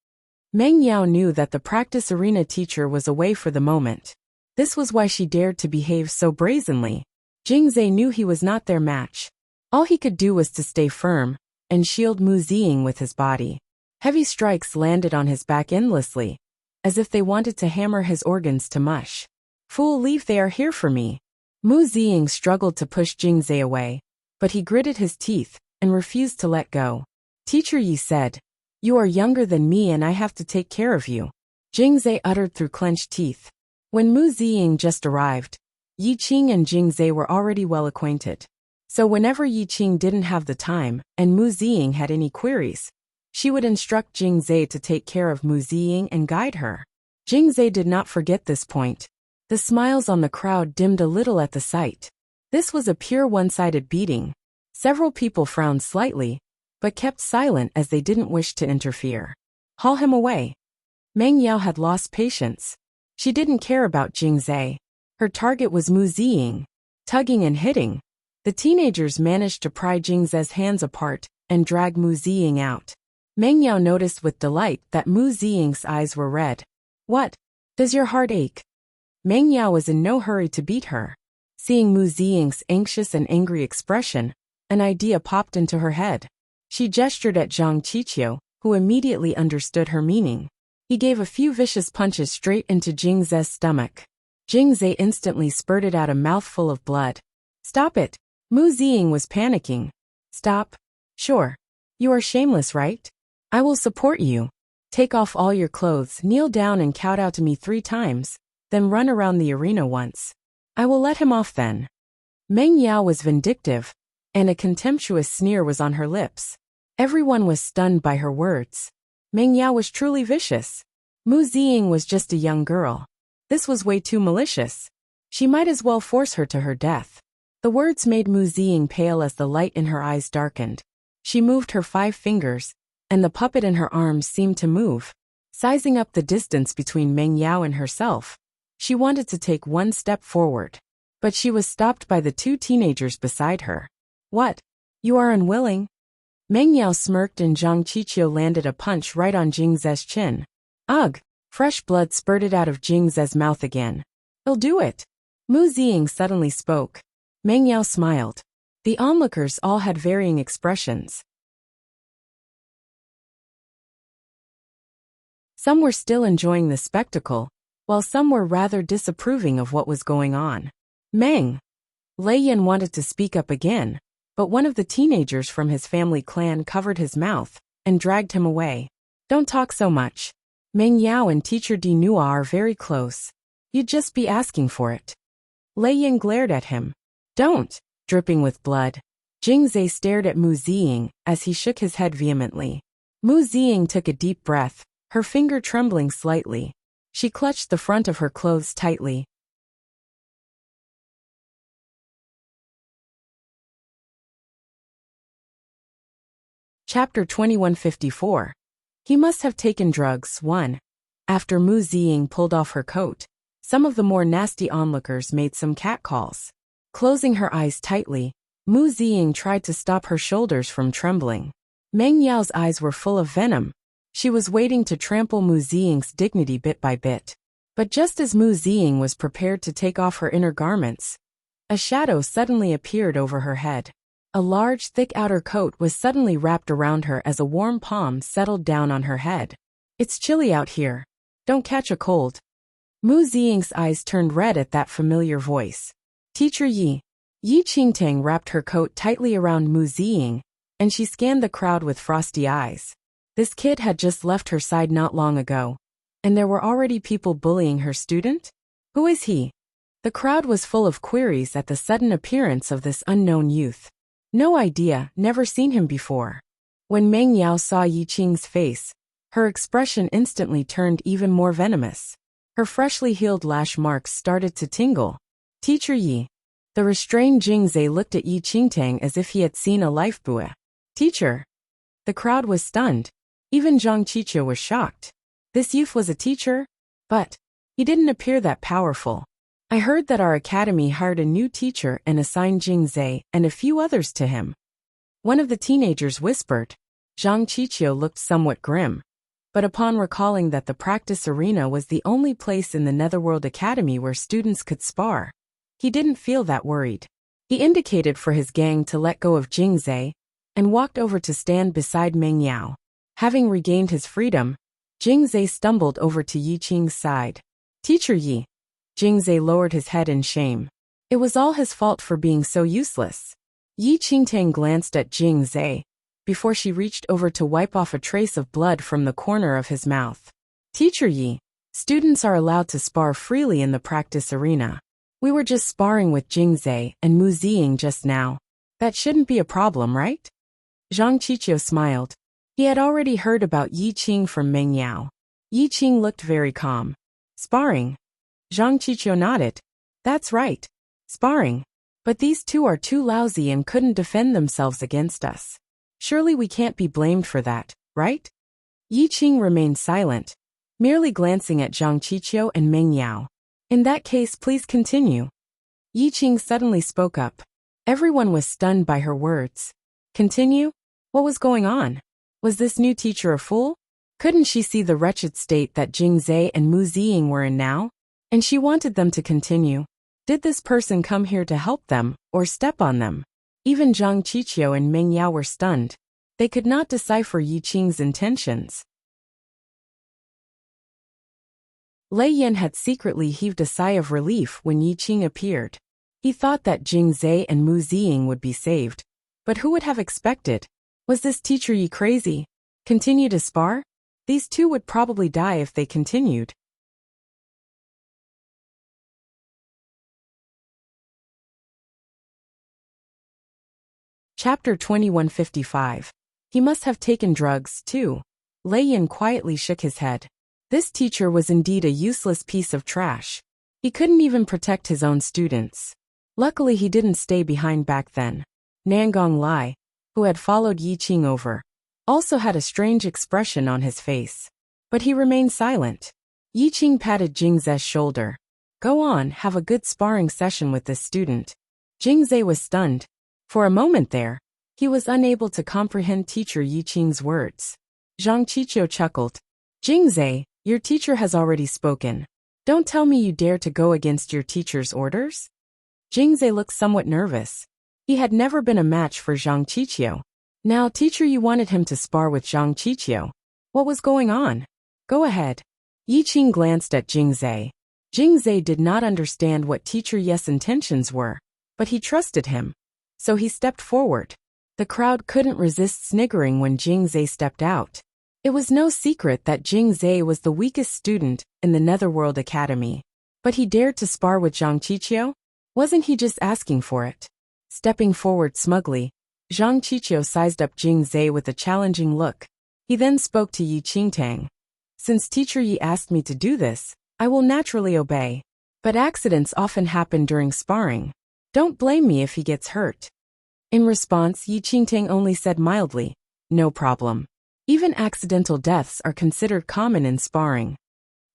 Meng Yao knew that the practice arena teacher was away for the moment. This was why she dared to behave so brazenly. Jingzai knew he was not their match. All he could do was to stay firm and shield Mu Ziying with his body. Heavy strikes landed on his back endlessly, as if they wanted to hammer his organs to mush. Fool, leave, they are here for me. Mu Ziying struggled to push Jingzai away, but he gritted his teeth and refused to let go. Teacher Yi said, "You are younger than me and I have to take care of you," Jingzai uttered through clenched teeth. When Mu Ziying just arrived, Yi Qing and Jingzai were already well acquainted. So whenever Yi Qing didn't have the time and Mu Ziying had any queries, she would instruct Jingzai to take care of Mu Ziying and guide her. Jingzai did not forget this point. The smiles on the crowd dimmed a little at the sight. This was a pure one-sided beating. Several people frowned slightly, but kept silent as they didn't wish to interfere. Haul him away. Meng Yao had lost patience. She didn't care about Jingzai. Her target was Mu Ziying. Tugging and hitting, the teenagers managed to pry Jingzai's hands apart and drag Mu Ziying out. Meng Yao noticed with delight that Mu Ziying's eyes were red. What? Does your heart ache? Meng Yao was in no hurry to beat her. Seeing Mu Ziying's anxious and angry expression, an idea popped into her head. She gestured at Zhang Qiqiu, who immediately understood her meaning. He gave a few vicious punches straight into Jingzai's stomach. Jingzai instantly spurted out a mouthful of blood. Stop it! Mu Ziying was panicking. Stop. Sure. You are shameless, right? I will support you. Take off all your clothes, kneel down and kowtow to me 3 times, then run around the arena once. I will let him off then. Meng Yao was vindictive, and a contemptuous sneer was on her lips. Everyone was stunned by her words. Meng Yao was truly vicious. Mu Ziying was just a young girl. This was way too malicious. She might as well force her to her death. The words made Mu Ziying pale as the light in her eyes darkened. She moved her 5 fingers, and the puppet in her arms seemed to move. Sizing up the distance between Meng Yao and herself, she wanted to take 1 step forward. But she was stopped by the 2 teenagers beside her. What? You are unwilling? Meng Yao smirked and Zhang Qiqiu landed a punch right on Jingzai's chin. Ugh! Fresh blood spurted out of Jingzai's mouth again. He'll do it. Mu Ziying suddenly spoke. Meng Yao smiled. The onlookers all had varying expressions. Some were still enjoying the spectacle, while some were rather disapproving of what was going on. Meng! Lei Yin wanted to speak up again, but one of the teenagers from his family clan covered his mouth and dragged him away. Don't talk so much. Meng Yao and Teacher Dinua are very close. You'd just be asking for it. Lei Yin glared at him. Don't! Dripping with blood. Jingzai stared at Mu Ziying as he shook his head vehemently. Mu Ziying took a deep breath, her finger trembling slightly. She clutched the front of her clothes tightly. Chapter 2154. He must have taken drugs. 1. After Mu Ziying pulled off her coat, some of the more nasty onlookers made some catcalls. Closing her eyes tightly, Mu Ziying tried to stop her shoulders from trembling. Meng Yao's eyes were full of venom. She was waiting to trample Mu Ziying's dignity bit by bit. But just as Mu Ziying was prepared to take off her inner garments, a shadow suddenly appeared over her head. A large, thick outer coat was suddenly wrapped around her as a warm palm settled down on her head. It's chilly out here. Don't catch a cold. Mu Ziying's eyes turned red at that familiar voice. Teacher Yi. Yi Qingtang wrapped her coat tightly around Mu Ziying, and she scanned the crowd with frosty eyes. This kid had just left her side not long ago. And there were already people bullying her student? Who is he? The crowd was full of queries at the sudden appearance of this unknown youth. No idea, never seen him before. When Meng Yao saw Yi Qing's face, her expression instantly turned even more venomous. Her freshly healed lash marks started to tingle. Teacher Yi. The restrained Jingzhe looked at Yi Qingtang as if he had seen a lifebuoy. Teacher. The crowd was stunned. Even Zhang Qiqiu was shocked. This youth was a teacher? But he didn't appear that powerful. I heard that our academy hired a new teacher and assigned Jingzhe and a few others to him. One of the teenagers whispered. Zhang Qiqiu looked somewhat grim. But upon recalling that the practice arena was the only place in the Netherworld Academy where students could spar, he didn't feel that worried. He indicated for his gang to let go of Jingzhe and walked over to stand beside Meng Yao. Having regained his freedom, Jingzhe stumbled over to Yi Qing's side. Teacher Yi. Jingzhe lowered his head in shame. It was all his fault for being so useless. Yi Qingtang glanced at Jingzhe before she reached over to wipe off a trace of blood from the corner of his mouth. Teacher Yi. Students are allowed to spar freely in the practice arena. We were just sparring with Jingzhe and Mu Ziying just now. That shouldn't be a problem, right? Zhang Qiqiu smiled. He had already heard about Yi Qing from Meng Yao. Yi Qing looked very calm. Sparring. Zhang Qiqiu nodded. That's right. Sparring. But these two are too lousy and couldn't defend themselves against us. Surely we can't be blamed for that, right? Yi Qing remained silent, merely glancing at Zhang Qiqiu and Meng Yao. In that case, please continue. Yi Qing suddenly spoke up. Everyone was stunned by her words. Continue? What was going on? Was this new teacher a fool? Couldn't she see the wretched state that Jingzhe and Mu Ziying were in now? And she wanted them to continue. Did this person come here to help them, or step on them? Even Zhang Qiqiu and Meng Yao were stunned. They could not decipher Yi Qing's intentions. Lei Yan had secretly heaved a sigh of relief when Yi Qing appeared. He thought that Jingzhe and Mu Ziying would be saved. But who would have expected? Was this teacher Yi crazy? Continue to spar? These two would probably die if they continued. Chapter 2155. He must have taken drugs, too. Lei Yan quietly shook his head. This teacher was indeed a useless piece of trash. He couldn't even protect his own students. Luckily he didn't stay behind back then. Nangong Lai, who had followed Yi Qing over, also had a strange expression on his face. But he remained silent. Yi Qing patted Jingzhe's shoulder. Go on, have a good sparring session with this student. Jingzhe was stunned. For a moment there, he was unable to comprehend teacher Yi Qing's words. Zhang Qiqiu chuckled. Jingzhe, your teacher has already spoken. Don't tell me you dare to go against your teacher's orders? Jingzhe looked somewhat nervous. He had never been a match for Zhang Qiqiu. Now teacher Yi wanted him to spar with Zhang Qiqiu. What was going on? Go ahead. Yi Qing glanced at Jingzhe. Jingzhe did not understand what teacher Yi's intentions were, but he trusted him. So he stepped forward. The crowd couldn't resist sniggering when Jingzhe stepped out. It was no secret that Jingzhe was the weakest student in the Netherworld Academy. But he dared to spar with Zhang Qiqiu? Wasn't he just asking for it? Stepping forward smugly, Zhang Qiqiu sized up Jingzhe with a challenging look. He then spoke to Yi Qingtang. Since teacher Yi asked me to do this, I will naturally obey. But accidents often happen during sparring. Don't blame me if he gets hurt. In response, Yi Qingtang only said mildly, no problem. Even accidental deaths are considered common in sparring.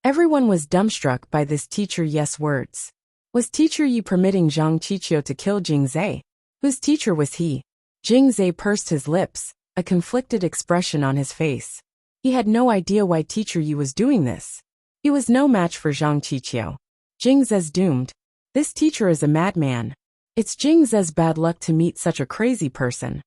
Everyone was dumbstruck by this teacher Yi's words. Was teacher Yi permitting Zhang Qiqiu to kill Jingzhe? Whose teacher was he? Jingzhe pursed his lips, a conflicted expression on his face. He had no idea why teacher Yi was doing this. He was no match for Zhang Qiqiu. Jingzhe's doomed. This teacher is a madman. It's Jingzhe's bad luck to meet such a crazy person.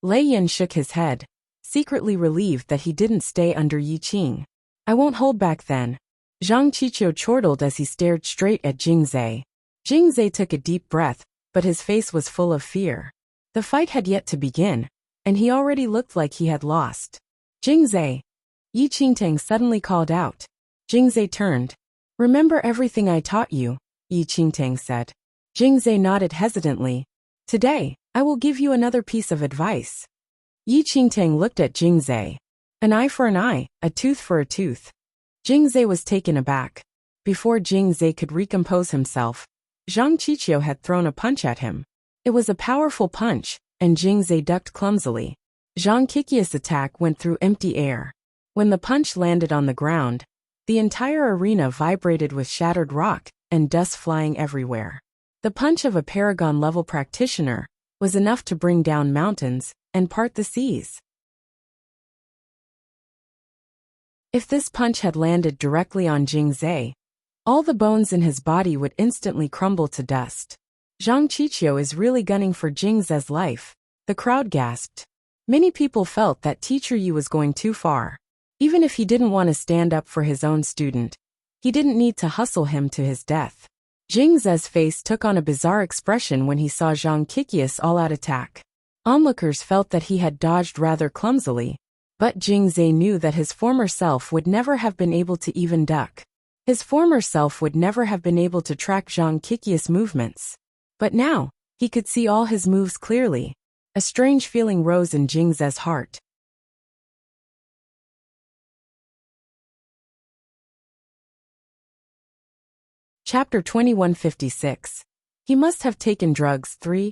Lei Yan shook his head, secretly relieved that he didn't stay under Yi Qing. I won't hold back then. Zhang Qiqiu chortled as he stared straight at Jingzhe. Jingzhe took a deep breath, but his face was full of fear. The fight had yet to begin, and he already looked like he had lost. Jingzai! Yi Qingtang suddenly called out. Jingzai turned. Remember everything I taught you, Yi Qingtang said. Jingzai nodded hesitantly. Today, I will give you another piece of advice. Yi Qingtang looked at Jingzai. An eye for an eye, a tooth for a tooth. Jingzai was taken aback. Before Jingzai could recompose himself, Zhang Qiqiu had thrown a punch at him. It was a powerful punch, and Jingzai ducked clumsily. Zhang Qiqiu's attack went through empty air. When the punch landed on the ground, the entire arena vibrated with shattered rock and dust flying everywhere. The punch of a paragon-level practitioner was enough to bring down mountains and part the seas. If this punch had landed directly on Jingzai, all the bones in his body would instantly crumble to dust. Zhang Qiqiu is really gunning for Jingzai's life, the crowd gasped. Many people felt that Teacher Yi was going too far. Even if he didn't want to stand up for his own student, he didn't need to hustle him to his death. Jingzai's face took on a bizarre expression when he saw Zhang Qiqiu's all-out attack. Onlookers felt that he had dodged rather clumsily, but Jingzai knew that his former self would never have been able to even duck. His former self would never have been able to track Zhang Qiqiu's movements. But now, he could see all his moves clearly. A strange feeling rose in Jingzai's heart. Chapter 2156. He must have taken drugs. 3.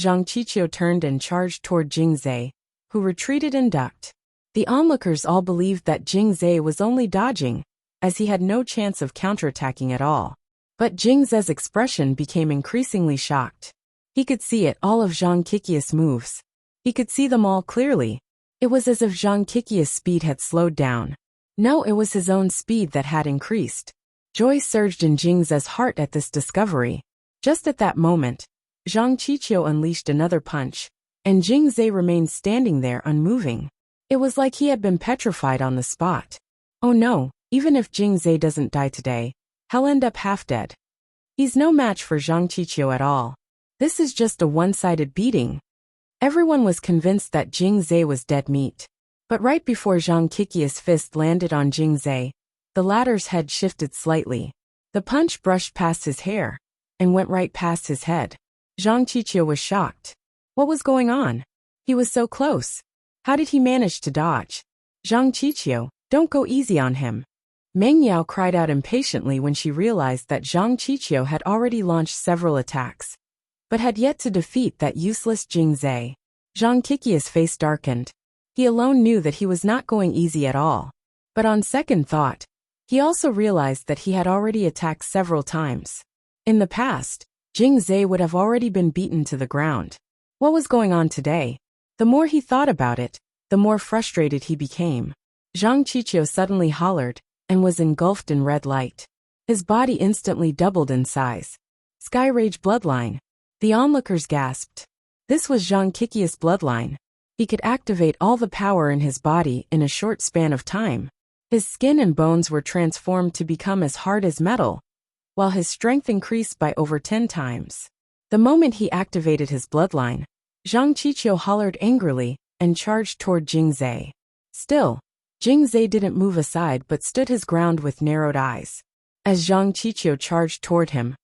Zhang Qiqiu turned and charged toward Jingzai, who retreated and ducked. The onlookers all believed that Jingzai was only dodging, as he had no chance of counterattacking at all. But Jingzai's expression became increasingly shocked. He could see it all of Zhang Qiqiu's moves. He could see them all clearly. It was as if Zhang Qiqiu's speed had slowed down. No, it was his own speed that had increased. Joy surged in Jingzai's heart at this discovery. Just at that moment, Zhang Qiqiu unleashed another punch, and Jingzai remained standing there unmoving. It was like he had been petrified on the spot. Oh no, even if Jingzai doesn't die today, he'll end up half dead. He's no match for Zhang Qiqiu at all. This is just a one-sided beating. Everyone was convinced that Jingzai was dead meat. But right before Zhang Qiqiu's fist landed on Jingzai, the latter's head shifted slightly. The punch brushed past his hair and went right past his head. Zhang Qiqiu was shocked. What was going on? He was so close. How did he manage to dodge? Zhang Qiqiu, don't go easy on him. Meng Yao cried out impatiently when she realized that Zhang Qiqiu had already launched several attacks, but had yet to defeat that useless Jingzai. Zhang Qiqiu's face darkened. He alone knew that he was not going easy at all. But on second thought, he also realized that he had already attacked several times. In the past, Jingzai would have already been beaten to the ground. What was going on today? The more he thought about it, the more frustrated he became. Zhang Qiqiu suddenly hollered, and was engulfed in red light. His body instantly doubled in size. Sky Rage bloodline. The onlookers gasped. This was Zhang Qiqiu's bloodline. He could activate all the power in his body in a short span of time. His skin and bones were transformed to become as hard as metal, while his strength increased by over 10 times. The moment he activated his bloodline, Zhang Qiqiu hollered angrily and charged toward Jingzai. Still, Jingzai didn't move aside but stood his ground with narrowed eyes. As Zhang Qiqiu charged toward him,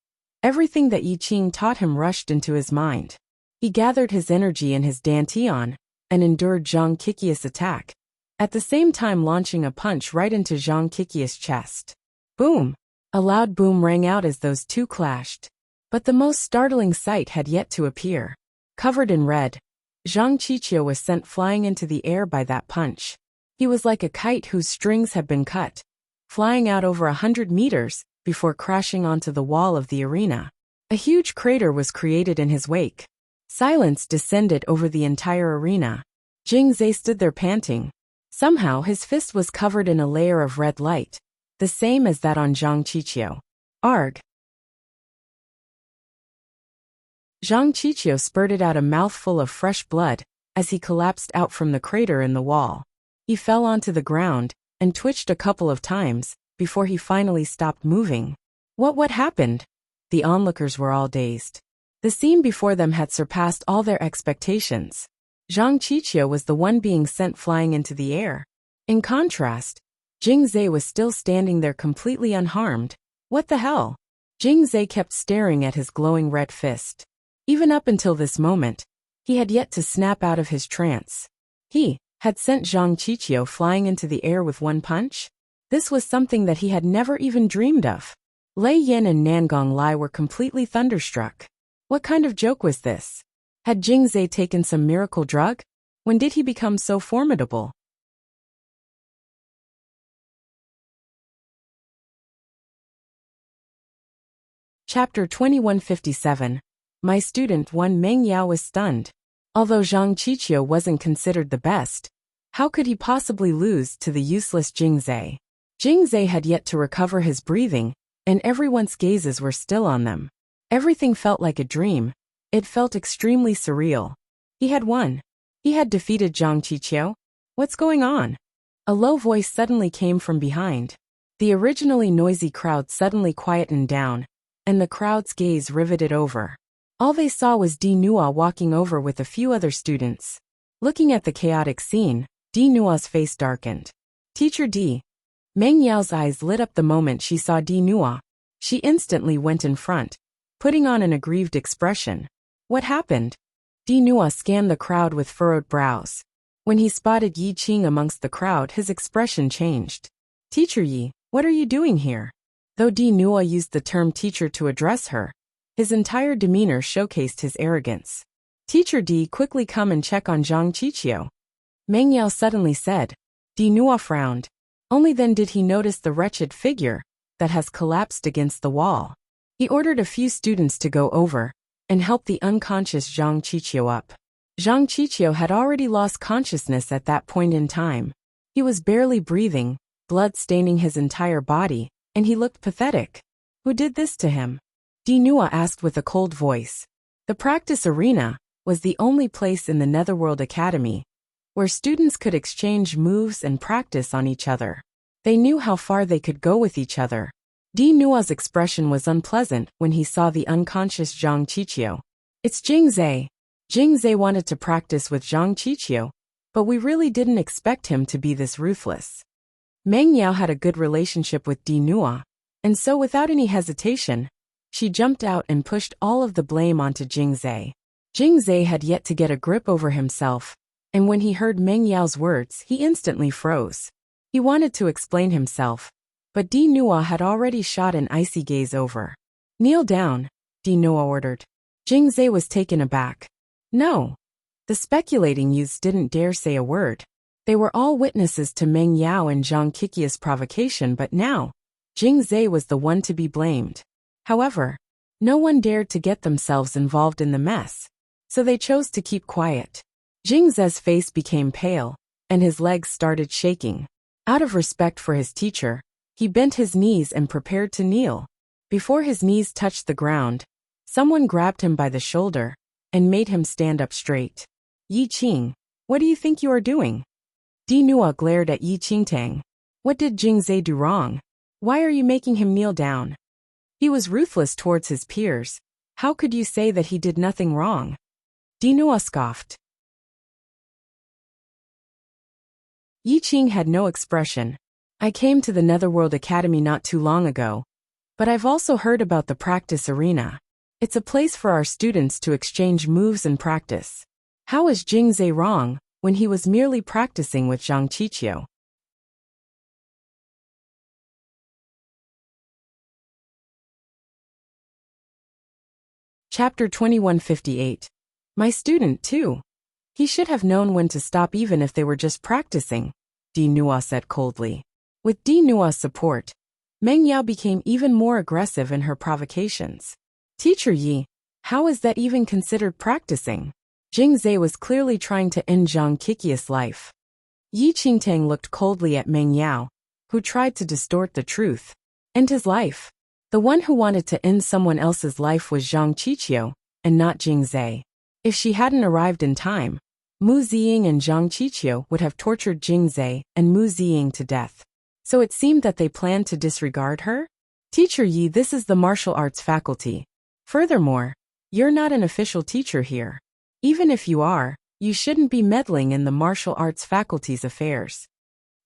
everything that Yi Qing taught him rushed into his mind. He gathered his energy in his dantian and endured Zhang Qiqiu's attack, at the same time launching a punch right into Zhang Qiqiu's chest. Boom! A loud boom rang out as those two clashed. But the most startling sight had yet to appear. Covered in red, Zhang Qiqiu was sent flying into the air by that punch. He was like a kite whose strings had been cut, flying out over 100 meters before crashing onto the wall of the arena. A huge crater was created in his wake. Silence descended over the entire arena. Jingzai stood there panting. Somehow his fist was covered in a layer of red light, the same as that on Zhang Qiqiu. Arg! Zhang Qiqiu spurted out a mouthful of fresh blood as he collapsed out from the crater in the wall. He fell onto the ground and twitched a couple of times before he finally stopped moving. What happened? The onlookers were all dazed. The scene before them had surpassed all their expectations. Zhang Qiqiu was the one being sent flying into the air, In contrast, Jing Zhe was still standing there completely unharmed. What the hell? Jing Zhe kept staring at his glowing red fist. Even up until this moment, he had yet to snap out of his trance. He had sent Zhang Qiqiu flying into the air with one punch? This was something that he had never even dreamed of. Lei Yin and Nangong Lai were completely thunderstruck. What kind of joke was this? Had Jing Zhe taken some miracle drug? When did he become so formidable? Chapter 2157. My student Wan Mengyao was stunned. Although Zhang Qiqiu wasn't considered the best, how could he possibly lose to the useless Jing Zhe? Jing Zhe had yet to recover his breathing, and everyone's gazes were still on them. Everything felt like a dream. It felt extremely surreal. He had won. He had defeated Zhang Qiqiu. What's going on? A low voice suddenly came from behind. The originally noisy crowd suddenly quietened down, and the crowd's gaze riveted over. All they saw was Di Nua walking over with a few other students. Looking at the chaotic scene, Di Nua's face darkened. Teacher Di. Meng Yao's eyes lit up the moment she saw Di Nua. She instantly went in front, putting on an aggrieved expression. What happened? Di Nua scanned the crowd with furrowed brows. When he spotted Yi Qing amongst the crowd, his expression changed. Teacher Yi, what are you doing here? Though Di Nua used the term teacher to address her, his entire demeanor showcased his arrogance. Teacher Di, quickly come and check on Zhang Qiqiu. Meng Yao suddenly said. Di Nua frowned. Only then did he notice the wretched figure that has collapsed against the wall. He ordered a few students to go over and help the unconscious Zhang Qiqiu up. Zhang Qiqiu had already lost consciousness at that point in time. He was barely breathing, blood staining his entire body, and he looked pathetic. Who did this to him? Di Nua asked with a cold voice. The practice arena was the only place in the Netherworld Academy where students could exchange moves and practice on each other. They knew how far they could go with each other. Di Nua's expression was unpleasant when he saw the unconscious Zhang Qiqiu. It's Jing Zhe. Jing Zhe wanted to practice with Zhang Qiqiu, but we really didn't expect him to be this ruthless. Meng Yao had a good relationship with Di Nua, and so without any hesitation, she jumped out and pushed all of the blame onto Jing Zhe. Jing Zhe had yet to get a grip over himself, and when he heard Meng Yao's words, he instantly froze. He wanted to explain himself, but Di Nua had already shot an icy gaze over. Kneel down, Di Nua ordered. Jing Zhe was taken aback. No. The speculating youths didn't dare say a word. They were all witnesses to Meng Yao and Zhang Qiqiu's provocation, but now, Jing Zhe was the one to be blamed. However, no one dared to get themselves involved in the mess, so they chose to keep quiet. Jing Zhe's face became pale, and his legs started shaking. Out of respect for his teacher, he bent his knees and prepared to kneel. Before his knees touched the ground, someone grabbed him by the shoulder and made him stand up straight. Yi Qing, what do you think you are doing? Di Nua glared at Yi Qingtang. What did Jing Zhe do wrong? Why are you making him kneel down? He was ruthless towards his peers. How could you say that he did nothing wrong? Di Nua scoffed. Yi Qing had no expression. I came to the Netherworld Academy not too long ago, but I've also heard about the practice arena. It's a place for our students to exchange moves and practice. How is Jing Zhe wrong when he was merely practicing with Zhang Qiqiu? Chapter 2158. My student, too. He should have known when to stop even if they were just practicing, Di Nua said coldly. With Di Nua's support, Meng Yao became even more aggressive in her provocations. Teacher Yi, how is that even considered practicing? Jing Zhe was clearly trying to end Zhang Qiqiu's life. Yi Qingtang looked coldly at Meng Yao, who tried to distort the truth. End his life. The one who wanted to end someone else's life was Zhang Qiqiu, and not Jing Zhe. If she hadn't arrived in time, Mu Ziying and Zhang Qiqiu would have tortured Jing Zhe and Mu Ziying to death. So it seemed that they planned to disregard her? Teacher Yi, this is the martial arts faculty. Furthermore, you're not an official teacher here. Even if you are, you shouldn't be meddling in the martial arts faculty's affairs.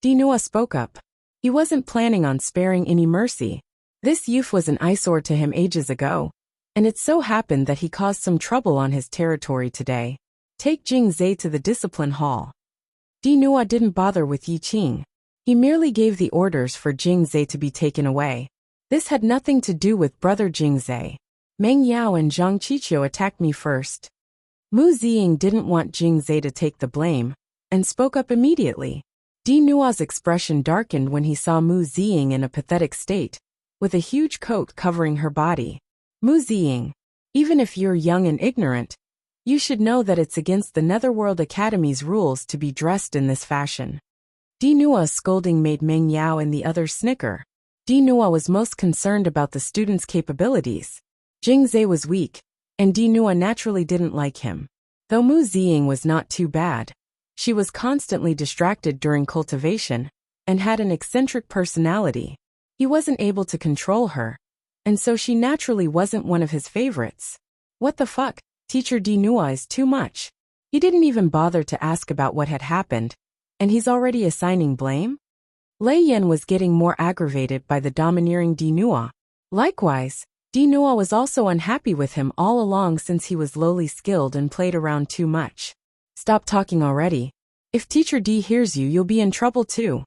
Dinua spoke up. He wasn't planning on sparing any mercy. This youth was an eyesore to him ages ago, and it so happened that he caused some trouble on his territory today. Take Jingzhe to the discipline hall. Dinua didn't bother with Yi Qing. He merely gave the orders for Jingzhe to be taken away. This had nothing to do with brother Jingzhe. Meng Yao and Zhang Qiqiu attacked me first. Mu Ziying didn't want Jingzhe to take the blame, and spoke up immediately. Dinua's expression darkened when he saw Mu Ziying in a pathetic state, with a huge coat covering her body. Mu Ziying, even if you're young and ignorant, you should know that it's against the Netherworld Academy's rules to be dressed in this fashion. Dinua's scolding made Meng Yao and the others snicker. Dinua was most concerned about the student's capabilities. Jingzhe was weak, and Dinua naturally didn't like him. Though Mu Ziying was not too bad, she was constantly distracted during cultivation, and had an eccentric personality. He wasn't able to control her, and so she naturally wasn't one of his favorites. What the fuck, Teacher Dinua is too much. He didn't even bother to ask about what had happened, and he's already assigning blame? Lei Yan was getting more aggravated by the domineering Dinua. Likewise, Dinua was also unhappy with him all along since he was lowly skilled and played around too much. Stop talking already. If Teacher D hears you, you'll be in trouble too.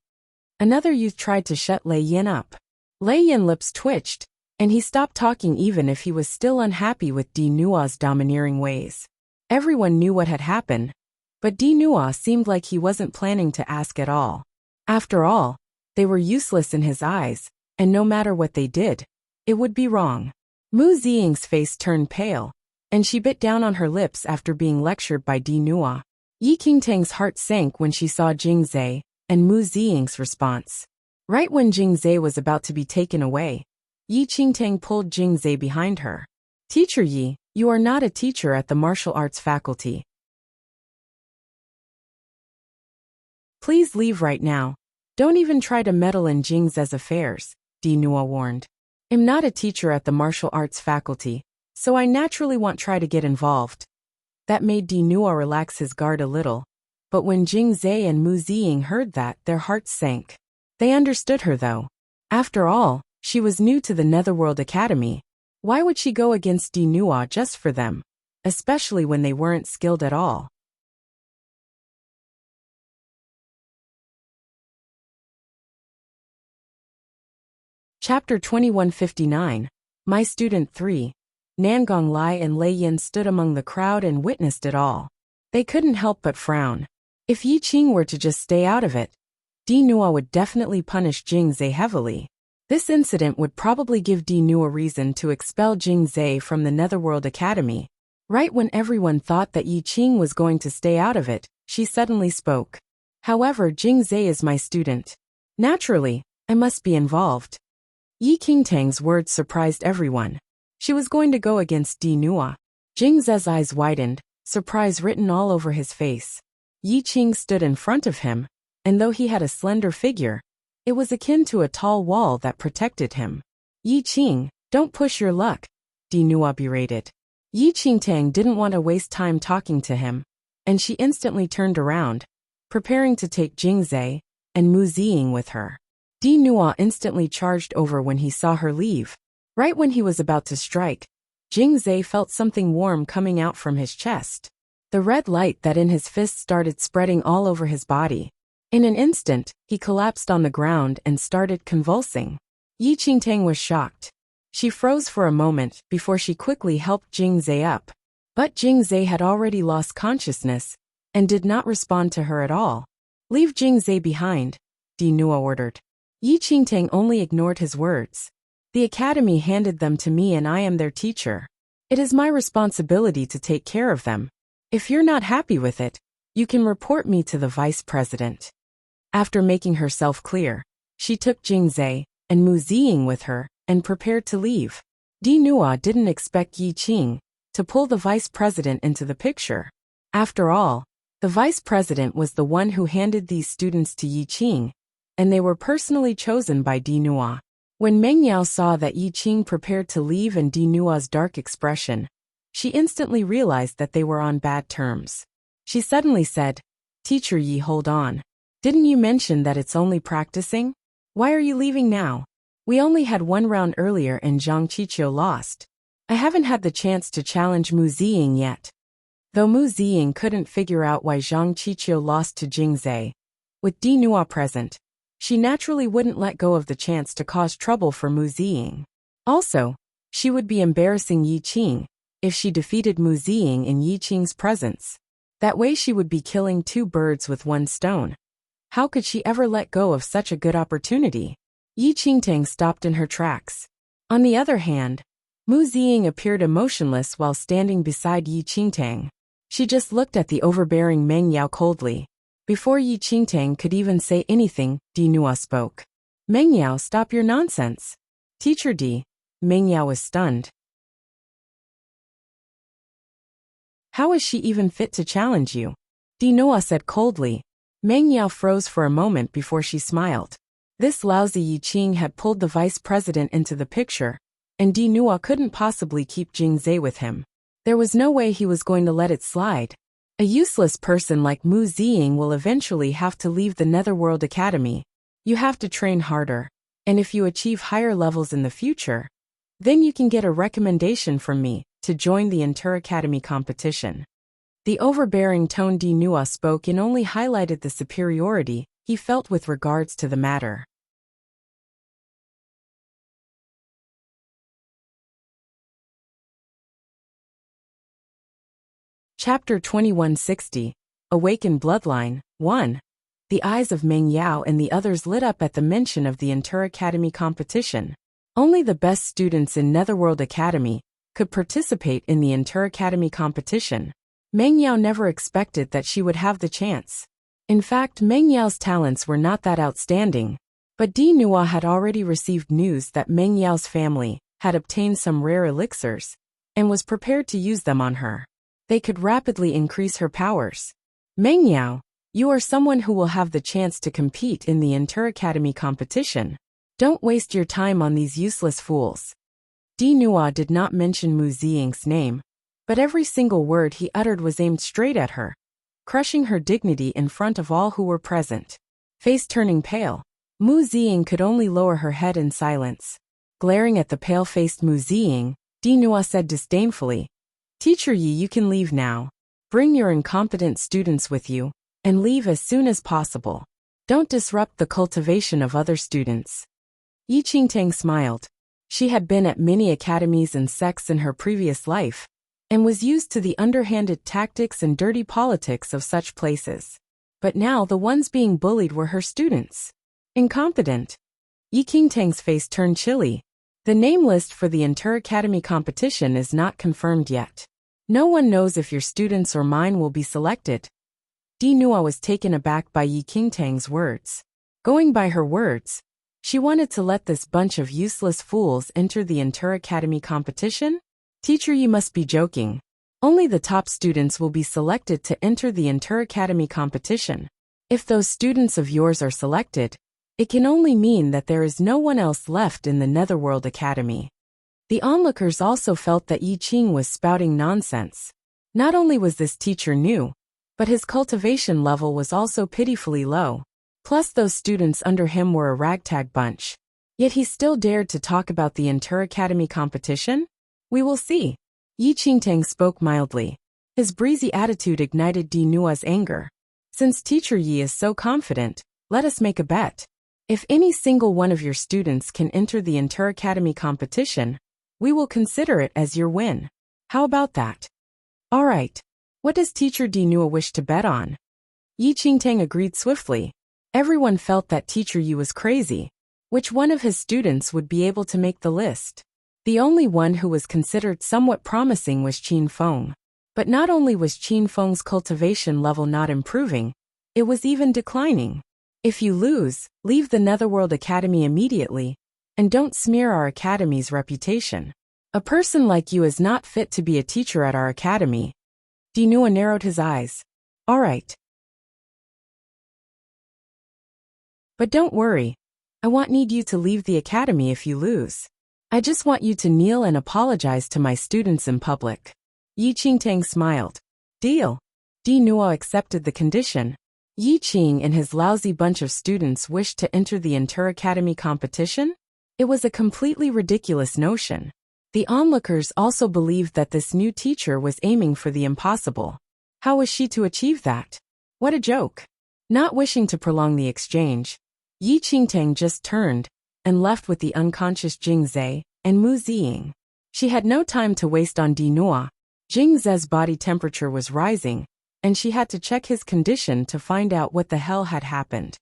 Another youth tried to shut Lei Yan up. Lei Yan's lips twitched, and he stopped talking even if he was still unhappy with Dinua's domineering ways. Everyone knew what had happened, but Dinua seemed like he wasn't planning to ask at all. After all, they were useless in his eyes, and no matter what they did, it would be wrong. Mu Ziying's face turned pale, and she bit down on her lips after being lectured by Dinua. Yi Qingtang's heart sank when she saw Jingzhe and Mu Ziying's response. Right when Jingzhe was about to be taken away, Yi Qingtang pulled Jingzhe behind her. Teacher Yi, you are not a teacher at the martial arts faculty. Please leave right now. Don't even try to meddle in Jingzhe's affairs, Dinua warned. I'm not a teacher at the martial arts faculty, so I naturally won't try to get involved. That made Dinua relax his guard a little, but when Jingzhe and Mu Ziying heard that, their hearts sank. They understood her though. After all, she was new to the Netherworld Academy. Why would she go against Dinua just for them, especially when they weren't skilled at all? Chapter 2159, My Student 3. Nangong Lai and Lei Yan stood among the crowd and witnessed it all. They couldn't help but frown. If Yi Qing were to just stay out of it, Dinua would definitely punish Jingzhe heavily. This incident would probably give Dinua reason to expel Jingzhe from the Netherworld Academy. Right when everyone thought that Yi Qing was going to stay out of it, she suddenly spoke. However, Jingzhe is my student. Naturally, I must be involved. Yi Qingtang's words surprised everyone. She was going to go against Dinua. Jingzhe's eyes widened, surprise written all over his face. Yi Qing stood in front of him, and though he had a slender figure, it was akin to a tall wall that protected him. Yi Qing, don't push your luck, Dinua berated. Yi Qingtang didn't want to waste time talking to him, and she instantly turned around, preparing to take Jingzhe and Mu Ziying with her. Dinua instantly charged over when he saw her leave. Right when he was about to strike, Jingzhe felt something warm coming out from his chest. The red light that in his fist started spreading all over his body. In an instant, he collapsed on the ground and started convulsing. Yi Qingtang was shocked. She froze for a moment before she quickly helped Jingzhe up. But Jingzhe had already lost consciousness and did not respond to her at all. Leave Jingzhe behind, Dinua ordered. Yi Qingtang only ignored his words. The academy handed them to me and I am their teacher. It is my responsibility to take care of them. If you're not happy with it, you can report me to the vice president. After making herself clear, she took Jingzhe and Mu Ziying with her and prepared to leave. Dinua didn't expect Yi Qing to pull the vice president into the picture. After all, the vice president was the one who handed these students to Yi Qing, and they were personally chosen by Dinua. When Meng Yao saw that Yi Qing prepared to leave and Dinua's dark expression, she instantly realized that they were on bad terms. She suddenly said, Teacher Yi, hold on. Didn't you mention that it's only practicing? Why are you leaving now? We only had one round earlier and Zhang Qiqiu lost. I haven't had the chance to challenge Mu Ziying yet. Though Mu Ziying couldn't figure out why Zhang Qiqiu lost to Jing Zhe, with Di Nua present, she naturally wouldn't let go of the chance to cause trouble for Mu Ziying. Also, she would be embarrassing Yi Qing if she defeated Mu Ziying in Yi Qing's presence. That way she would be killing two birds with one stone. How could she ever let go of such a good opportunity? Yi Qingtang stopped in her tracks. On the other hand, Mu Ziying appeared emotionless while standing beside Yi Qingtang. She just looked at the overbearing Meng Yao coldly. Before Yi Qingtang could even say anything, Di Nua spoke. Meng Yao, stop your nonsense. Teacher Di. Meng Yao was stunned. How is she even fit to challenge you? Di Nua said coldly. Meng Yao froze for a moment before she smiled. This lousy Yi Qing had pulled the vice president into the picture, and Di Nua couldn't possibly keep Jing Zhe with him. There was no way he was going to let it slide. A useless person like Mu Ziying will eventually have to leave the Netherworld Academy. You have to train harder, and if you achieve higher levels in the future, then you can get a recommendation from me to join the Inter-Academy competition. The overbearing tone Di Nua spoke in only highlighted the superiority he felt with regards to the matter. Chapter 2160, Awakened Bloodline, 1. The eyes of Meng Yao and the others lit up at the mention of the Inter-Academy competition. Only the best students in Netherworld Academy could participate in the Inter-Academy competition. Meng Yao never expected that she would have the chance. In fact, Meng Yao's talents were not that outstanding, but Di Nua had already received news that Meng Yao's family had obtained some rare elixirs and was prepared to use them on her. They could rapidly increase her powers. Meng Yao, you are someone who will have the chance to compete in the Inter-Academy competition. Don't waste your time on these useless fools. Di Nua did not mention Mu Ziying's name, but every single word he uttered was aimed straight at her, crushing her dignity in front of all who were present. Face turning pale, Mu Ziying could only lower her head in silence. Glaring at the pale-faced Mu Ziying, Di Nua said disdainfully, Teacher Yi, you can leave now. Bring your incompetent students with you, and leave as soon as possible. Don't disrupt the cultivation of other students. Yi Qingtang smiled. She had been at many academies and sects in her previous life, and was used to the underhanded tactics and dirty politics of such places. But now the ones being bullied were her students. Incompetent. Yi Qingtang's face turned chilly. The name list for the Inter-Academy competition is not confirmed yet. No one knows if your students or mine will be selected. Di Nua was taken aback by Yi Qingtang's words. Going by her words, she wanted to let this bunch of useless fools enter the Inter-Academy competition? Teacher, you must be joking. Only the top students will be selected to enter the Inter-Academy competition. If those students of yours are selected, it can only mean that there is no one else left in the Netherworld Academy. The onlookers also felt that Yi Qing was spouting nonsense. Not only was this teacher new, but his cultivation level was also pitifully low. Plus those students under him were a ragtag bunch. Yet he still dared to talk about the Inter-Academy competition? We will see. Yi Qingtang spoke mildly. His breezy attitude ignited Di Nua's anger. Since Teacher Yi is so confident, let us make a bet. If any single one of your students can enter the Inter-Academy competition, we will consider it as your win. How about that? All right. What does Teacher Di Nua wish to bet on? Yi Qingtang agreed swiftly. Everyone felt that Teacher Yi was crazy. Which one of his students would be able to make the list? The only one who was considered somewhat promising was Qin Feng. But not only was Qin Feng's cultivation level not improving, it was even declining. If you lose, leave the Netherworld Academy immediately, and don't smear our academy's reputation. A person like you is not fit to be a teacher at our academy. Di Nua narrowed his eyes. All right. But don't worry. I won't need you to leave the academy if you lose. I just want you to kneel and apologize to my students in public. Yi Qingtang smiled. Deal. Di Nua accepted the condition. Yi Qing and his lousy bunch of students wished to enter the Inter-Academy competition? It was a completely ridiculous notion. The onlookers also believed that this new teacher was aiming for the impossible. How was she to achieve that? What a joke. Not wishing to prolong the exchange, Yi Qingtang just turned and left with the unconscious Jing Zhe and Mu Ziying. She had no time to waste on Dinua. Jing Zhe's body temperature was rising, and she had to check his condition to find out what the hell had happened.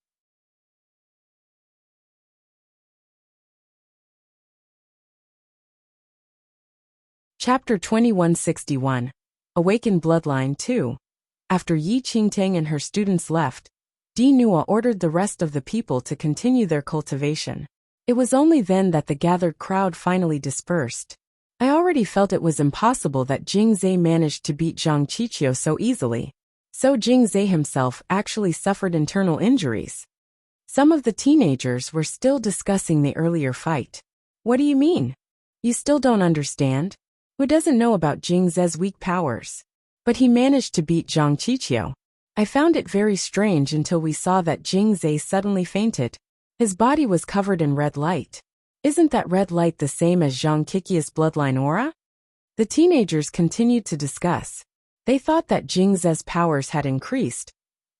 Chapter 2161. Awakened Bloodline 2. After Yi Qingtang and her students left, Dinua ordered the rest of the people to continue their cultivation. It was only then that the gathered crowd finally dispersed. I already felt it was impossible that Jing Zhe managed to beat Zhang Qiqiu so easily. So Jing Zhe himself actually suffered internal injuries. Some of the teenagers were still discussing the earlier fight. What do you mean? You still don't understand? Who doesn't know about Jing Zhe's weak powers? But he managed to beat Zhang Qiqiu. I found it very strange until we saw that Jing Zhe suddenly fainted. His body was covered in red light. Isn't that red light the same as Zhang Qiqiu's bloodline aura? The teenagers continued to discuss. They thought that Jing Zhe's powers had increased,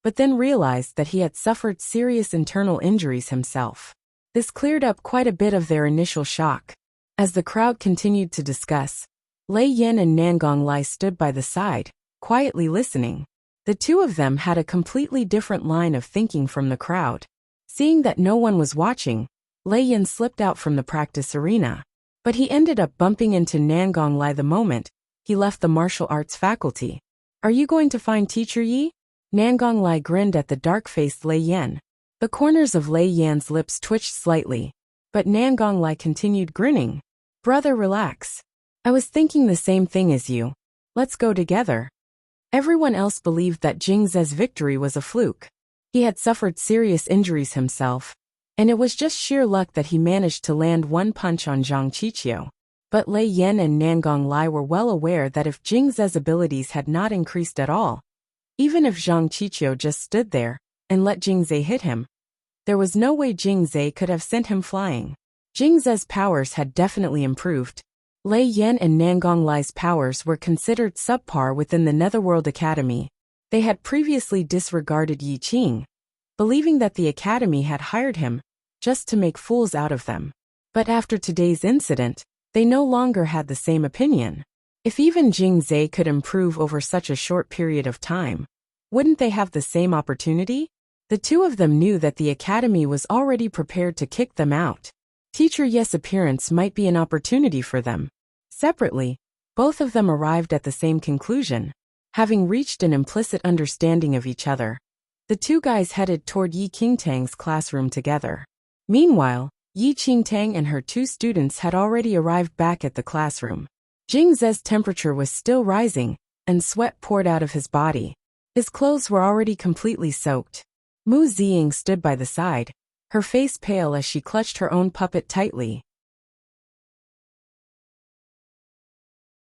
but then realized that he had suffered serious internal injuries himself. This cleared up quite a bit of their initial shock. As the crowd continued to discuss, Lei Yan and Nangong Lai stood by the side, quietly listening. The two of them had a completely different line of thinking from the crowd. Seeing that no one was watching, Lei Yan slipped out from the practice arena. But he ended up bumping into Nangong Lai the moment he left the martial arts faculty. Are you going to find Teacher Yi? Nangong Lai grinned at the dark-faced Lei Yan. The corners of Lei Yan's lips twitched slightly, but Nangong Lai continued grinning. Brother, relax. I was thinking the same thing as you. Let's go together. Everyone else believed that Jing Zhe's victory was a fluke. He had suffered serious injuries himself, and it was just sheer luck that he managed to land one punch on Zhang Qiqiu. But Lei Yan and Nangong Lai were well aware that if Jing Zhe's abilities had not increased at all, even if Zhang Qiqiu just stood there and let Jing Zhe hit him, there was no way Jing Zhe could have sent him flying. Jing Zhe's powers had definitely improved. Lei Yan and Nangong Lai's powers were considered subpar within the Netherworld Academy. They had previously disregarded Yi Qing, believing that the Academy had hired him just to make fools out of them. But after today's incident, they no longer had the same opinion. If even Jing Zhe could improve over such a short period of time, wouldn't they have the same opportunity? The two of them knew that the Academy was already prepared to kick them out. Teacher Ye's appearance might be an opportunity for them. Separately, both of them arrived at the same conclusion. Having reached an implicit understanding of each other, the two guys headed toward Yi Qingtang's classroom together. Meanwhile, Yi Qingtang and her two students had already arrived back at the classroom. Jing Zhe's temperature was still rising, and sweat poured out of his body. His clothes were already completely soaked. Mu Ziying stood by the side, her face pale as she clutched her own puppet tightly.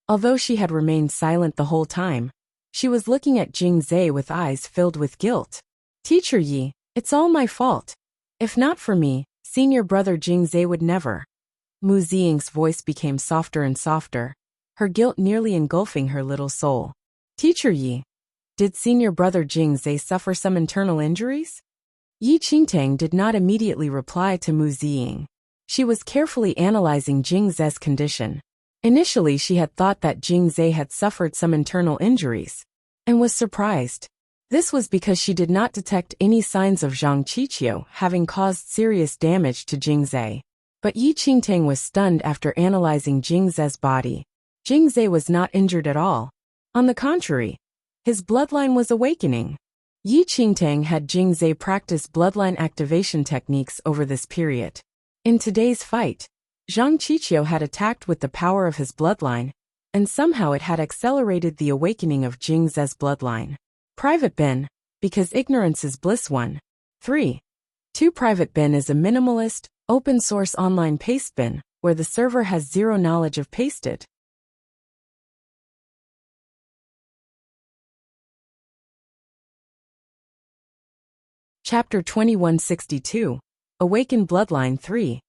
Although she had remained silent the whole time, she was looking at Jing Zhe with eyes filled with guilt. Teacher Yi, it's all my fault. If not for me, senior brother Jing Zhe would never. Mu Ziying's voice became softer and softer, her guilt nearly engulfing her little soul. Teacher Yi, did senior brother Jing Zhe suffer some internal injuries? Yi Qingtang did not immediately reply to Mu Ziying. She was carefully analyzing Jing Zhe's condition. Initially she had thought that Jing Zhe had suffered some internal injuries, and was surprised. This was because she did not detect any signs of Zhang Qiqiu having caused serious damage to Jing Zhe. But Yi Qingtang was stunned after analyzing Jing Zhe's body. Jing Zhe was not injured at all. On the contrary, his bloodline was awakening. Yi Qingtang had Jing Zhe practice bloodline activation techniques over this period. In today's fight, Zhang Qiqiu had attacked with the power of his bloodline, and somehow it had accelerated the awakening of Jing Zhe's bloodline. Private bin, because ignorance is bliss. 1. 3. 2. Private bin is a minimalist, open-source online paste bin, where the server has zero knowledge of pasted. Chapter 2162. Awaken Bloodline 3.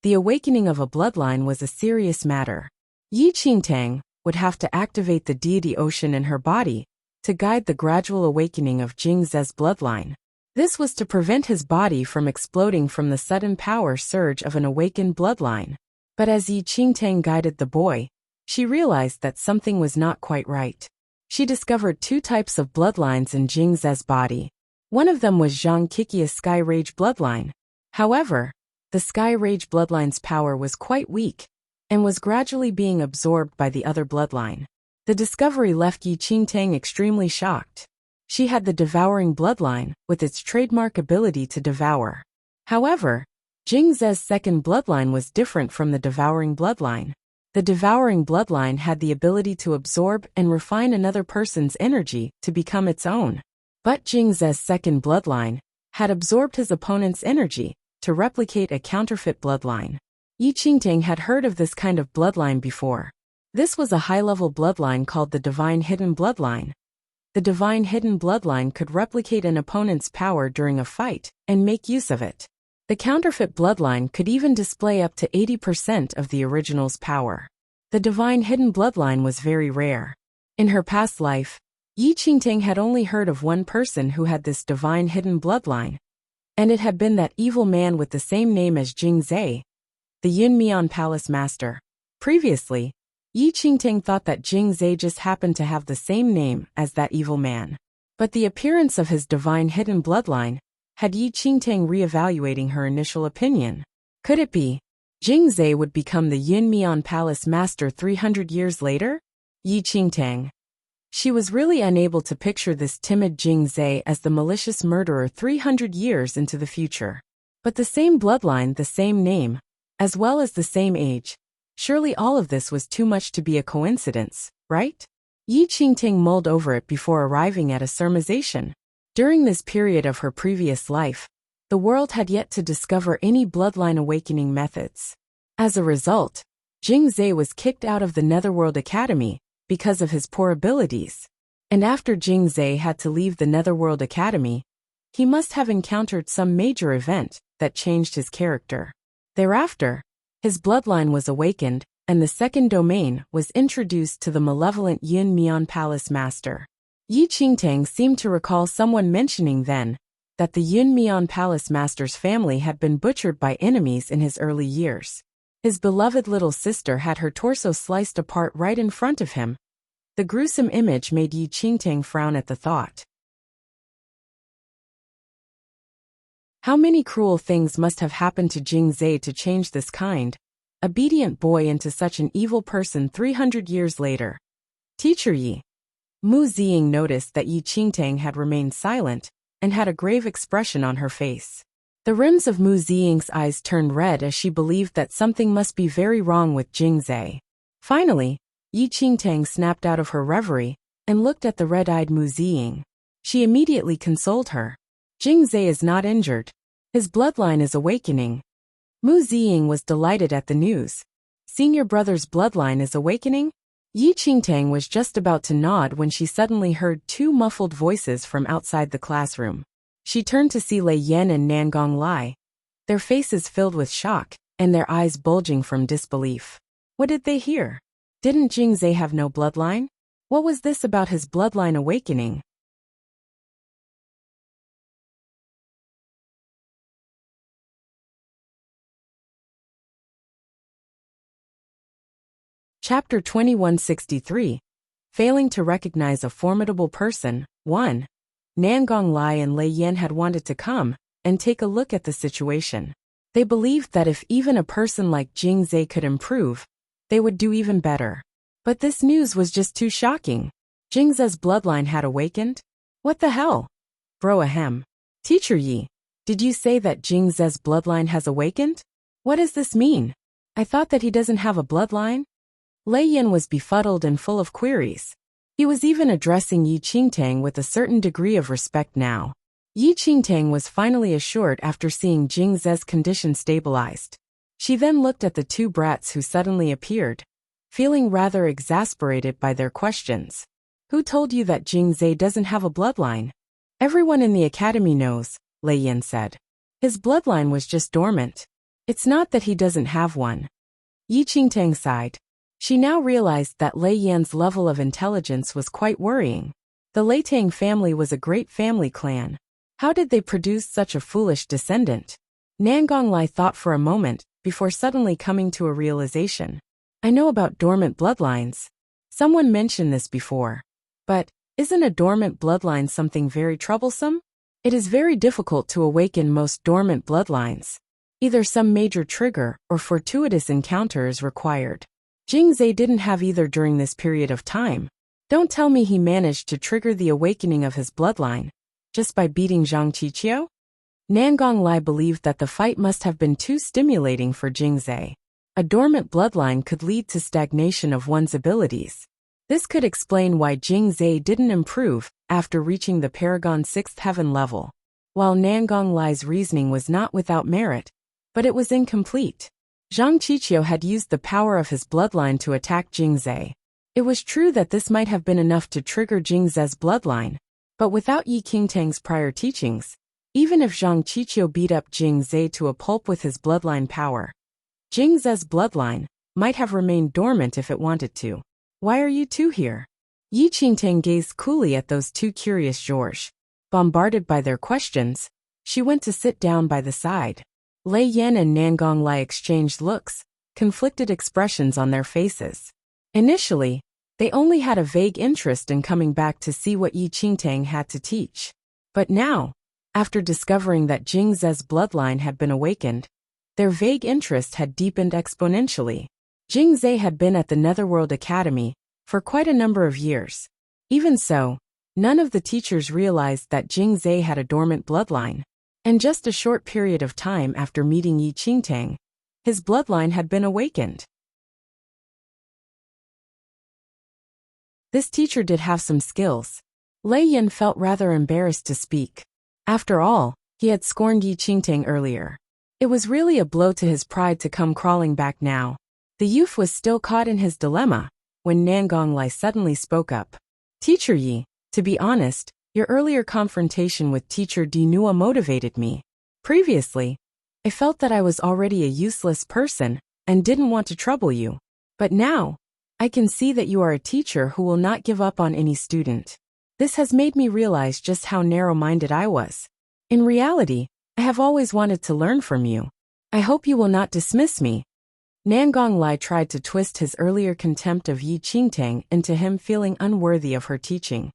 The awakening of a bloodline was a serious matter. Yi Qingtang would have to activate the deity ocean in her body to guide the gradual awakening of Jing Ze's bloodline. This was to prevent his body from exploding from the sudden power surge of an awakened bloodline. But as Yi Qingtang guided the boy, she realized that something was not quite right. She discovered two types of bloodlines in Jing Ze's body. One of them was Zhang Kikia's Sky Rage bloodline. However, the Sky Rage bloodline's power was quite weak and was gradually being absorbed by the other bloodline. The discovery left Yi Qingtang extremely shocked. She had the devouring bloodline with its trademark ability to devour. However, Jing Ze's second bloodline was different from the devouring bloodline. The devouring bloodline had the ability to absorb and refine another person's energy to become its own. But Jing Ze's second bloodline had absorbed his opponent's energy to replicate a counterfeit bloodline. Yi Qingtang had heard of this kind of bloodline before. This was a high-level bloodline called the Divine Hidden Bloodline. The Divine Hidden Bloodline could replicate an opponent's power during a fight and make use of it. The counterfeit bloodline could even display up to 80% of the original's power. The Divine Hidden Bloodline was very rare. In her past life, Yi Qingtang had only heard of one person who had this Divine Hidden Bloodline, and it had been that evil man with the same name as Jing Ze, the Yin Mian Palace Master. Previously, Yi Qingtang thought that Jing Ze just happened to have the same name as that evil man. But the appearance of his Divine Hidden Bloodline had Yi Qingtang reevaluating her initial opinion. Could it be Jing Ze would become the Yin Mian Palace Master 300 years later? Yi Qingtang. She was really unable to picture this timid Jing Ze as the malicious murderer 300 years into the future. But the same bloodline, the same name, as well as the same age. Surely all of this was too much to be a coincidence, right? Yi Qingtang mulled over it before arriving at a surmisation. During this period of her previous life, the world had yet to discover any bloodline awakening methods. As a result, Jing Ze was kicked out of the Netherworld Academy because of his poor abilities. And after Jing Ze had to leave the Netherworld Academy, he must have encountered some major event that changed his character. Thereafter, his bloodline was awakened, and the second domain was introduced to the malevolent Yin Mian Palace Master. Yi Qingtang seemed to recall someone mentioning then that the Yin Mian Palace Master's family had been butchered by enemies in his early years. His beloved little sister had her torso sliced apart right in front of him. The gruesome image made Yi Qingtang frown at the thought. How many cruel things must have happened to Jing Ze to change this kind, obedient boy into such an evil person 300 years later? Teacher Yi. Mu Ziying noticed that Yi Qingtang had remained silent and had a grave expression on her face. The rims of Mu Ziying's eyes turned red as she believed that something must be very wrong with Jing Ze. Finally, Yi Qingtang snapped out of her reverie and looked at the red-eyed Mu Ziying. She immediately consoled her. Jing Ze is not injured. His bloodline is awakening. Mu Ziying was delighted at the news. Senior brother's bloodline is awakening? Yi Qingtang was just about to nod when she suddenly heard two muffled voices from outside the classroom. She turned to see Lei Yan and Nangong Lai, their faces filled with shock and their eyes bulging from disbelief. What did they hear? Didn't Jing Ze have no bloodline? What was this about his bloodline awakening? Chapter 2163. Failing to recognize a formidable person. 1. Nangong Lai and Lei Yan had wanted to come and take a look at the situation. They believed that if even a person like Jing Ze could improve, they would do even better. But this news was just too shocking. Jing Ze's bloodline had awakened? What the hell? Bro ahem. Teacher Yi, did you say that Jing Ze's bloodline has awakened? What does this mean? I thought that he doesn't have a bloodline? Lei Yan was befuddled and full of queries. He was even addressing Yi Qingtang with a certain degree of respect now. Yi Qingtang was finally assured after seeing Jing Ze's condition stabilized. She then looked at the two brats who suddenly appeared, feeling rather exasperated by their questions. Who told you that Jing Ze doesn't have a bloodline? Everyone in the academy knows Lei Yin said. His bloodline was just dormant. It's not that he doesn't have one. Yi Qingtang sighed. She now realized that Lei Yan's level of intelligence was quite worrying. The Lei Tang family was a great family clan. How did they produce such a foolish descendant? Nangong Lai thought for a moment, before suddenly coming to a realization. I know about dormant bloodlines. Someone mentioned this before. But, isn't a dormant bloodline something very troublesome? It is very difficult to awaken most dormant bloodlines. Either some major trigger or fortuitous encounter is required. Jing Zhe didn't have either during this period of time. Don't tell me he managed to trigger the awakening of his bloodline just by beating Zhang Qiqiu? Nangong Lai believed that the fight must have been too stimulating for Jing Zhe. A dormant bloodline could lead to stagnation of one's abilities. This could explain why Jing Zhe didn't improve after reaching the Paragon 6th heaven level. While Nangong Lai's reasoning was not without merit, but it was incomplete. Zhang Qiqiu had used the power of his bloodline to attack Jing Zhe. It was true that this might have been enough to trigger Jing Zhe's bloodline, but without Yi Qingtang's prior teachings, even if Zhang Qiqiu beat up Jing Zhe to a pulp with his bloodline power, Jing Zhe's bloodline might have remained dormant if it wanted to. Why are you two here? Yi Qingtang gazed coolly at those two curious Georges. Bombarded by their questions, she went to sit down by the side. Lei Yan and Nangong Lai exchanged looks, conflicted expressions on their faces. Initially, they only had a vague interest in coming back to see what Yi Qingtang had to teach. But now, after discovering that Jing Zhe's bloodline had been awakened, their vague interest had deepened exponentially. Jing Zhe had been at the Netherworld Academy for quite a number of years. Even so, none of the teachers realized that Jing Zhe had a dormant bloodline. And just a short period of time after meeting Yi Qingtang, his bloodline had been awakened. This teacher did have some skills. Lei Yin felt rather embarrassed to speak. After all, he had scorned Yi Qingtang earlier. It was really a blow to his pride to come crawling back now. The youth was still caught in his dilemma when Nangong Lai suddenly spoke up. Teacher Yi, to be honest, your earlier confrontation with Teacher Dinua motivated me. Previously, I felt that I was already a useless person and didn't want to trouble you. But now, I can see that you are a teacher who will not give up on any student. This has made me realize just how narrow-minded I was. In reality, I have always wanted to learn from you. I hope you will not dismiss me. Nangong Lai tried to twist his earlier contempt of Yi Qingtang into him feeling unworthy of her teaching.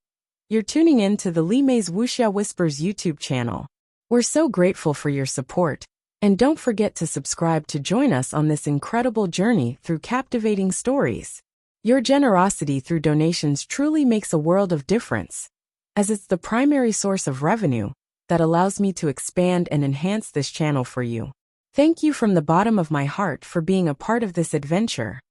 You're tuning in to the Li Mei's Wuxia Whispers YouTube channel. We're so grateful for your support, and don't forget to subscribe to join us on this incredible journey through captivating stories. Your generosity through donations truly makes a world of difference, as it's the primary source of revenue that allows me to expand and enhance this channel for you. Thank you from the bottom of my heart for being a part of this adventure.